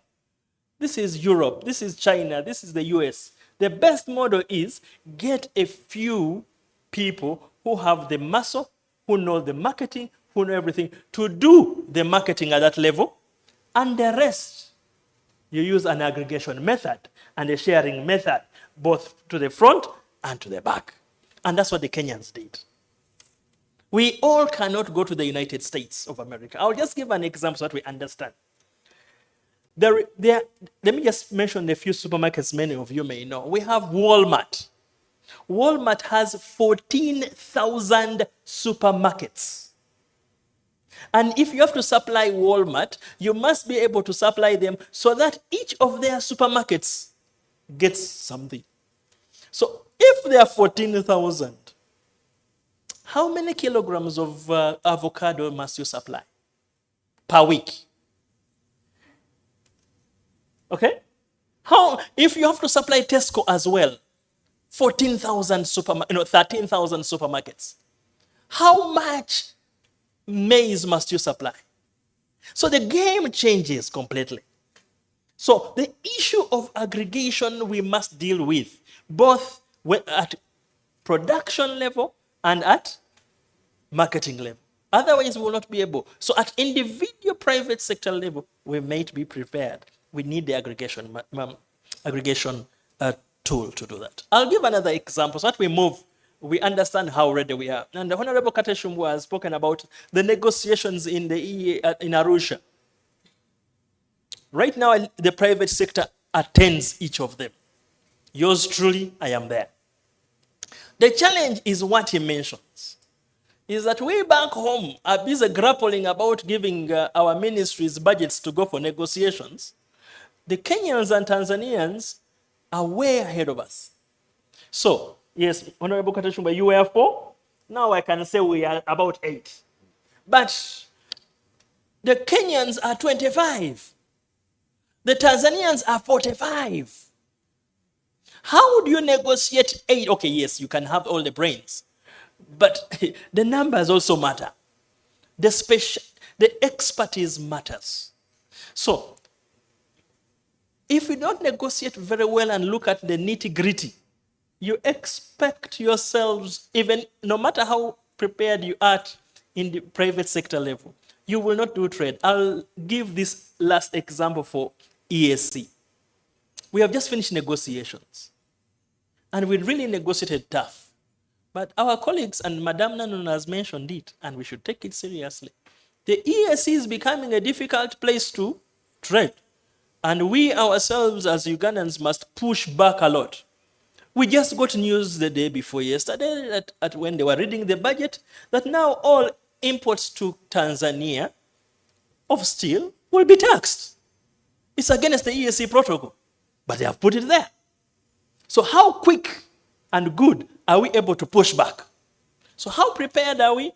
This is Europe. This is China. This is the US. The best model is get a few people who have the muscle, who know the marketing, who know everything, to do the marketing at that level, and the rest, you use an aggregation method and a sharing method, both to the front and to the back. And that's what the Kenyans did. We all cannot go to the United States of America. I'll just give an example so that we understand. Let me just mention a few supermarkets many of you may know. We have Walmart. Walmart has 14,000 supermarkets. And if you have to supply Walmart, you must be able to supply them so that each of their supermarkets gets something. So if there are 14,000, how many kilograms of avocado must you supply per week? Okay? If you have to supply Tesco as well, 13,000 supermarkets, how much maize must you supply? So the game changes completely. So the issue of aggregation we must deal with, both at production level and at marketing level. Otherwise, we will not be able. So at individual private sector level, we might be prepared. We need the aggregation tool to do that. I'll give another example so that we move. We understand how ready we are. And the Honorable Kateshumbu has spoken about the negotiations in the in Arusha. Right now, the private sector attends each of them. Yours truly, I am there. The challenge is what he mentions, is that we back home are busy grappling about giving our ministries budgets to go for negotiations. The Kenyans and Tanzanians are way ahead of us. So, yes, Honorable Kateshumba, you were 4. Now I can say we are about 8. But the Kenyans are 25. The Tanzanians are 45. How do you negotiate aid? Okay, yes, you can have all the brains, but the numbers also matter. The expertise matters. So, if you don't negotiate very well and look at the nitty-gritty, you expect yourselves, even no matter how prepared you are in the private sector level, you will not do trade. I'll give this last example for ESC. We have just finished negotiations, and we really negotiated tough. But our colleagues and Madam Nanon has mentioned it, and we should take it seriously. The ESC is becoming a difficult place to trade. And we ourselves as Ugandans must push back a lot. We just got news the day before yesterday that when they were reading the budget, that now all imports to Tanzania of steel will be taxed. It's against the ESC protocol, but they have put it there. So how quick and good are we able to push back? So how prepared are we,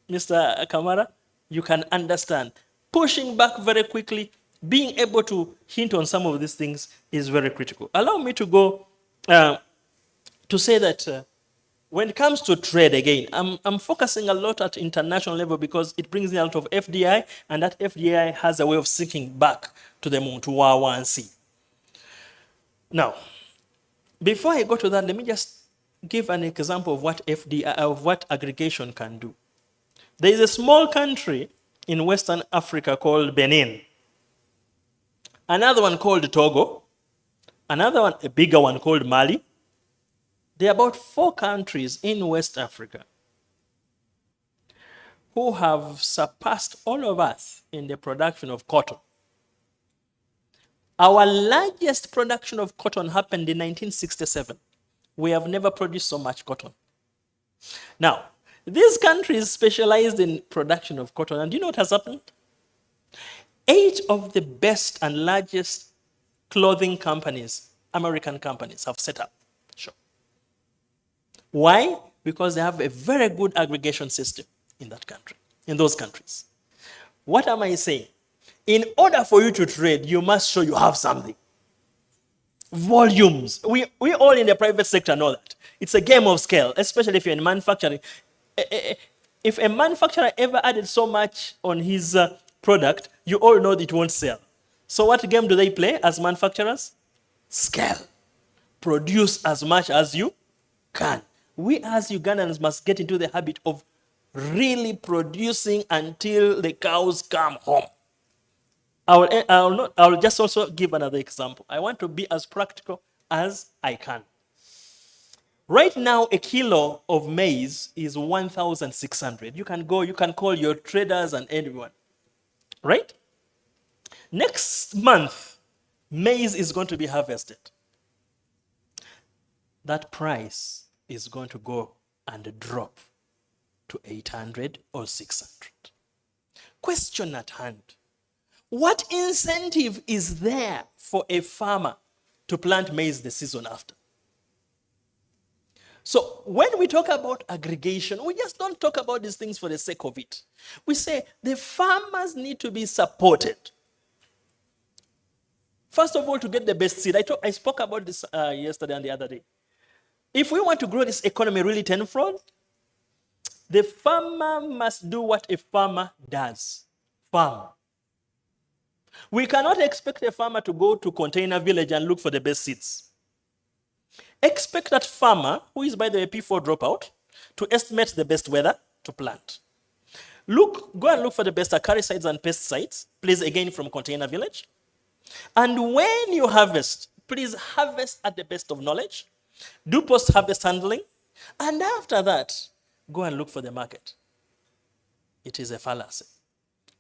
Mr. Kamara? You can understand. Pushing back very quickly, being able to hint on some of these things is very critical. Allow me to go to say that when it comes to trade again, I'm focusing a lot at international level because it brings in a lot of FDI, and that FDI has a way of sinking back to the Montuwawa and Sea. Now, before I go to that, let me just give an example of what FDI, of what aggregation can do. There is a small country in Western Africa called Benin, another one called Togo, another one, a bigger one called Mali. There are about 4 countries in West Africa who have surpassed all of us in the production of cotton. Our largest production of cotton happened in 1967. We have never produced so much cotton. Now, these countries specialized in production of cotton, and do you know what has happened? 8 of the best and largest clothing companies, American companies, have set up. Sure. Why? Because they have a very good aggregation system in that country, in those countries. What am I saying? In order for you to trade, you must show you have something. Volumes. We all in the private sector know that. It's a game of scale, especially if you're in manufacturing. If a manufacturer ever added so much on his product, you all know that it won't sell. So what game do they play as manufacturers? Scale. Produce as much as you can. We as Ugandans must get into the habit of really producing until the cows come home. I'll just also give another example. I want to be as practical as I can. Right now, a kilo of maize is 1,600. You can go, you can call your traders and everyone, right? Next month, maize is going to be harvested. That price is going to go and drop to 800 or 600. Question at hand. What incentive is there for a farmer to plant maize the season after? So when we talk about aggregation, we just don't talk about these things for the sake of it. We say the farmers need to be supported. First of all, to get the best seed. I spoke about this yesterday and the other day. If we want to grow this economy really tenfold, the farmer must do what a farmer does. Farm. We cannot expect a farmer to go to Container Village and look for the best seeds. Expect that farmer, who is by the way P4 dropout, to estimate the best weather to plant. Go and look for the best acaricides and pesticides, please again from Container Village. And when you harvest, please harvest at the best of knowledge. Do post-harvest handling. And after that, go and look for the market. It is a fallacy.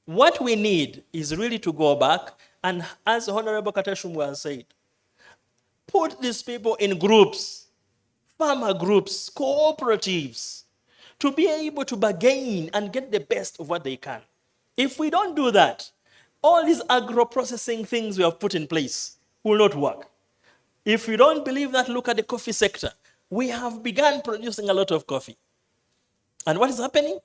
What we need is really to go back and, as Honorable Kateshumwa has said, put these people in groups, farmer groups, cooperatives, to be able to bargain and get the best of what they can. If we don't do that, all these agro-processing things we have put in place will not work. If you don't believe that, look at the coffee sector. We have begun producing a lot of coffee. And what is happening?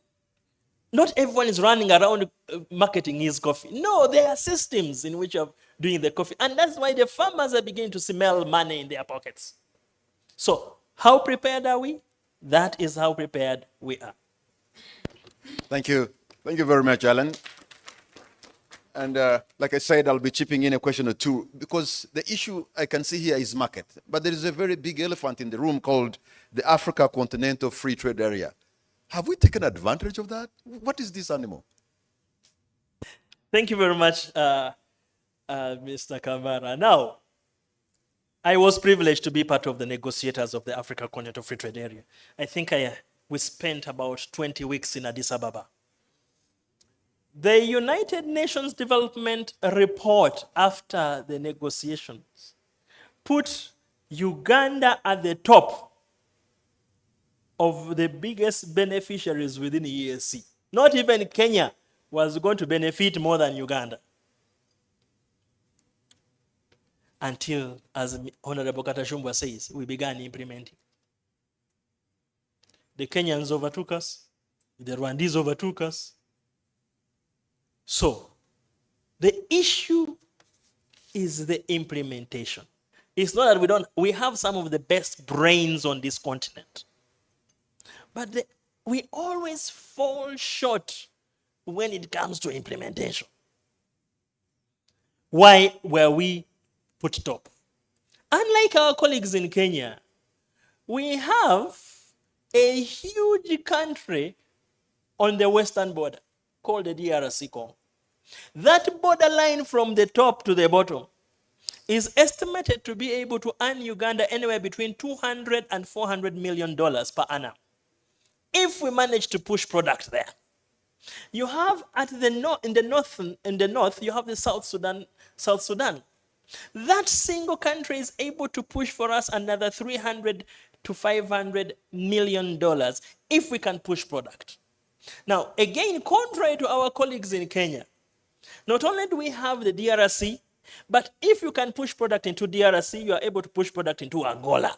Not everyone is running around marketing his coffee. No, there are systems in which of doing the coffee. And that's why the farmers are beginning to smell money in their pockets. So, how prepared are we? That is how prepared we are. Thank you. Thank you very much, Alan. And like I said, I'll be chipping in a question or two because the issue I can see here is market. But there is a very big elephant in the room called the Africa Continental Free Trade Area. Have we taken advantage of that? What is this animal? Thank you very much, Mr. Kamara. Now, I was privileged to be part of the negotiators of the Africa Continental Free Trade Area. I think we spent about 20 weeks in Addis Ababa. The United Nations Development Report after the negotiations put Uganda at the top of the biggest beneficiaries within the EAC. Not even Kenya was going to benefit more than Uganda. Until, as Honorable Katashumba says, we began implementing. The Kenyans overtook us, the Rwandese overtook us. So, the issue is the implementation. It's not that we have some of the best brains on this continent. But we always fall short when it comes to implementation. Why were we put top? Unlike our colleagues in Kenya, we have a huge country on the western border called the DRC Congo. That borderline from the top to the bottom is estimated to be able to earn Uganda anywhere between $200 and $400 million per annum, if we manage to push product there. You have in the north, you have the South Sudan. That single country is able to push for us another $300 to $500 million if we can push product. Now, again, contrary to our colleagues in Kenya, not only do we have the DRC, but if you can push product into DRC, you are able to push product into Angola.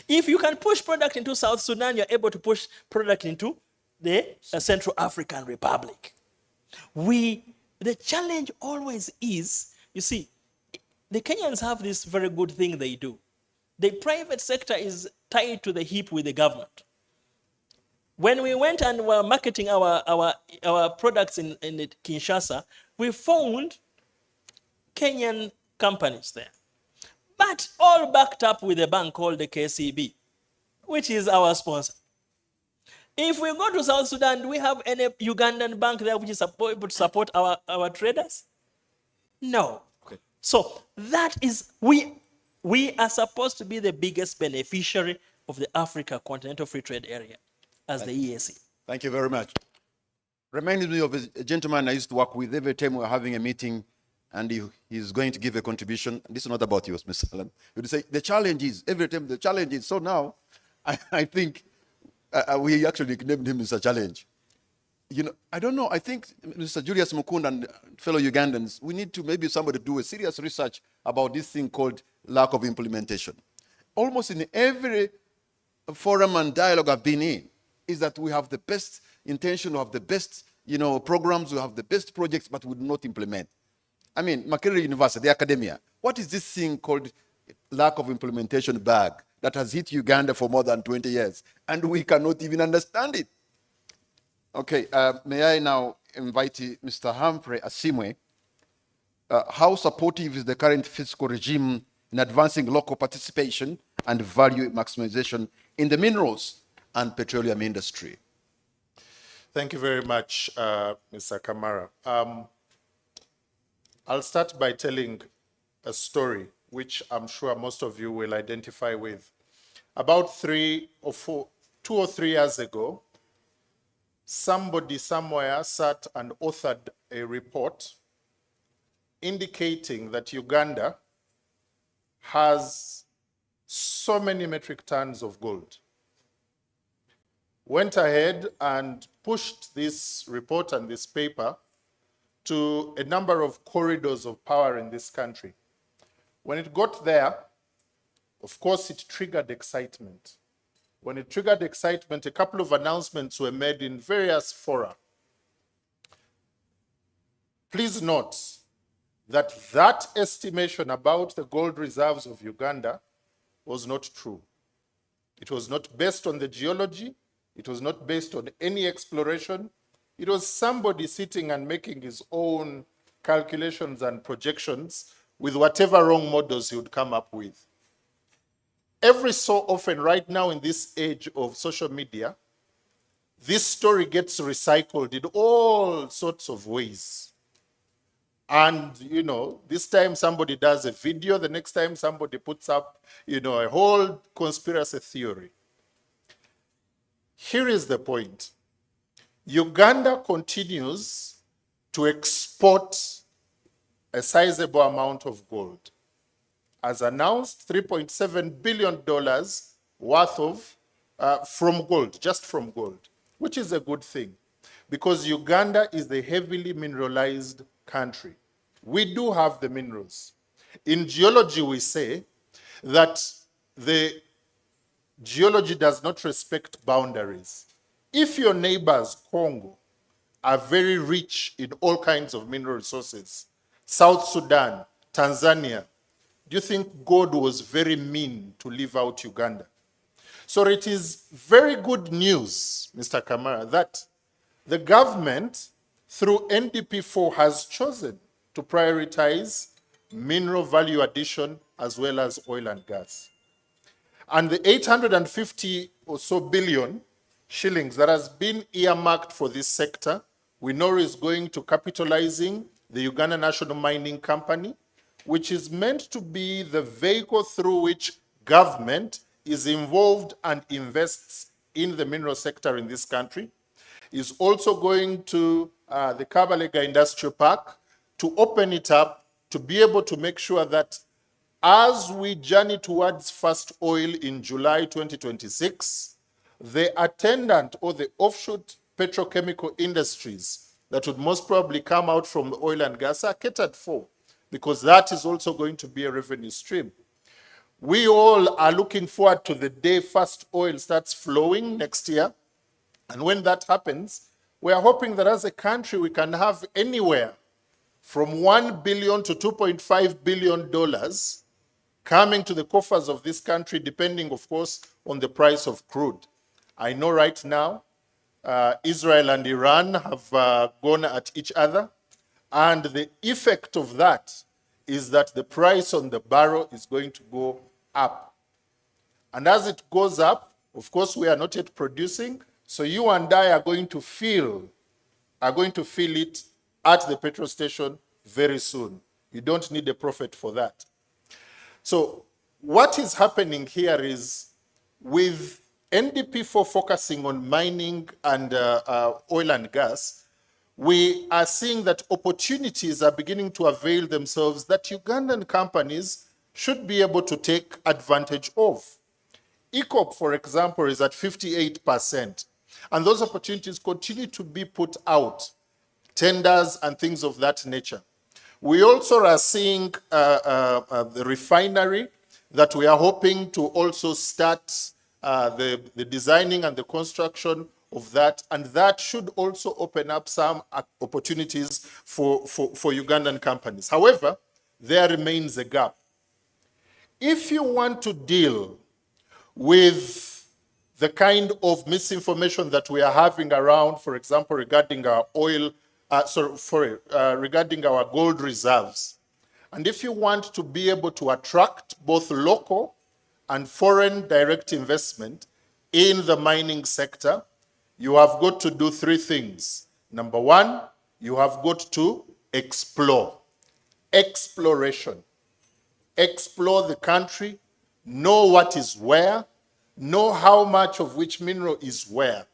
If you can push product into South Sudan, you're able to push product into the Central African Republic. The challenge always is, you see, the Kenyans have this very good thing they do. The private sector is tied to the hip with the government. When we went and were marketing our products in Kinshasa, we found Kenyan companies there, but all backed up with a bank called the KCB, which is our sponsor. If we go to South Sudan, do we have any Ugandan bank there which is able to support our traders? No. Okay. So that is, we are supposed to be the biggest beneficiary of the Africa Continental Free Trade Area as the EAC. Thank you very much. Reminded me of a gentleman I used to work with. Every time we were having a meeting and he's going to give a contribution, and this is not about you, Mr. Alan. He would say, the challenge is, every time the challenge is, so now I think we actually named him Mr. Challenge. You know, I don't know, I think Mr. Julius Mukunda and fellow Ugandans, we need to maybe somebody do a serious research about this thing called lack of implementation. Almost in every forum and dialogue I've been in, is that we have the best intention, we have the best, programs, we have the best projects, but we do not implement. I mean, Makerere University, the academia, what is this thing called lack of implementation bag that has hit Uganda for more than 20 years, and we cannot even understand it? Okay, may I now invite Mr. Humphrey Asimwe. How supportive is the current fiscal regime in advancing local participation and value maximization in the minerals and petroleum industry? Thank you very much, Mr. Kamara. I'll start by telling a story, which I'm sure most of you will identify with. About 2 or 3 years ago, somebody somewhere sat and authored a report indicating that Uganda has so many metric tons of gold. Went ahead and pushed this report and this paper to a number of corridors of power in this country. When it got there, of course, it triggered excitement. when it triggered excitement, a couple of announcements were made in various fora. Please note that that estimation about the gold reserves of Uganda was not true. It was not based on the geology. It was not based on any exploration. It was somebody sitting and making his own calculations and projections with whatever wrong models he would come up with. Every so often, right now in this age of social media, this story gets recycled in all sorts of ways. And, you know, this time somebody does a video, the next time somebody puts up, you know, a whole conspiracy theory. Here is the point. Uganda continues to export a sizable amount of gold. As announced, $3.7 billion worth of from gold, just from gold, which is a good thing because Uganda is a heavily mineralized country. We do have the minerals. In geology, we say that the geology does not respect boundaries. If your neighbors, Congo, are very rich in all kinds of mineral resources, South Sudan, Tanzania, do you think God was very mean to leave out Uganda? So it is very good news, Mr. Kamara, that the government, through NDP4, has chosen to prioritize mineral value addition as well as oil and gas. And the 850 or so billion shillings that has been earmarked for this sector, we know is going to capitalizing the Uganda National Mining Company, which is meant to be the vehicle through which government is involved and invests in the mineral sector in this country, is also going to the Kabalega Industrial Park to open it up to be able to make sure that as we journey towards first oil in July 2026, the attendant or the offshoot petrochemical industries that would most probably come out from the oil and gas are catered for, because that is also going to be a revenue stream. We all are looking forward to the day first oil starts flowing next year. And when that happens, we are hoping that as a country we can have anywhere from $1 billion to $2.5 billion coming to the coffers of this country, depending, of course, on the price of crude. I know right now Israel and Iran have gone at each other. And the effect of that is that the price on the barrel is going to go up. And as it goes up, of course, we are not yet producing. So you and I are going to feel it at the petrol station very soon. You don't need a prophet for that. So what is happening here is with NDP4 focusing on mining and oil and gas, we are seeing that opportunities are beginning to avail themselves that Ugandan companies should be able to take advantage of. ECOP, for example, is at 58%. And those opportunities continue to be put out, tenders and things of that nature. We also are seeing the refinery that we are hoping to also start the designing and the construction of that, and that should also open up some opportunities for Ugandan companies. However, there remains a gap. If you want to deal with the kind of misinformation that we are having around, for example, regarding our oil, regarding our gold reserves, and if you want to be able to attract both local and foreign direct investment in the mining sector, you have got to do three things. Number one, you have got to explore. Exploration. Explore the country, know what is where, know how much of which mineral is where.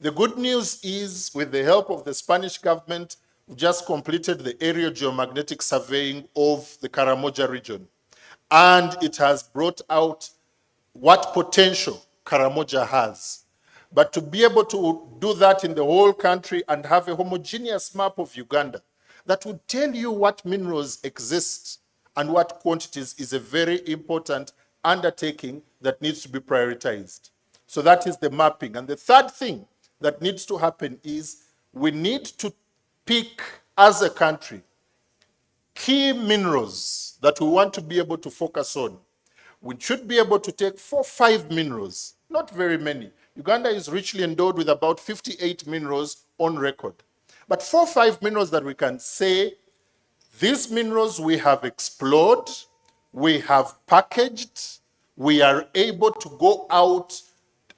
The good news is, with the help of the Spanish government, we just completed the aerial geomagnetic surveying of the Karamoja region. And it has brought out what potential Karamoja has. But to be able to do that in the whole country and have a homogeneous map of Uganda that would tell you what minerals exist and what quantities is a very important undertaking that needs to be prioritized. So that is the mapping. And the third thing that needs to happen is we need to pick, as a country, key minerals that we want to be able to focus on. We should be able to take 4 or 5 minerals, not very many. Uganda is richly endowed with about 58 minerals on record. But 4 or 5 minerals that we can say, these minerals we have explored, we have packaged, we are able to go out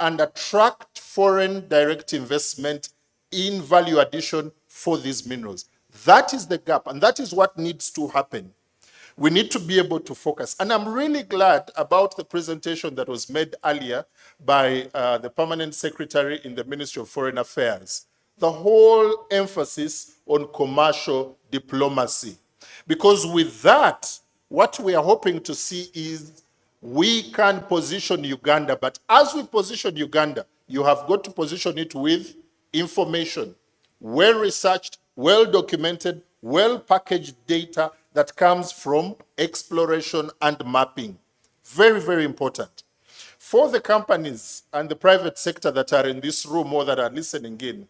and attract foreign direct investment in value addition for these minerals. That is the gap, and that is what needs to happen. We need to be able to focus. And I'm really glad about the presentation that was made earlier by the Permanent Secretary in the Ministry of Foreign Affairs. The whole emphasis on commercial diplomacy. Because with that, what we are hoping to see is we can position Uganda, but as we position Uganda, you have got to position it with information, well-researched, well-documented, well-packaged data that comes from exploration and mapping. Very, very important. For the companies and the private sector that are in this room or that are listening in,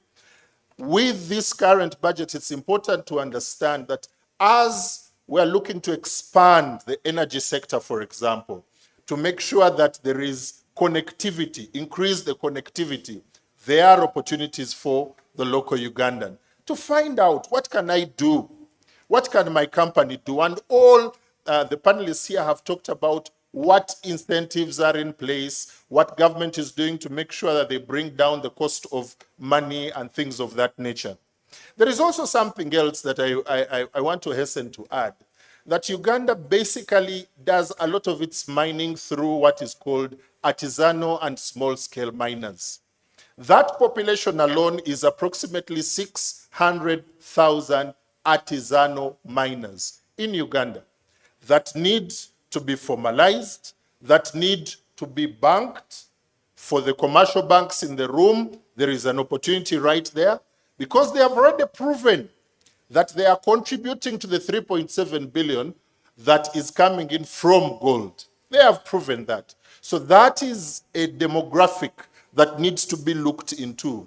with this current budget, it's important to understand that as we're looking to expand the energy sector, for example, to make sure that there is connectivity, increase the connectivity, there are opportunities for the local Ugandan to find out, what can I do? What can my company do? And all the panelists here have talked about what incentives are in place, what government is doing to make sure that they bring down the cost of money and things of that nature. There is also something else that I want to hasten to add, that Uganda basically does a lot of its mining through what is called artisanal and small-scale miners. That population alone is approximately 600,000 artisanal miners in Uganda that need to be formalized, that need to be banked. For the commercial banks in the room, there is an opportunity right there because they have already proven that they are contributing to the 3.7 billion that is coming in from gold. They have proven that. So that is a demographic that needs to be looked into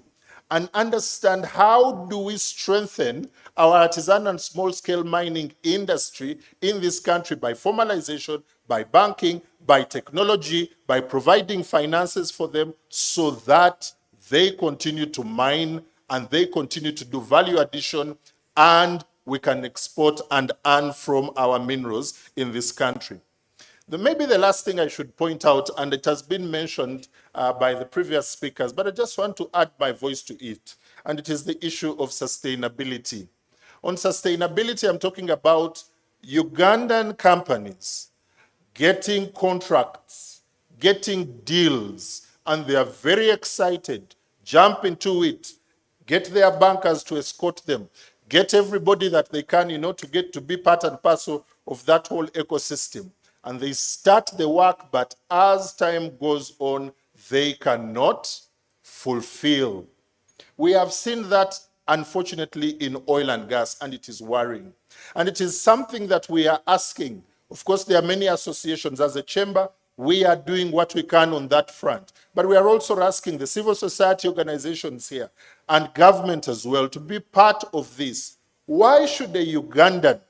and understand how do we strengthen our artisan and small-scale mining industry in this country by formalization, by banking, by technology, by providing finances for them so that they continue to mine and they continue to do value addition and we can export and earn from our minerals in this country. Maybe the last thing I should point out, and it has been mentioned by the previous speakers, but I just want to add my voice to it, and it is the issue of sustainability. On sustainability, I'm talking about Ugandan companies getting contracts, getting deals, and they are very excited, jump into it, get their bankers to escort them, get everybody that they can, to get to be part and parcel of that whole ecosystem. And they start the work, but as time goes on, they cannot fulfill. We have seen that, unfortunately, in oil and gas, and it is worrying. And it is something that we are asking. Of course, there are many associations. As a chamber, we are doing what we can on that front. But we are also asking the civil society organizations here and government as well to be part of this. Why should a Ugandan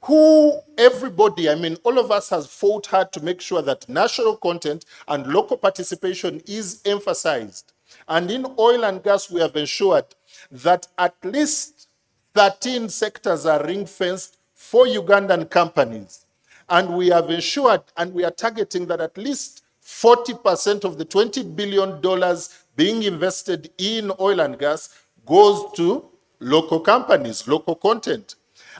who everybody, all of us has fought hard to make sure that national content and local participation is emphasized. And in oil and gas, we have ensured that at least 13 sectors are ring-fenced for Ugandan companies. And we have ensured, and we are targeting that at least 40% of the $20 billion being invested in oil and gas goes to local companies, local content.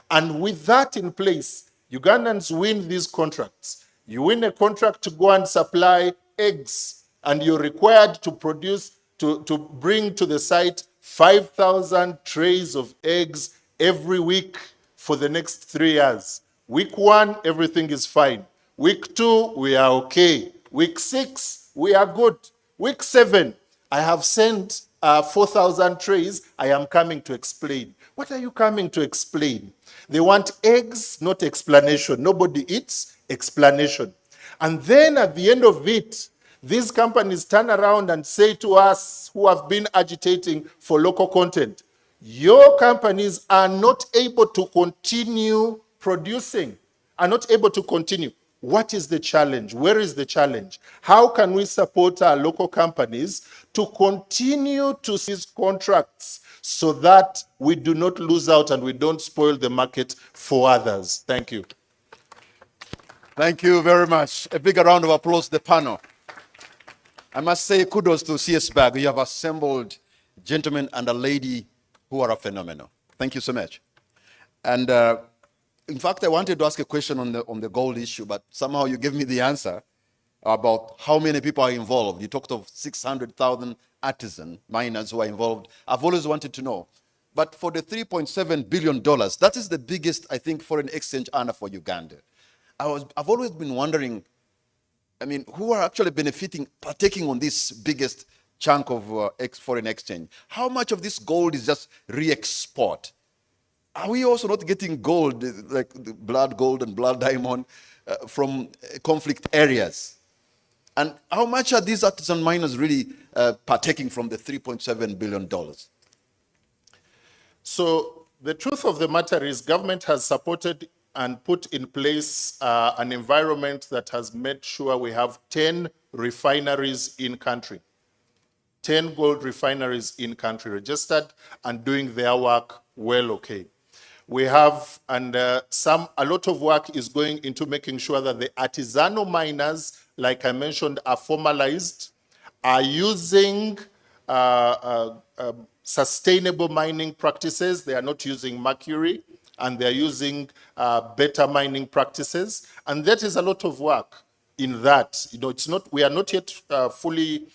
And with that in place, Ugandans win these contracts. You win a contract to go and supply eggs, and you're required to produce, to bring to the site 5,000 trays of eggs every week for the next 3 years. Week 1, everything is fine. Week 2, we are okay. Week 6, we are good. Week 7, I have sent 4,000 trays. I am coming to explain. What are you coming to explain? They want eggs, not explanation. Nobody eats explanation. And then at the end of it, These companies turn around and say to us who have been agitating for local content, your companies are not able to continue producing, are not able to continue. What is the challenge? Where is the challenge? How can we support our local companies to continue to seize contracts so that we do not lose out and we don't spoil the market for others? Thank you. Thank you very much. A big round of applause to the panel. I must say kudos to CS Bag. You have assembled gentlemen and a lady who are phenomenal. Thank you so much. And in fact, I wanted to ask a question on the gold issue, but somehow you gave me the answer about how many people are involved. You talked of 600,000 artisan miners who are involved. I've always wanted to know. But for the $3.7 billion, that is the biggest, I think, foreign exchange earner for Uganda. I've always been wondering, I mean, who are actually benefiting, partaking on this biggest chunk of foreign exchange? How much of this gold is just re-export? Are we also not getting gold, like the blood gold and blood diamond, from conflict areas? And how much are these artisan miners really partaking from the $3.7 billion? So the truth of the matter is government has supported and put in place an environment that has made sure we have 10 refineries in country. 10 gold refineries in country registered and doing their work well, okay. We have, and a lot of work is going into making sure that the artisanal miners, like I mentioned, are formalized, are using sustainable mining practices. They are not using mercury, and they're using better mining practices. And that is a lot of work in that. You know, it's not, we are not yet fully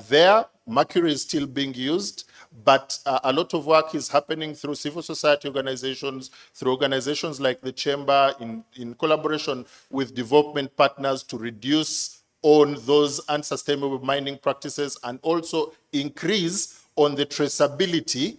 there. Mercury is still being used, but a lot of work is happening through civil society organizations, through organizations like the Chamber, in collaboration with development partners to reduce on those unsustainable mining practices and also increase on the traceability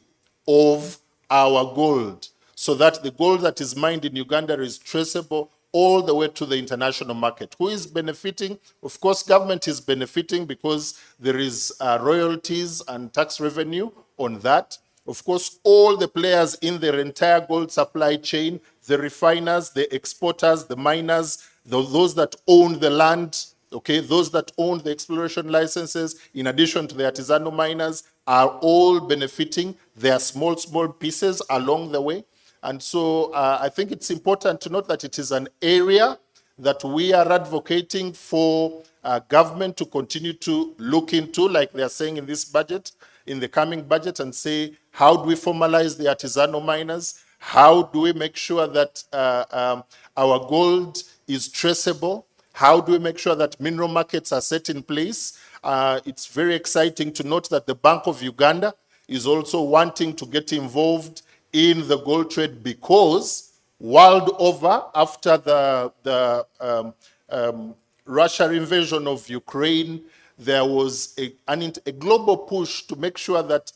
of our gold, so that the gold that is mined in Uganda is traceable all the way to the international market. Who is benefiting? Of course, government is benefiting because there is royalties and tax revenue on that. Of course, all the players in the entire gold supply chain, the refiners, the exporters, the miners, those that own the land, okay, those that own the exploration licenses, in addition to the artisanal miners, are all benefiting. There are small pieces along the way. And so I think it's important to note that it is an area that we are advocating for government to continue to look into, like they are saying in this budget, in the coming budget, and say, how do we formalize the artisanal miners? How do we make sure that our gold is traceable? How do we make sure that mineral markets are set in place? It's very exciting to note that the Bank of Uganda is also wanting to get involved in the gold trade, because world over, after the Russia invasion of Ukraine, there was a global push to make sure that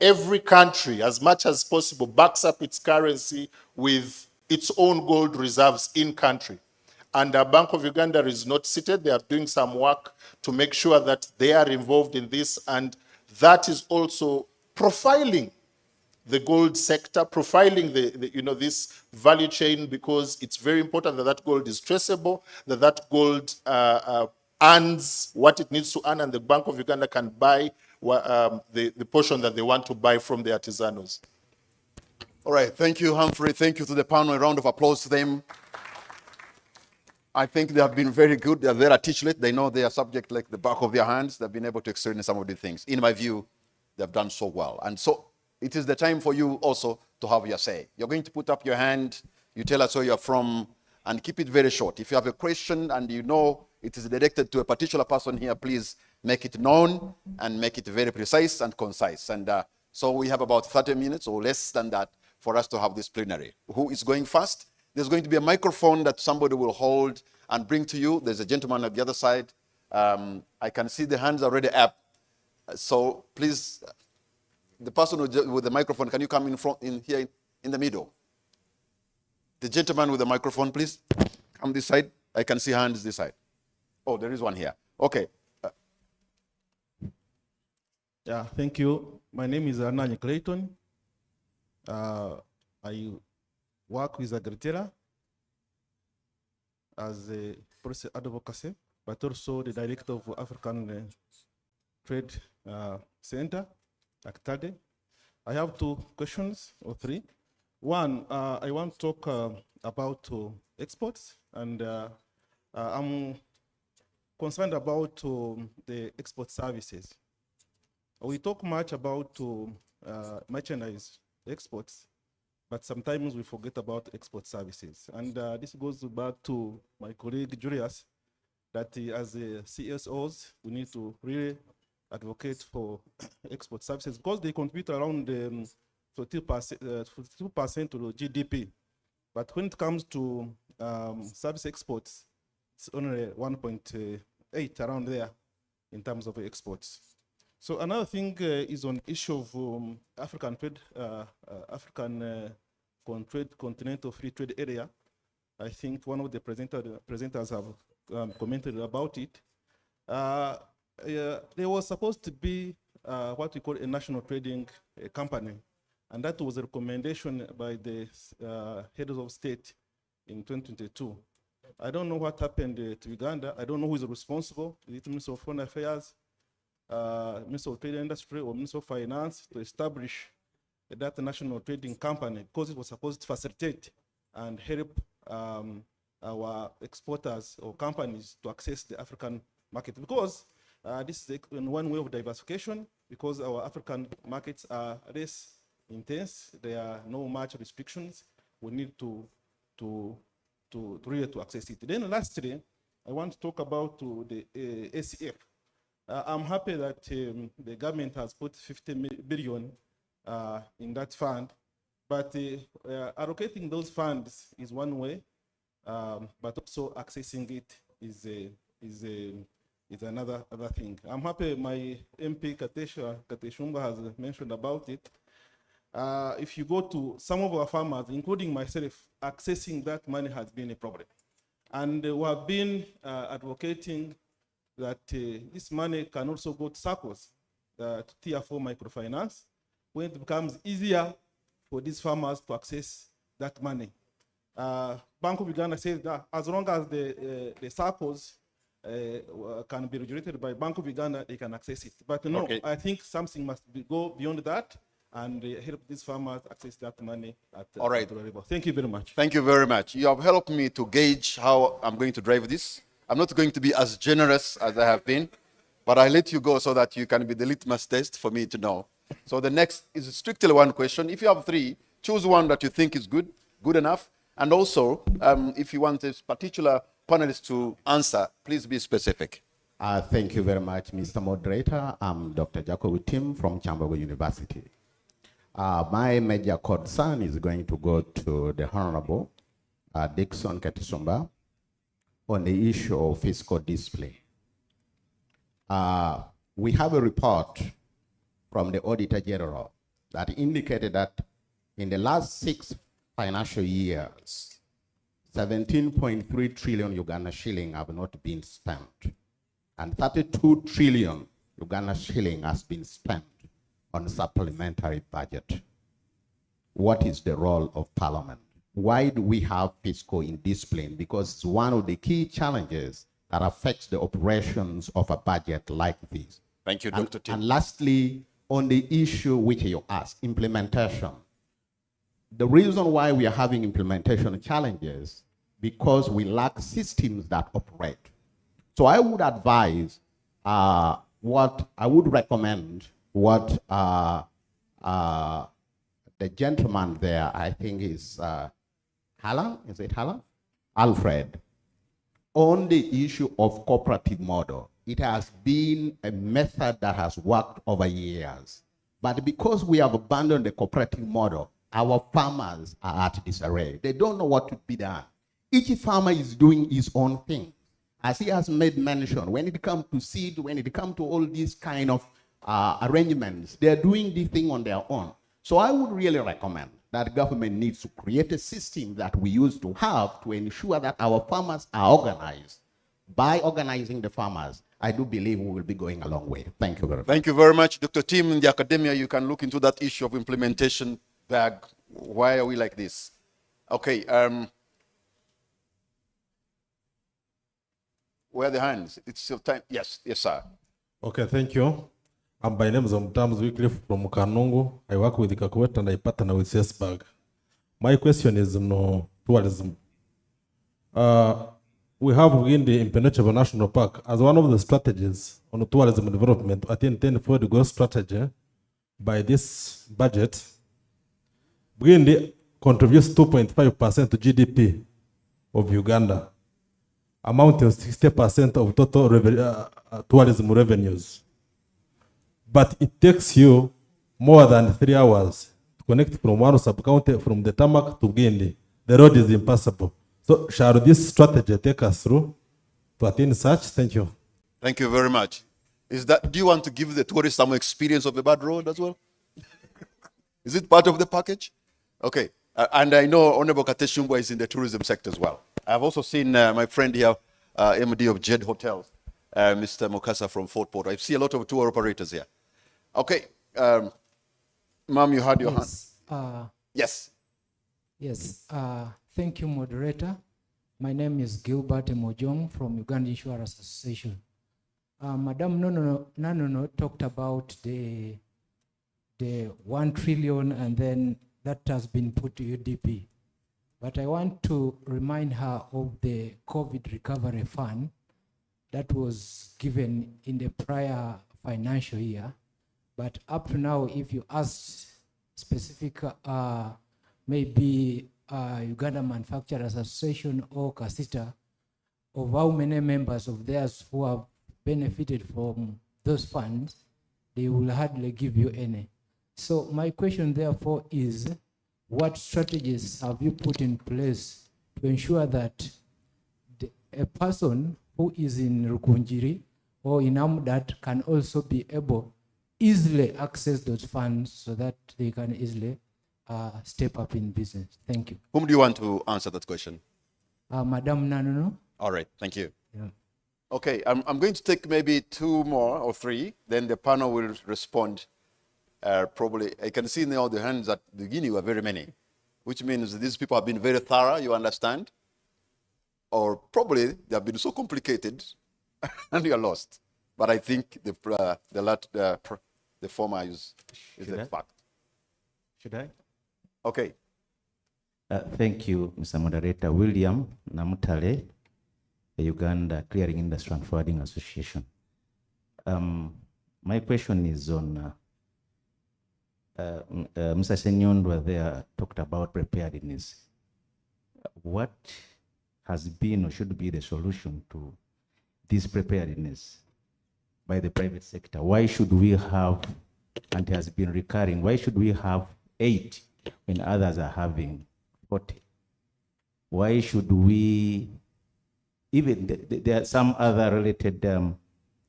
every country, as much as possible, backs up its currency with its own gold reserves in country. And the Bank of Uganda is not seated. They are doing some work to make sure that they are involved in this, and that is also profiling the gold sector, profiling this value chain, because it's very important that that gold is traceable, that gold earns what it needs to earn, and the Bank of Uganda can buy the portion that they want to buy from the artisanals. All right, thank you, Humphrey. Thank you to the panel. A round of applause to them. I think they have been very good. They are very articulate. They know their subject like the back of their hands. They've been able to explain some of the things. In my view, they've done so well. And so it is the time for you also to have your say. You're going to put up your hand. You tell us where you're from, and keep it very short. If you have a question and you know it is directed to a particular person here, please make it known and make it very precise and concise. And so we have about 30 minutes or less than that for us to have this plenary. Who is going first? There's going to be a microphone that somebody will hold and bring to you. There's a gentleman at the other side. I can see the hands already up. So please, the person with the microphone, can you come in front, in here in the middle? The gentleman with the microphone, please come this side. I can see hands this side. Oh, there is one here. Okay. Yeah, thank you. My name is Anani Clayton. I work with Agritera as a policy advocacy, but also the director of African Trade Center, ACTADE. I have 2 questions or 3. One, I want to talk about exports, and I'm concerned about the export services. We talk much about merchandise exports, but sometimes we forget about export services. And this goes back to my colleague Julius, that as CSOs, we need to really advocate for export services because they contribute around 42% to the GDP. But when it comes to service exports, it's only 1.8 around there in terms of exports. So another thing is on issue of African trade, continental free trade area. I think one of the presenters have commented about it. There was supposed to be what we call a national trading company, and that was a recommendation by the heads of state in 2022. I don't know what happened to Uganda. I don't know who is responsible. Is it Minister of Foreign Affairs, Minister of Trade and Industry, or Minister of Finance to establish that national trading company, because it was supposed to facilitate and help our exporters or companies to access the African market, because this is one way of diversification, because our African markets are less intense. There are no much restrictions. We need to really to access it. Then lastly, I want to talk about the ACF. I'm happy that the government has put 50 billion in that fund, but allocating those funds is one way, but also accessing it is another thing. I'm happy my MP Kateshumba has mentioned about it. If you go to some of our farmers, including myself, accessing that money has been a problem. And we have been advocating that this money can also go to SACCOs, to Tier 4 microfinance, when it becomes easier for these farmers to access that money. Bank of Uganda says that as long as the SACCOs can be regulated by Bank of Uganda, they can access it. But no, okay. I think something must go beyond that and help these farmers access that money at all right. the level. Thank you very much. Thank you very much. You have helped me to gauge how I'm going to drive this. I'm not going to be as generous as I have been, but I let you go so that you can be the litmus test for me to know. So the next is strictly one question. If you have 3, choose one that you think is good enough. And also, if you want a particular panelist to answer, please be specific. Thank you very much, Mr. Moderator. I'm Dr. Jacob Tim from Chambogo University. My major concern is going to go to the Honorable Dickson Katisumba on the issue of fiscal discipline. We have a report from the Auditor General that indicated that in the last 6 financial years, 17.3 trillion Uganda shilling have not been spent, and 32 trillion Uganda shilling has been spent on supplementary budget. What is the role of Parliament? Why do we have fiscal indiscipline? Because it's one of the key challenges that affects the operations of a budget like this. Thank you, Dr. Tim. And lastly, on the issue which you asked, implementation. The reason why we are having implementation challenges because we lack systems that operate. So I would advise what I would recommend what the gentleman there, I think is Hallam, is it Hallam? Alfred, on the issue of cooperative model. It has been a method that has worked over years. But because we have abandoned the cooperative model, our farmers are at disarray. They don't know what to be done. Each farmer is doing his own thing. As he has made mention, when it comes to seed, when it comes to all these kind of arrangements, they're doing this thing on their own. So I would really recommend that government needs to create a system that we used to have to ensure that our farmers are organized by organizing the farmers, I do believe we will be going a long way. Thank you very much. Thank you very much. Dr. Tim, in the academia, you can look into that issue of implementation bag. Why are we like this? Okay. Where are the hands? It's your time. Yes, yes, sir. Okay, thank you. My name is Omtams Wycliffe from Kanungu. I work with Kakuet and I partner with CSBAG. My question is tourism. We have in the Impenetrable National Park as one of the strategies on tourism development to attain 1040 growth strategy. By this budget, Burundi contributes 2.5% to GDP of Uganda, amounting to 60% of total tourism revenues. But it takes you more than 3 hours to connect from one sub-county from the tarmac to Gindi. The road is impassable. So shall this strategy take us through to attain such? Thank you. Thank you very much. Do you want to give the tourists some experience of a bad road as well? Is it part of the package? Okay. And I know Honorable Kate Shumba is in the tourism sector as well. I've also seen my friend here, MD of Jed Hotels, Mr. Mokasa from Fort Portal. I see a lot of tour operators here. Okay. Ma'am, you had your hand. Yes. Yes. Thank you, moderator. My name is Gilbert Mojong from Uganda Insurance Association. Madam Nanono talked about the 1 trillion and then that has been put to UDP. But I want to remind her of the COVID recovery fund that was given in the prior financial year. But up to now, if you ask specific, maybe Uganda Manufacturers Association or CASITA, of how many members of theirs who have benefited from those funds, they will hardly give you any. So my question therefore is, what strategies have you put in place to ensure that a person who is in Rukunjiri or in Amdat can also be able easily access those funds so that they can easily step up in business? Thank you. Whom do you want to answer that question? Madam Nanono. All right, thank you. Yeah. Okay, I'm going to take maybe 2 more or 3, then the panel will respond. Probably, I can see now the hands at the beginning were very many, which means these people have been very thorough, you understand? Or probably they have been so complicated and you're lost. But I think the former is the fact. Should I? Okay. Thank you, Mr. Moderator. William Namutale, the Uganda Clearing Industry and Forwarding Association. My question is on Mr. Senyondwa there talked about preparedness. What has been or should be the solution to this preparedness by the private sector? Why should we have, and it has been recurring, why should we have 8 when others are having 40? Why should we, even there are some other related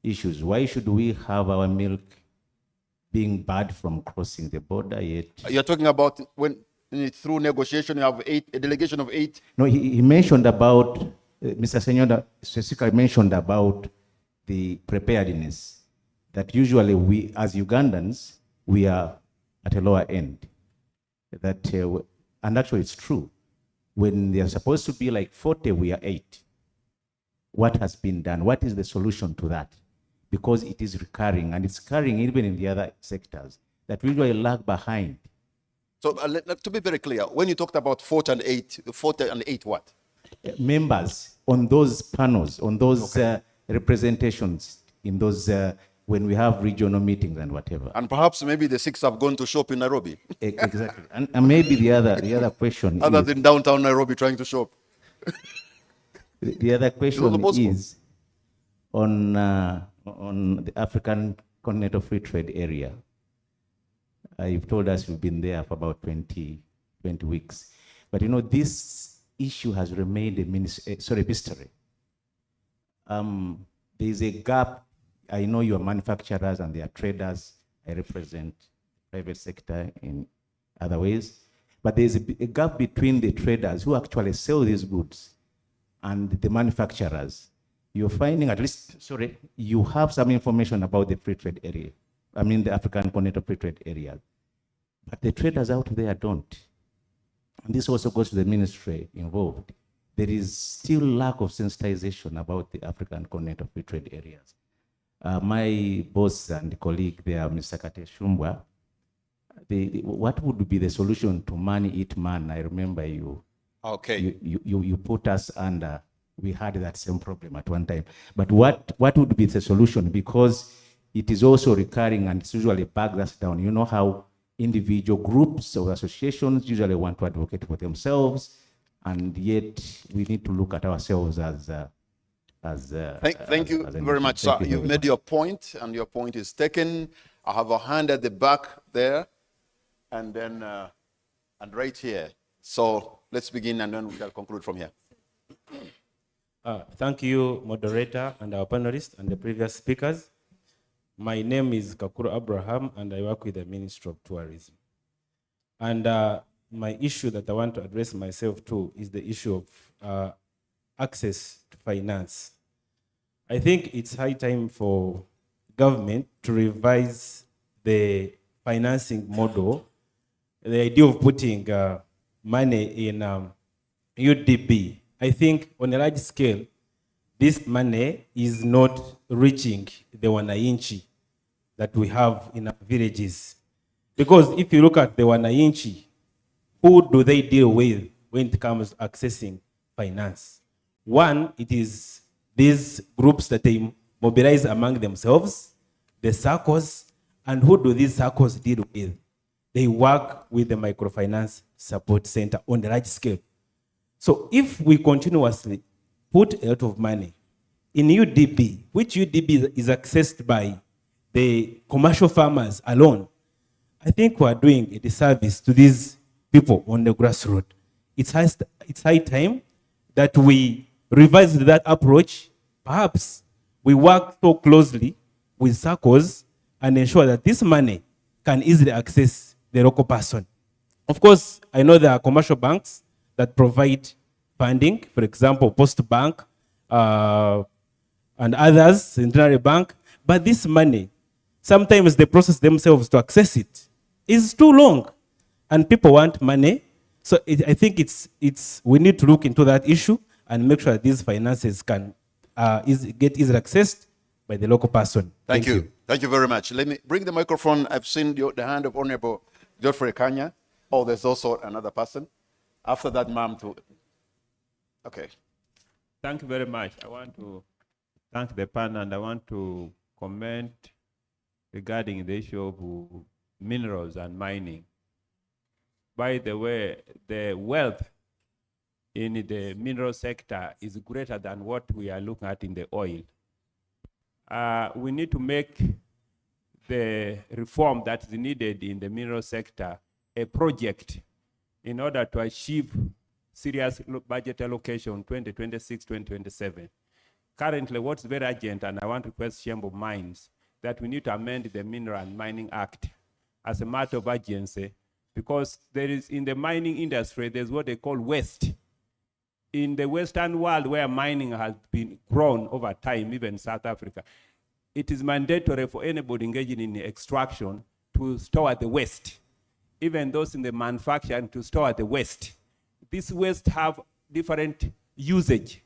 issues, why should we have our milk being barred from crossing the border yet? You're talking about when through negotiation you have a delegation of 8? No, he mentioned about, Mr. Senyonda specifically mentioned about the preparedness, that usually we, as Ugandans, we are at a lower end. That, and actually it's true. When they're supposed to be like 40, we are 8. What has been done? What is the solution to that? Because it is recurring, and it's recurring even in the other sectors that we usually lag behind. So to be very clear, when you talked about 40 and 8 what? Members on those panels, on those representations in those, when we have regional meetings and whatever. And perhaps maybe the 6 have gone to shop in Nairobi. Exactly. And maybe the other question other is, than downtown Nairobi trying to shop. The other question is on the African Continental Free Trade Area. You've told us you've been there for about 20 weeks. But you know, this issue has remained a mystery. There is a gap. I know you are manufacturers and they are traders. I represent private sector in other ways. But there's a gap between the traders who actually sell these goods and the manufacturers. you're finding at least, sorry, you have some information about the free trade area. I mean, the African Continental Free Trade Area. But the traders out there don't. And this also goes to the ministry involved. There is still lack of sensitization about the African Continental Free Trade Areas. My boss and colleague there, Mr. Kate Shumbwa, what would be the solution to man eat man? I remember you. Okay. You put us under, we had that same problem at one time. But what would be the solution? Because it is also recurring and it's usually bags us down. You know how individual groups or associations usually want to advocate for themselves, and yet we need to look at ourselves as Thank you very much, sir. You've made your point, and your point is taken. I have a hand at the back there, and then and right here. So let's begin, and then we shall conclude from here. Thank you, moderator, and our panelists, and the previous speakers. My name is Kakuro Abraham, and I work with the Ministry of Tourism. And my issue that I want to address myself to is the issue of access to finance. I think it's high time for government to revise the financing model. The idea of putting money in UDB, I think on a large scale, this money is not reaching the wananchi that we have in our villages. Because if you look at the wananchi, who do they deal with when it comes to accessing finance? One, it is these groups that they mobilize among themselves, the SACCOs, and who do these SACCOs deal with? They work with the microfinance support center on a large scale. So if we continuously put a lot of money in UDB, which UDB is accessed by the commercial farmers alone, I think we are doing a disservice to these people on the grassroots. It's high time that we revise that approach. Perhaps we work so closely with SACCOs and ensure that this money can easily access the local person. Of course, I know there are commercial banks that provide funding, for example, Post Bank and others, Centenary Bank, but this money, sometimes the process themselves to access it is too long, and people want money. So I think we need to look into that issue and make sure that these finances can get easily accessed by the local person. Thank you. Thank you very much. Let me bring the microphone. I've seen the hand of Honorable Geoffrey Kanya. Oh, there's also another person. After that, ma'am, too. Okay. Thank you very much. I want to thank the panel, and I want to comment regarding the issue of minerals and mining. By the way, the wealth in the mineral sector is greater than what we are looking at in the oil. We need to make the reform that is needed in the mineral sector a project in order to achieve serious budget allocation 2026-2027. Currently, what's very urgent, and I want to request Chamber of Mines, that we need to amend the Mineral and Mining Act as a matter of urgency, because there is, in the mining industry, there's what they call waste. In the Western world, where mining has been grown over time, even South Africa, it is mandatory for anybody engaging in extraction to store the waste. Even those in the manufacturing to store the waste. These waste have different usage,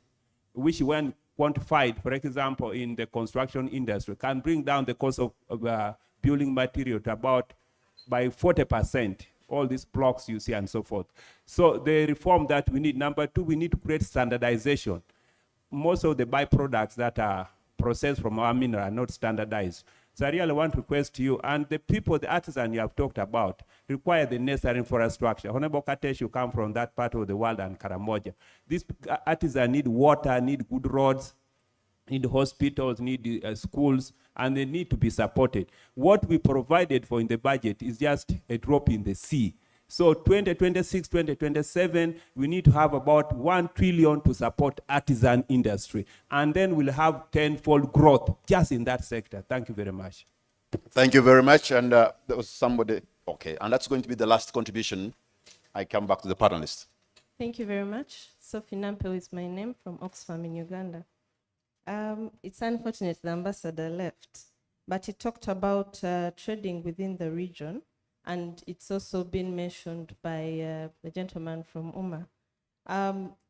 which when quantified, for example, in the construction industry, can bring down the cost of building material to about by 40%, all these blocks you see and so forth. So the reform that we need, number two, we need to create standardization. Most of the byproducts that are processed from our mineral are not standardized. So I really want to request you, and the people, the artisans you have talked about, require the necessary infrastructure. Honorable Katesh, you come from that part of the world, and Karamoja. These artisans need water, need good roads, need hospitals, need schools, and they need to be supported. What we provided for in the budget is just a drop in the sea. So 2026, 2027, we need to have about 1 trillion to support artisan industry. And then we'll have tenfold growth just in that sector. Thank you very much. Thank you very much. And there was somebody, okay. And that's going to be the last contribution. I come back to the panelists. Thank you very much. Sophie Nampe is my name, from Oxfam in Uganda. It's unfortunate the ambassador left, but he talked about trading within the region, and it's also been mentioned by the gentleman from UMA.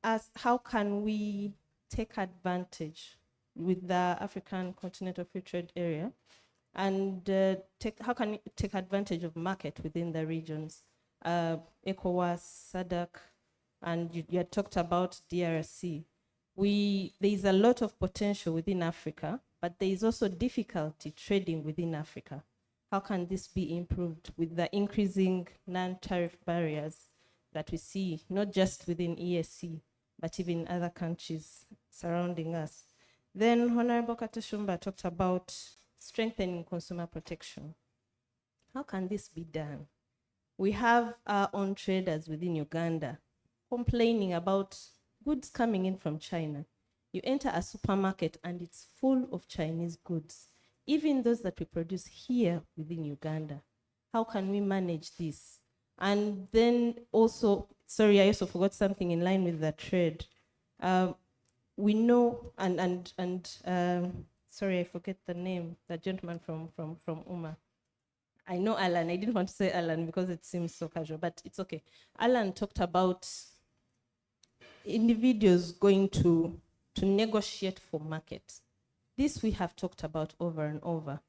As how can we take advantage with the African Continental Free Trade Area, and how can we take advantage of market within the regions? ECOWAS, SADC, and you had talked about DRC. There is a lot of potential within Africa, but there is also difficulty trading within Africa. How can this be improved with the increasing non-tariff barriers that we see, not just within ESC, but even other countries surrounding us? Then Honorable Katashumba talked about strengthening consumer protection. How can this be done? We have our own traders within Uganda complaining about goods coming in from China. You enter a supermarket and it's full of Chinese goods, even those that we produce here within Uganda. How can we manage this? And then also, sorry, I also forgot something in line with the trade. We know, sorry, I forget the name, the gentleman from UMA. I know Alan, I didn't want to say Alan because it seems so casual, but it's okay. Alan talked about individuals going to negotiate for market. This we have talked about over and over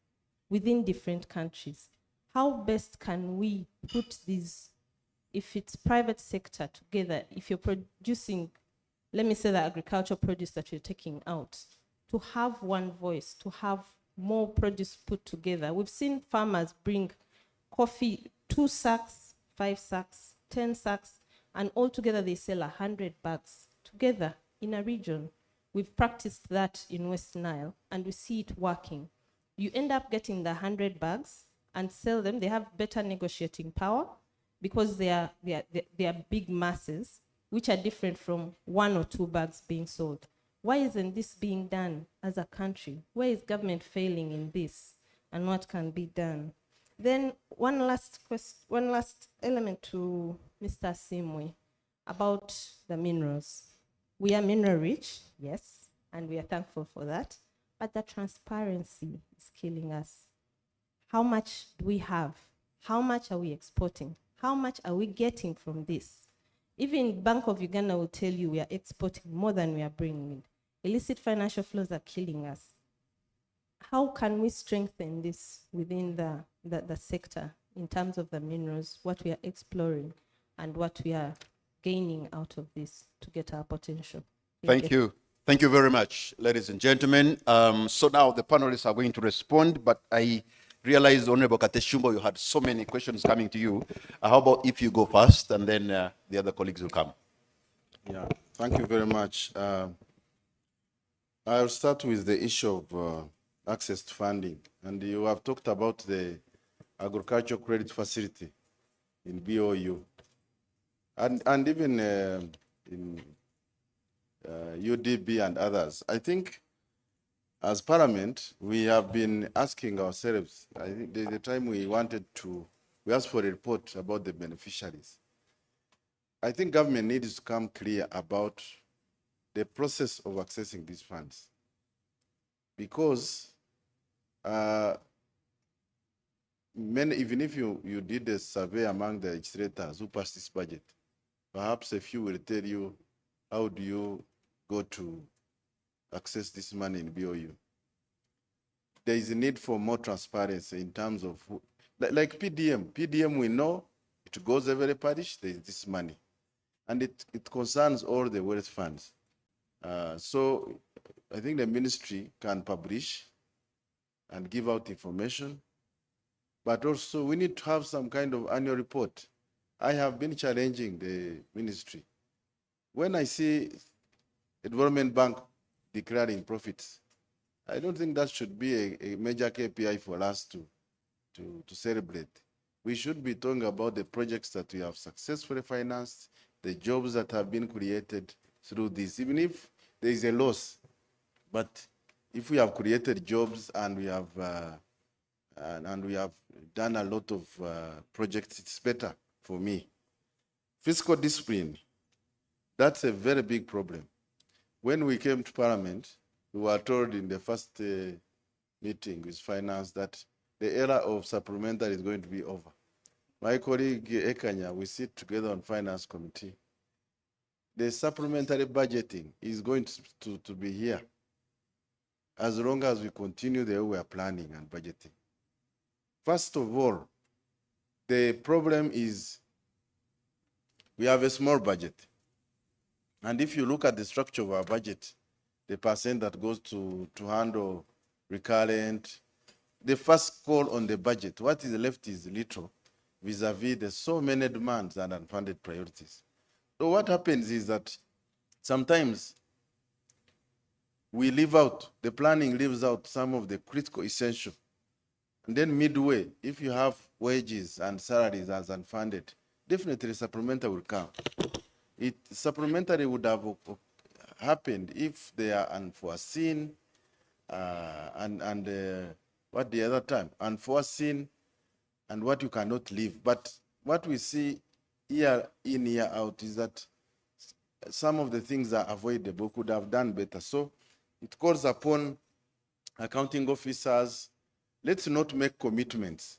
within different countries. How best can we put these, if it's private sector together, if you're producing, let me say the agricultural produce that you're taking out, to have one voice, to have more produce put together. We've seen farmers bring coffee, 2 sacks, 5 sacks, 10 sacks, and all together they sell 100 bags together in a region. We've practiced that in West Nile, and we see it working. You end up getting the 100 bags and sell them. They have better negotiating power because they are big masses, which are different from 1 or 2 bags being sold. Why isn't this being done as a country? Where is government failing in this? And what can be done? Then one last element to Mr. Simwe about the minerals. We are mineral rich, yes, and we are thankful for that, but the transparency is killing us. How much do we have? How much are we exporting? How much are we getting from this? Even Bank of Uganda will tell you we are exporting more than we are bringing in. Illicit financial flows are killing us. How can we strengthen this within the sector in terms of the minerals, what we are exploring and what we are gaining out of this to get our potential? Thank you. Thank you very much, ladies and gentlemen. So now the panelists are going to respond, but I realized, Honorable Kateshumba, you had so many questions coming to you. How about if you go first and then the other colleagues will come? Yeah, thank you very much. I'll start with the issue of access to funding. And you have talked about the agricultural credit facility in BOU. And even in UDB and others. I think as Parliament, we have been asking ourselves, I think the time we asked for a report about the beneficiaries. I think government needs to come clear about the process of accessing these funds. Because even if you did a survey among the legislators who passed this budget, perhaps a few will tell you, how do you go to access this money in BOU? There is a need for more transparency in terms of, like PDM. PDM, we know it goes every parish, there is this money. And it concerns all the wealth funds. So I think the ministry can publish and give out information, but also we need to have some kind of annual report. I have been challenging the ministry. When I see a development bank declaring profits, I don't think that should be a major KPI for us to celebrate. We should be talking about the projects that we have successfully financed, the jobs that have been created through this, even if there is a loss. But if we have created jobs and we have done a lot of projects, it's better for me. Fiscal discipline, that's a very big problem. When we came to Parliament, we were told in the first meeting with finance that the era of supplementary is going to be over. My colleague Ekanya, we sit together on finance committee. The supplementary budgeting is going to be here as long as we continue the way we are planning and budgeting. First of all, the problem is we have a small budget. And if you look at the structure of our budget, the percent that goes to handle recurrent, the first call on the budget, what is left is little vis-a-vis the so many demands and unfunded priorities. So what happens is that sometimes we leave out, the planning leaves out some of the critical essential. And then midway, if you have wages and salaries as unfunded, definitely supplementary will come. Supplementary would have happened if they are unforeseen what the other time? Unforeseen and what you cannot leave. But what we see year in, year out is that some of the things are avoidable, could have done better. So it calls upon accounting officers, let's not make commitments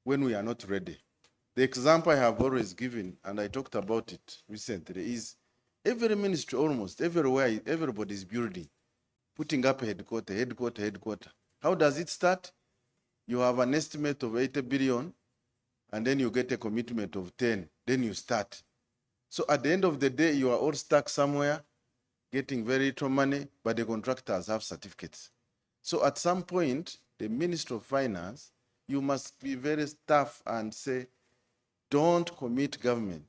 when we are not ready. The example I have always given, and I talked about it recently, is every ministry, almost everywhere, everybody is building, putting up a headquarter. How does it start? You have an estimate of 80 billion, and then you get a commitment of 10, then you start. So at the end of the day, you are all stuck somewhere, getting very little money, but the contractors have certificates. So at some point, the Minister of Finance, you must be very tough and say, don't commit government.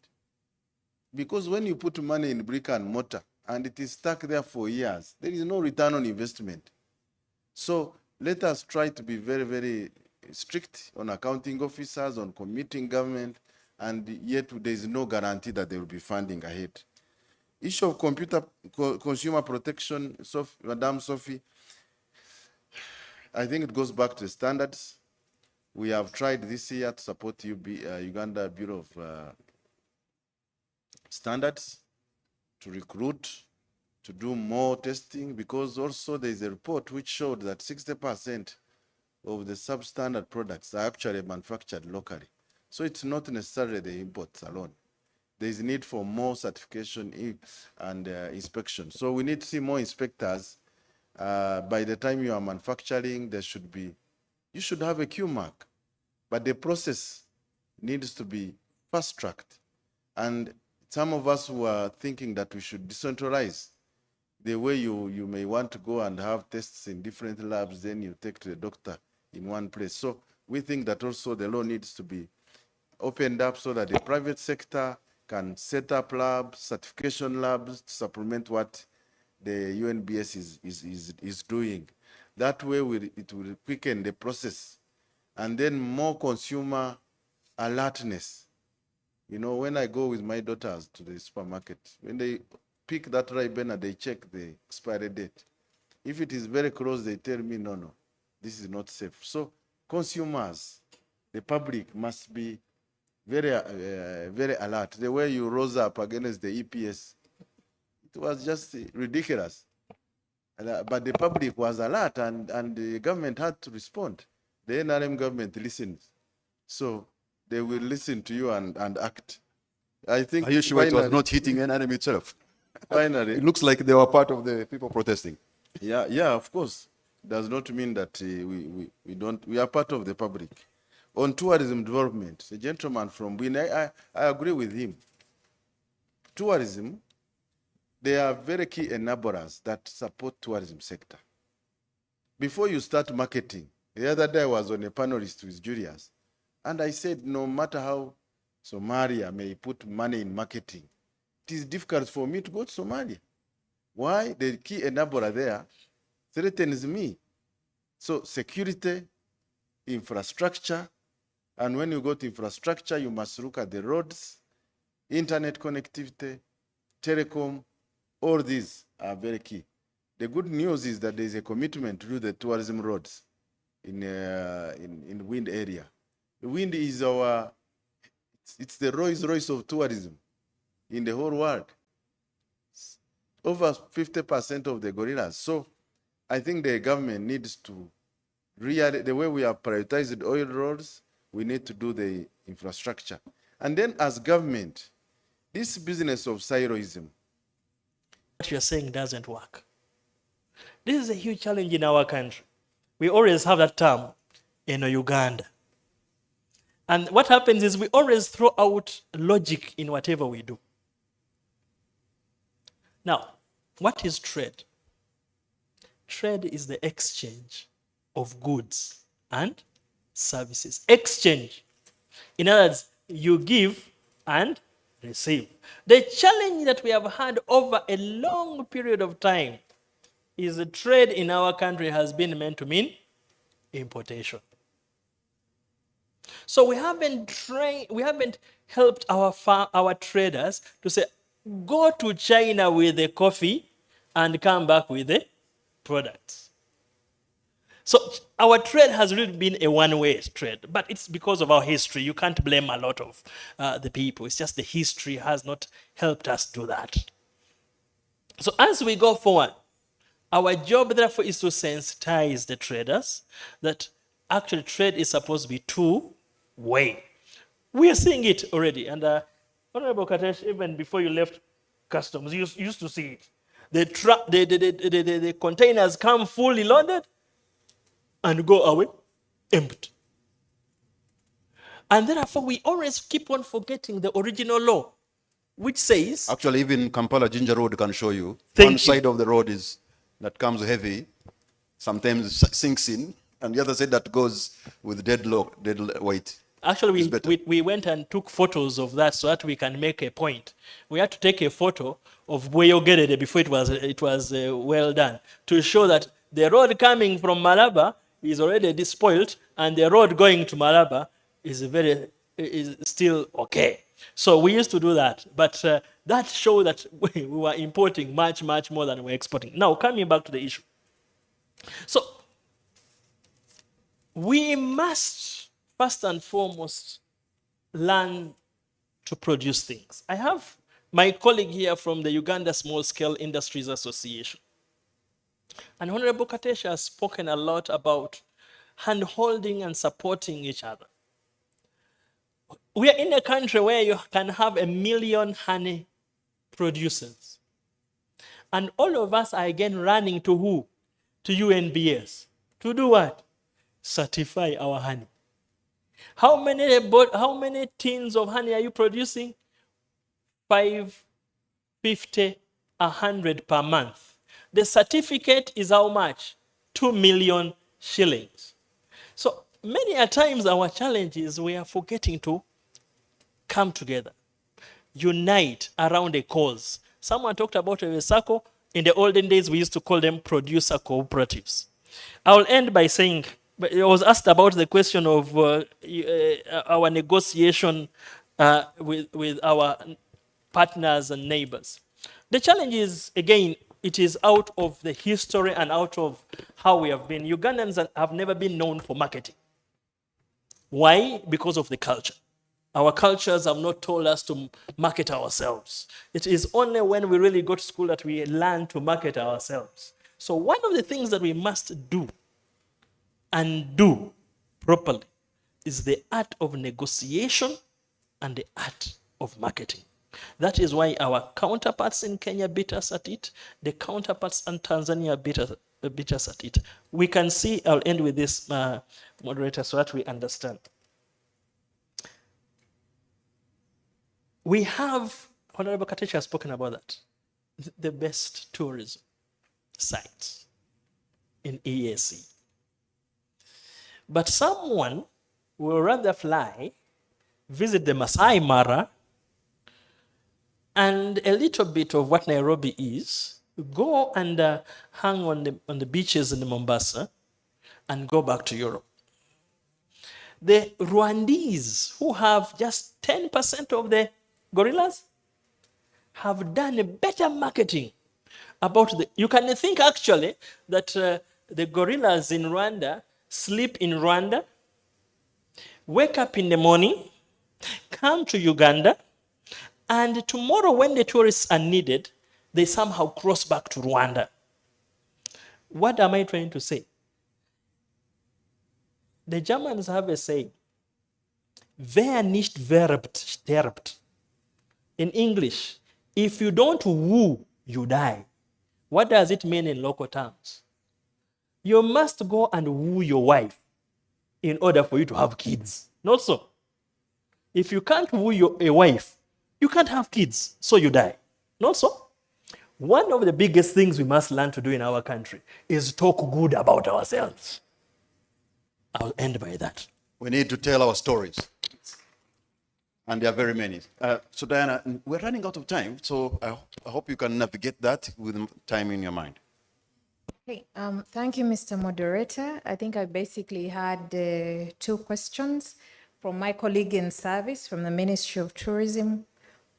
Because when you put money in brick and mortar and it is stuck there for years, there is no return on investment. So let us try to be very, very strict on accounting officers, on committing government, and yet there is no guarantee that they will be funding ahead. Issue of consumer protection, Madam Sophie, I think it goes back to the standards. We have tried this year to support Uganda Bureau of Standards to recruit, to do more testing, because also there is a report which showed that 60% of the substandard products are actually manufactured locally. So it's not necessarily the imports alone. There is need for more certification and inspection. So we need to see more inspectors. By the time you are manufacturing, you should have a Q mark, but the process needs to be fast-tracked. And some of us who are thinking that we should decentralize the way you may want to go and have tests in different labs, then you take to the doctor in one place. So we think that also the law needs to be opened up so that the private sector can set up labs, certification labs, to supplement what the UNBS is doing. That way it will quicken the process. And then more consumer alertness. You know, when I go with my daughters to the supermarket, when they pick that Ribena, they check the expiry date. If it is very close, they tell me, no, this is not safe. So consumers, the public must be very, very alert. The way you rose up against the EPS, it was just ridiculous. But the public was alert and the government had to respond. The NRM government listened. So they will listen to you and act. I think. Are you sure it was not hitting NRM itself? Finally. It looks like they were part of the people protesting. Yeah, of course. Does not mean that we are part of the public. On tourism development, a gentleman from Bwindi, I agree with him. Tourism, they are very key enablers that support tourism sector. Before you start marketing, the other day I was on a panelist with Julius, and I said, no matter how Somalia may put money in marketing, it is difficult for me to go to Somalia. Why? The key enabler there threatens me. So security, infrastructure, and when you go to infrastructure, you must look at the roads, internet connectivity, telecom, all these are very key. The good news is that there is a commitment to do the tourism roads in Bwindi area. Bwindi is it's the Rolls Royce of tourism in the whole world. Over 50% of the gorillas. So I think the government needs to really, the way we have prioritized oil roads, we need to do the infrastructure. And then as government, this business of siloism. What you're saying doesn't work. This is a huge challenge in our country. We always have that term in Uganda. And what happens is we always throw out logic in whatever we do. Now, what is trade? Trade is the exchange of goods and services. Exchange. In other words, you give and receive. The challenge that we have had over a long period of time is the trade in our country has been meant to mean importation. So we haven't helped our traders to say, go to China with the coffee and come back with the products. So our trade has really been a one-way trade, but it's because of our history. You can't blame a lot of the people. It's just the history has not helped us do that. So as we go forward, our job, therefore, is to sensitize the traders that actually trade is supposed to be two-way. We are seeing it already. And Honorable Katesh, even before you left customs, you used to see it. The containers come fully loaded and go away empty. And therefore, we always keep on forgetting the original law, which says... Actually, even Kampala Ginger Road can show you. Thank One you. side of the road is that comes heavy, sometimes sinks in, and the other side that goes with dead weight. Actually, we went and took photos of that so that we can make a point. We had to take a photo of Bweyogerere before it was well done to show that the road coming from Malaba is already despoiled and the road going to Malaba is still okay. So we used to do that, but that showed that we were importing much, much more than we're exporting. Now, coming back to the issue. So we must, first and foremost, learn to produce things. I have my colleague here from the Uganda Small Scale Industries Association. And Honorable Katesha has spoken a lot about hand-holding and supporting each other. We are in a country where you can have 1 million honey producers. And all of us are again running to who? To UNBS. To do what? Certify our honey. How many tins of honey are you producing? 5, 50, 100 per month. The certificate is how much? 2 million shillings. So many a times our challenge is we are forgetting to come together, unite around a cause. Someone talked about a circle. In the olden days, we used to call them producer cooperatives. I will end by saying, I was asked about the question of our negotiation with our partners and neighbors. The challenge is, again, it is out of the history and out of how we have been. Ugandans have never been known for marketing. Why? Because of the culture. Our cultures have not told us to market ourselves. It is only when we really go to school that we learn to market ourselves. So one of the things that we must do and do properly is the art of negotiation and the art of marketing. That is why our counterparts in Kenya beat us at it. The counterparts in Tanzania beat us at it. We can see, I'll end with this, moderator, so that we understand. We have, Honorable Katecha has spoken about that, the best tourism sites in EAC. But someone will rather fly, visit the Masai Mara, and a little bit of what Nairobi is, go and hang on the beaches in Mombasa, and go back to Europe. The Rwandese, who have just 10% of the gorillas, have done a better marketing about you can think actually that the gorillas in Rwanda sleep in Rwanda, wake up in the morning, come to Uganda, and tomorrow when the tourists are needed, they somehow cross back to Rwanda. What am I trying to say? The Germans have a saying, wer nicht werbt, stirbt. In English, if you don't woo, you die. What does it mean in local terms? You must go and woo your wife in order for you to have kids. Not so. If you can't woo a wife, you can't have kids, so you die. Not so. One of the biggest things we must learn to do in our country is talk good about ourselves. I'll end by that. We need to tell our stories. And there are very many. So Diana, we're running out of time, so I hope you can navigate that with time in your mind. Okay, thank you, Mr. Moderator. I think I basically had 2 questions from my colleague in service from the Ministry of Tourism,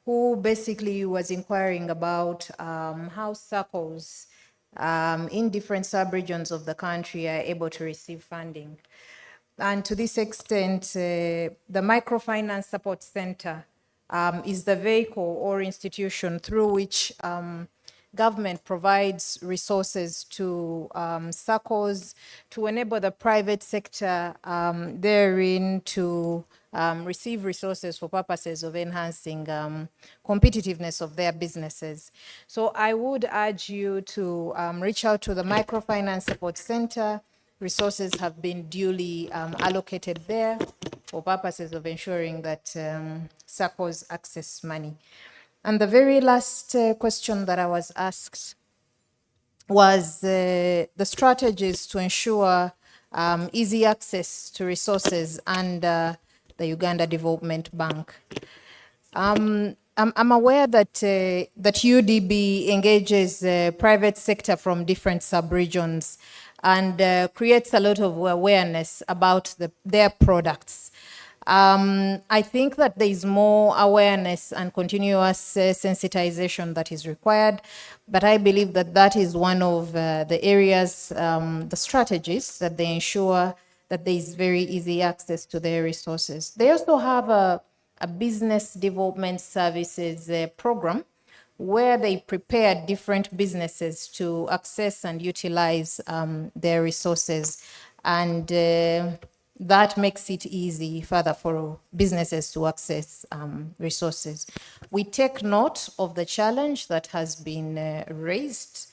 who basically was inquiring about how circles in different sub-regions of the country are able to receive funding. And to this extent, the Microfinance Support Center is the vehicle or institution through which government provides resources to circles to enable the private sector therein to receive resources for purposes of enhancing competitiveness of their businesses. So I would urge you to reach out to the Microfinance Support Center. Resources have been duly allocated there for purposes of ensuring that circles access money. And the very last question that I was asked was the strategies to ensure easy access to resources under the Uganda Development Bank. I'm aware that that UDB engages private sector from different sub-regions and creates a lot of awareness about their products. I think that there is more awareness and continuous sensitization that is required, but I believe that that is one of the areas, the strategies that they ensure that there is very easy access to their resources. They also have a business development services program where they prepare different businesses to access and utilize their resources. And that makes it easy further for businesses to access resources. We take note of the challenge that has been raised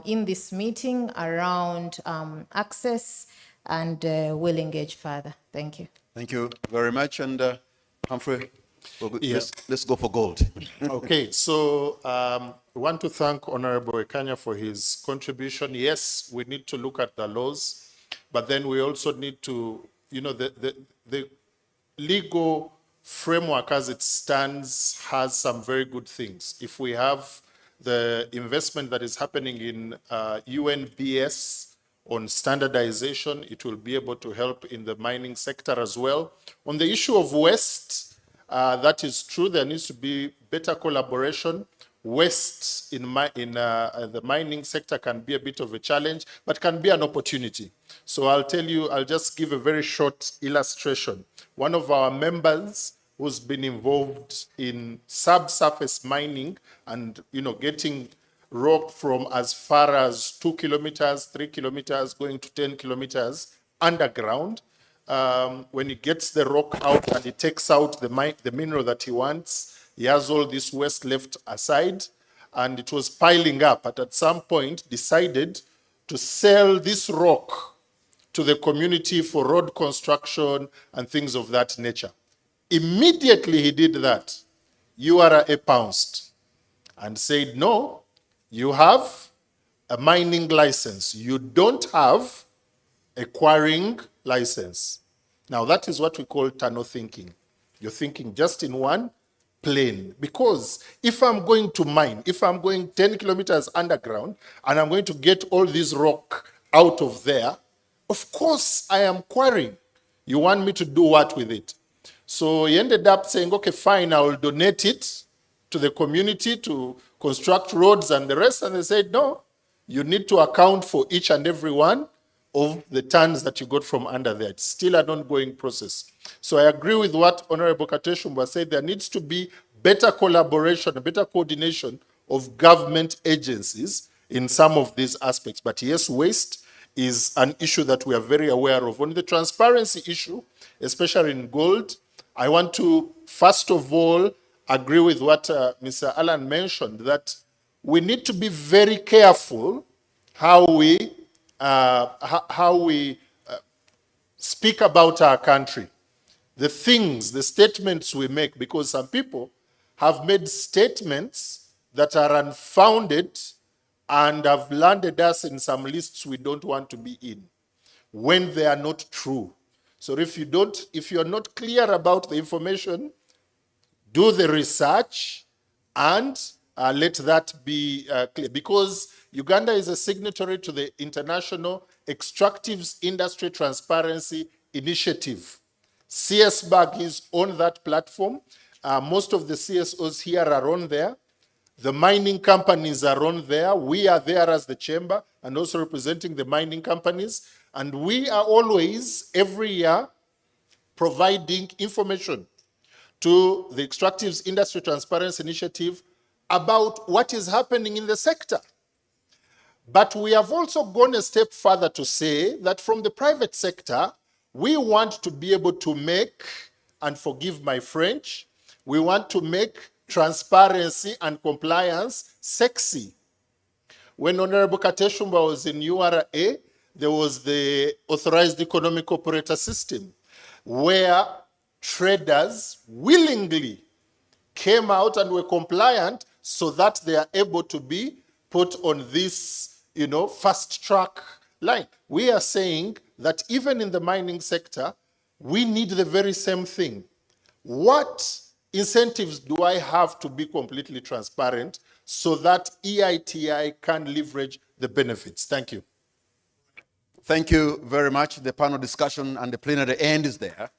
in this meeting around access, and we'll engage further. Thank you. Thank you very much. And Humphrey, let's go for gold. Okay, so I want to thank Honorable Ekanya for his contribution. Yes, we need to look at the laws, but then we also need to, you know, the legal framework as it stands has some very good things. If we have the investment that is happening in UNBS on standardization, it will be able to help in the mining sector as well. On the issue of waste, that is true. There needs to be better collaboration. Waste in the mining sector can be a bit of a challenge, but can be an opportunity. So I'll tell you, I'll just give a very short illustration. One of our members who's been involved in subsurface mining and, you know, getting rock from as far as 2 kilometers, 3 kilometers, going to 10 kilometers underground. When he gets the rock out and he takes out the mineral that he wants, he has all this waste left aside, and it was piling up. But at some point, decided to sell this rock to the community for road construction and things of that nature. Immediately he did that, URA pounced and said, no, you have a mining license. You don't have a quarrying license. Now that is what we call tunnel thinking. You're thinking just in one plane. Because if I'm going to mine, if I'm going 10 kilometers underground and I'm going to get all this rock out of there, of course I am quarrying. You want me to do what with it? So he ended up saying, okay, fine, I will donate it to the community to construct roads and the rest. And they said, no, you need to account for each and every one of the tons that you got from under there. It's still an ongoing process. So I agree with what Honorable Kateshumba said. There needs to be better collaboration, better coordination of government agencies in some of these aspects. But yes, waste is an issue that we are very aware of. On the transparency issue, especially in gold, I want to first of all agree with what Mr. Alan mentioned, that we need to be very careful how we speak about our country, the things, the statements we make, because some people have made statements that are unfounded and have landed us in some lists we don't want to be in when they are not true. So if you're not clear about the information, do the research and let that be clear. Because Uganda is a signatory to the International Extractives Industry Transparency Initiative. CSBAG is on that platform. Most of the CSOs here are on there. The mining companies are on there. We are there as the chamber and also representing the mining companies. And we are always, every year, providing information to the Extractives Industry Transparency Initiative about what is happening in the sector. But we have also gone a step further to say that from the private sector, we want to be able to make, and forgive my French, we want to make transparency and compliance sexy. When Honorable Kateshumba was in URA, there was the Authorized Economic Operator System, where traders willingly came out and were compliant so that they are able to be put on this, fast track line. We are saying that even in the mining sector, we need the very same thing. What incentives do I have to be completely transparent so that EITI can leverage the benefits? Thank you. Thank you very much. The panel discussion and the plenary end is there.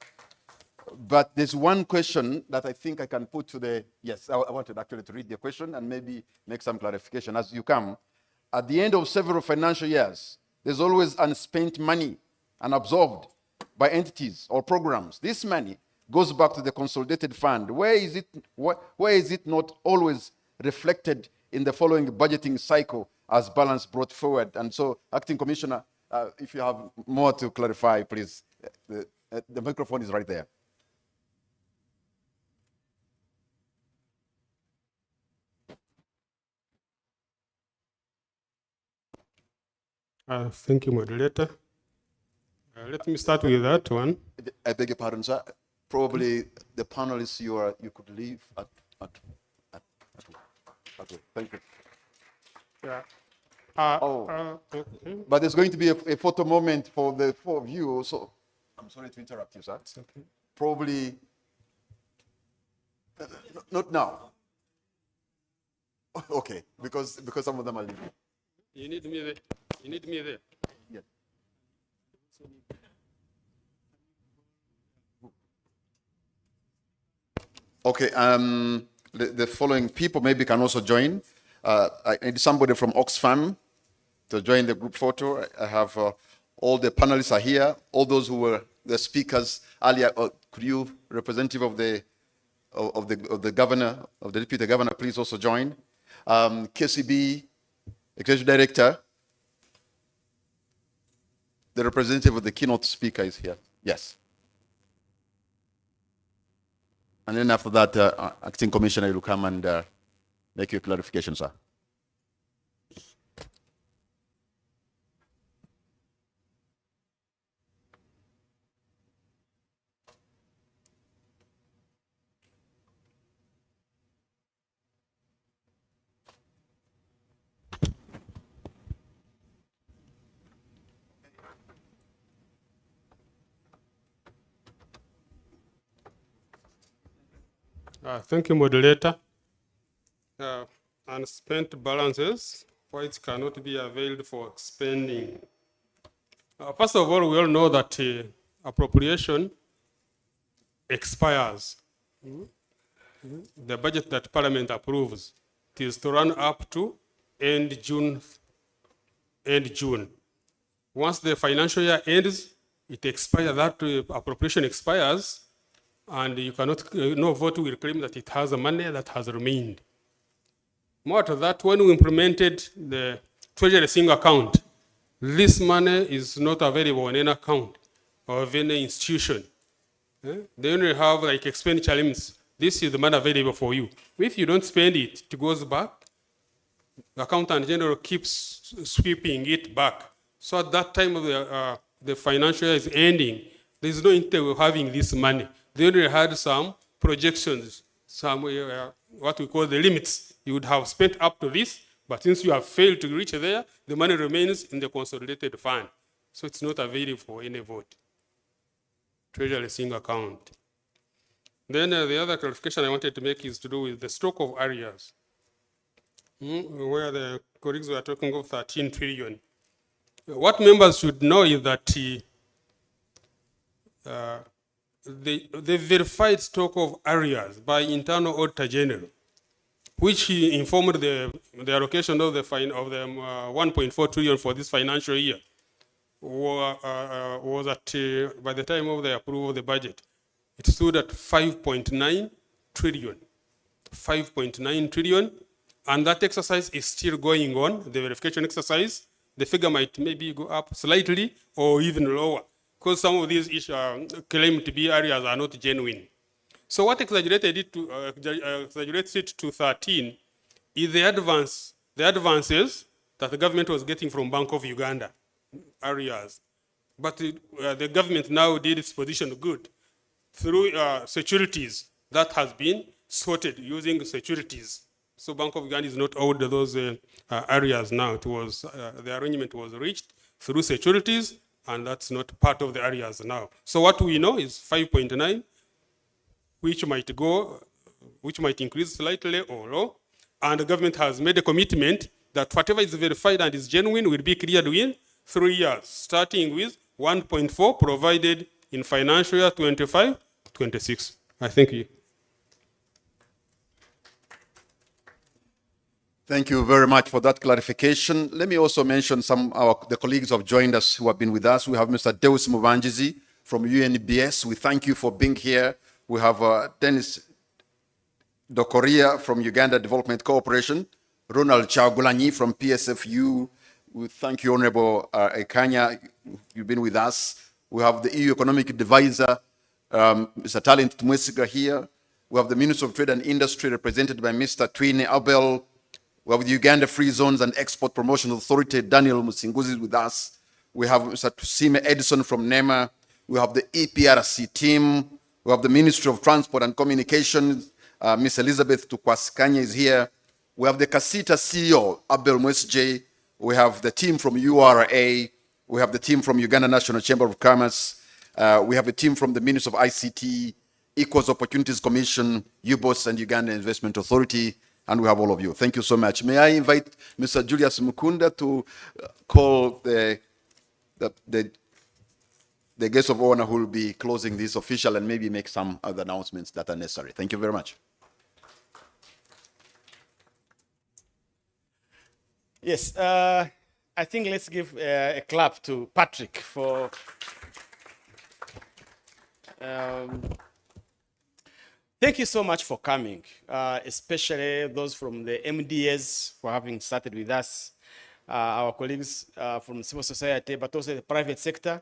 But there's one question that I think I can put to the, yes, I wanted actually to read the question and maybe make some clarification as you come. At the end of several financial years, there's always unspent money unabsorbed by entities or programs. This money goes back to the consolidated fund. Where is it not always reflected in the following budgeting cycle as balance brought forward? And so, Acting Commissioner, if you have more to clarify, please. The microphone is right there. Thank you, moderator. Let me start with that one. I beg your pardon, sir. Probably the panelists you could leave at thank you. Yeah. But there's going to be a photo moment for the four of you. So I'm sorry to interrupt you, sir. It's okay. Probably not now. Okay, because some of them are leaving. You need me there. You need me there. Yes. Okay, the following people maybe can also join. I need somebody from Oxfam to join the group photo. I have all the panelists are here. All those who were the speakers earlier. Could you, representative of the governor, of the deputy governor, please also join. KCB executive director. The representative of the keynote speaker is here. Yes. And then after that, Acting Commissioner will come and make your clarification, sir. Thank you, moderator. Unspent balances, which cannot be availed for spending. First of all, we all know that appropriation expires. The budget that Parliament approves, it is to run up to end June. Once the financial year ends, it expires, that appropriation expires, and you cannot, no vote will claim that it has a money that has remained. More to that, when we implemented the treasury single account. This money is not available in any account of any institution. They only have like expenditure limits. This is the money available for you. If you don't spend it, it goes back. The accountant general keeps sweeping it back. So at that time of the financial year is ending, there is no intent of having this money. They only had some projections, some what we call the limits. You would have spent up to this, but since you have failed to reach there, the money remains in the consolidated fund. So it's not available for any vote. Treasury single account. Then the other clarification I wanted to make is to do with the stock of areas, where the colleagues were talking of 13 trillion. What members should know is that the verified stock of areas by internal auditor general, which he informed the allocation of the 1.4 trillion for this financial year, was at by the time of the approval of the budget, it stood at 5.9 trillion. 5.9 trillion, and that exercise is still going on, the verification exercise. The figure might maybe go up slightly or even lower, because some of these claim to be areas are not genuine. So what exaggerated it to, exaggerates it to 13 is the advances that the government was getting from Bank of Uganda areas. But the government now did its position good through securities that has been sorted using securities. So Bank of Uganda is not owed those areas now. It was, the arrangement was reached through securities, and that's not part of the areas now. So what we know is 5.9, which might increase slightly or low, and the government has made a commitment that whatever is verified and is genuine will be cleared within 3 years, starting with 1.4 provided in financial year 25-26. I thank you. Thank you very much for that clarification. Let me also mention some of the colleagues who have joined us who have been with us. We have Mr. Deus Mubanjizi from UNBS. We thank you for being here. We have Dennis Dokoria from Uganda Development Corporation, Ronald Chagulanyi from PSFU. We thank you, Honorable Ekanya. You've been with us. We have the EU Economic Advisor, Mr. Talent Tumwesiga here. We have the Minister of Trade and Industry represented by Mr. Twine Abel. We have the Uganda Free Zones and Export Promotion Authority, Daniel Musinguzi with us. We have Mr. Tusime Edison from NEMA. We have the EPRC team. We have the Ministry of Transport and Communications. Ms. Elizabeth Tukwasikanya is here. We have the Kasita CEO, Abel Mwesje. We have the team from URA. We have the team from Uganda National Chamber of Commerce. We have a team from the Ministry of ICT, Equals Opportunities Commission, UBOS, and Uganda Investment Authority. And we have all of you. Thank you so much. May I invite Mr. Julius Mukunda to call the guest of honor who will be closing this official and maybe make some other announcements that are necessary. Thank you very much. Yes, I think let's give a clap to Patrick for thank you so much for coming, especially those from the MDAs for having started with us, our colleagues from civil society, but also the private sector.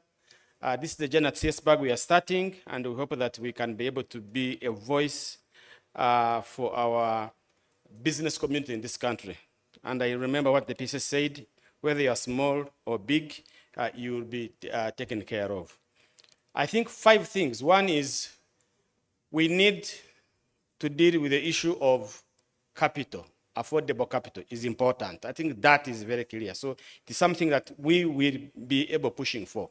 This is the journey at CSBAG we are starting, and we hope that we can be able to be a voice for our business community in this country. And I remember what the PCS said, whether you are small or big, you will be taken care of. I think 5 things. One is we need to deal with the issue of capital. Affordable capital is important. I think that is very clear. So it is something that we will be able pushing for.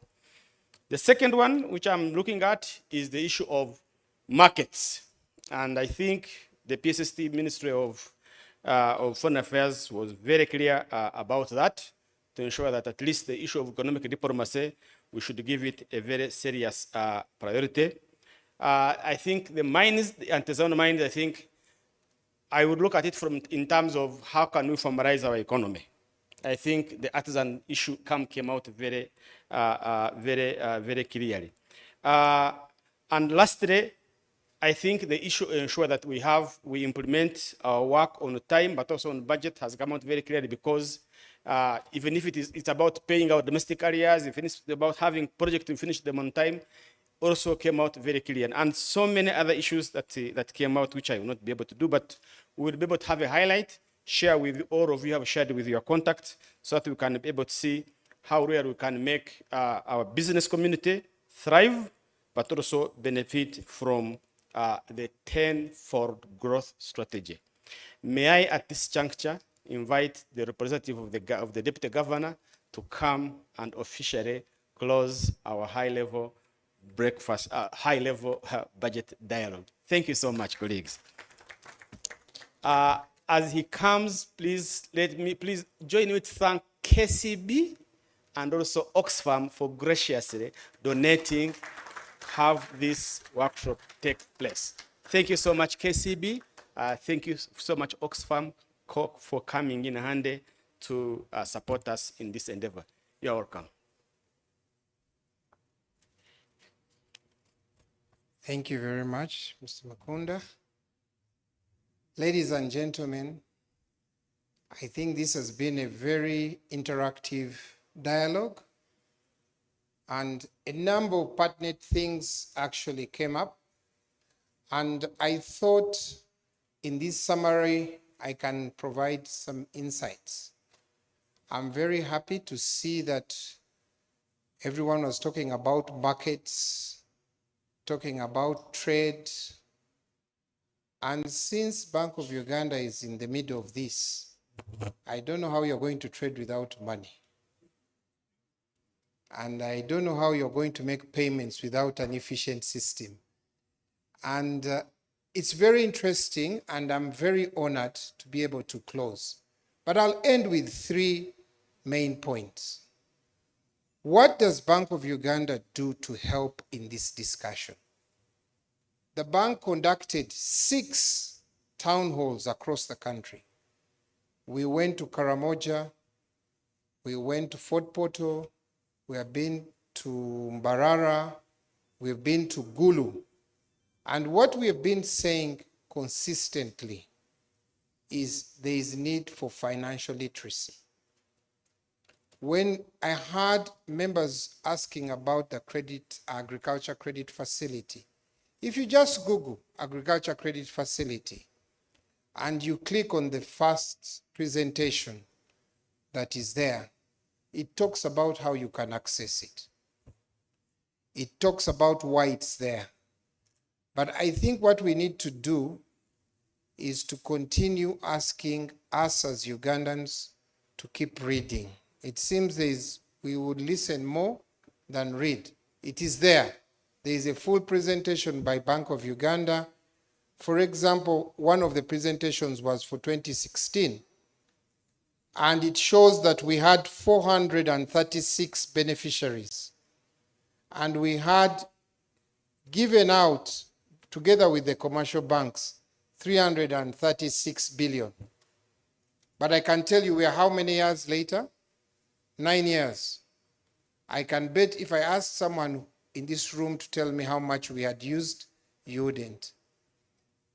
The second one, which I'm looking at, is the issue of markets. And I think the PSST Ministry of Foreign Affairs was very clear about that, to ensure that at least the issue of economic diplomacy, we should give it a very serious priority. I think the mines, the artisanal mines, I think I would look at it in terms of how can we formalize our economy. I think the artisan issue came out very clearly. And lastly, I think the issue ensure that we implement our work on time, but also on budget has come out very clearly because even if it's about paying our domestic areas, if it's about having project to finish them on time, also came out very clear. And so many other issues that came out, which I will not be able to do, but we will be able to have a highlight, share with all of you, have shared with your contacts, so that we can be able to see how really we can make our business community thrive, but also benefit from the 10-fold growth strategy. May I, at this juncture, invite the representative of the Deputy Governor to come and officially close our high-level breakfast, high-level budget dialogue. Thank you so much, colleagues. As he comes, please join me to thank KCB and also Oxfam for graciously donating have this workshop take place. Thank you so much, KCB. Thank you so much, Oxfam, for coming in handy to support us in this endeavor. You're welcome. Thank you very much, Mr. Makunda. Ladies and gentlemen, I think this has been a very interactive dialogue, and a number of pertinent things actually came up. And I thought in this summary, I can provide some insights. I'm very happy to see that everyone was talking about markets, talking about trade. And since Bank of Uganda is in the middle of this, I don't know how you're going to trade without money. And I don't know how you're going to make payments without an efficient system. And it's very interesting, and I'm very honored to be able to close. But I'll end with 3 main points. What does Bank of Uganda do to help in this discussion? The bank conducted 6 town halls across the country. We went to Karamoja, we went to Fort Portal, we have been to Mbarara, we've been to Gulu. And what we have been saying consistently is there is need for financial literacy. When I heard members asking about the agriculture credit facility, if you just Google agriculture credit facility and you click on the first presentation that is there, it talks about how you can access it. It talks about why it's there. But I think what we need to do is to continue asking us as Ugandans to keep reading. It seems we would listen more than read. It is there. There is a full presentation by Bank of Uganda. For example, one of the presentations was for 2016. And it shows that we had 436 beneficiaries. And we had given out, together with the commercial banks, 336 billion. But I can tell you we are how many years later? 9 years. I can bet if I asked someone in this room to tell me how much we had used, you wouldn't.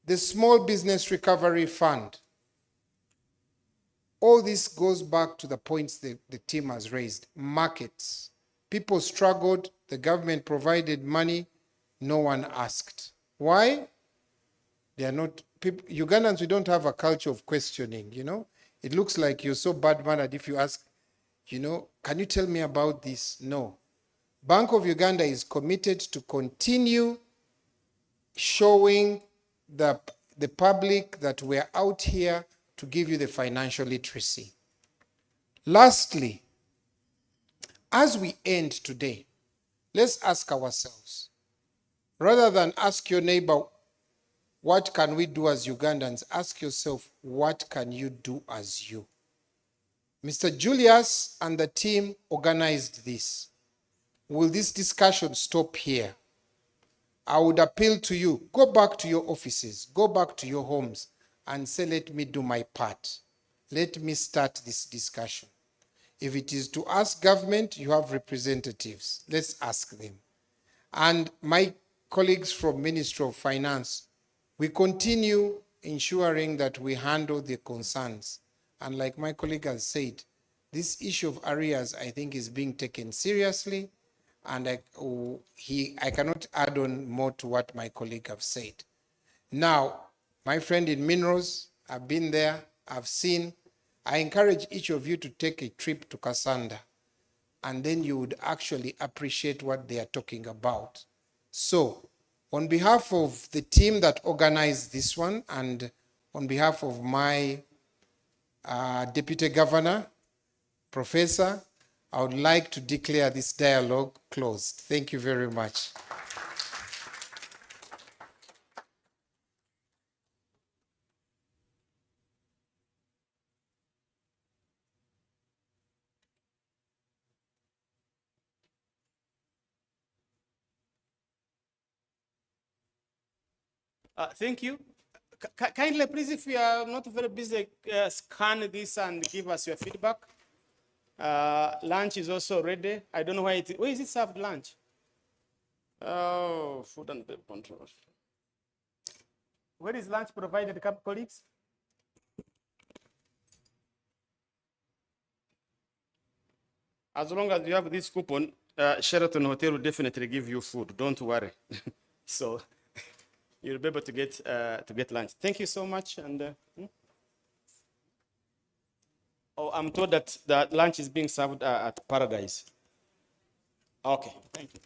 The Small Business Recovery Fund. All this goes back to the points the team has raised. Markets. People struggled, the government provided money, no one asked. Why? They are not, Ugandans, we don't have a culture of questioning, you know. It looks like you're so bad-mannered if you ask, you know, can you tell me about this? No. Bank of Uganda is committed to continue showing the public that we're out here to give you the financial literacy. Lastly, as we end today, let's ask ourselves, rather than ask your neighbor, what can we do as Ugandans? Ask yourself, what can you do as you? Mr. Julius and the team organized this. Will this discussion stop here? I would appeal to you, go back to your offices, go back to your homes and say, let me do my part. Let me start this discussion. If it is to ask government, you have representatives. Let's ask them. And my colleagues from Ministry of Finance, we continue ensuring that we handle the concerns. And like my colleague has said, this issue of arrears, I think, is being taken seriously. And I cannot add on more to what my colleague have said. Now, my friend in Minerals, I've been there, I've seen. I encourage each of you to take a trip to Kasanda, and then you would actually appreciate what they are talking about. So, on behalf of the team that organized this one, and on behalf of my Deputy Governor, Professor, I would like to declare this dialogue closed. Thank you very much. Thank you. Kindly, please, if you are not very busy, scan this and give us your feedback. Lunch is also ready. I don't know where where is it served lunch? Oh, food and beverage control. Where is lunch provided, colleagues? As long as you have this coupon, Sheraton Hotel will definitely give you food. Don't worry. So you'll be able to get lunch. Thank you so much. And oh, I'm told that the lunch is being served at Paradise. Okay, thank you.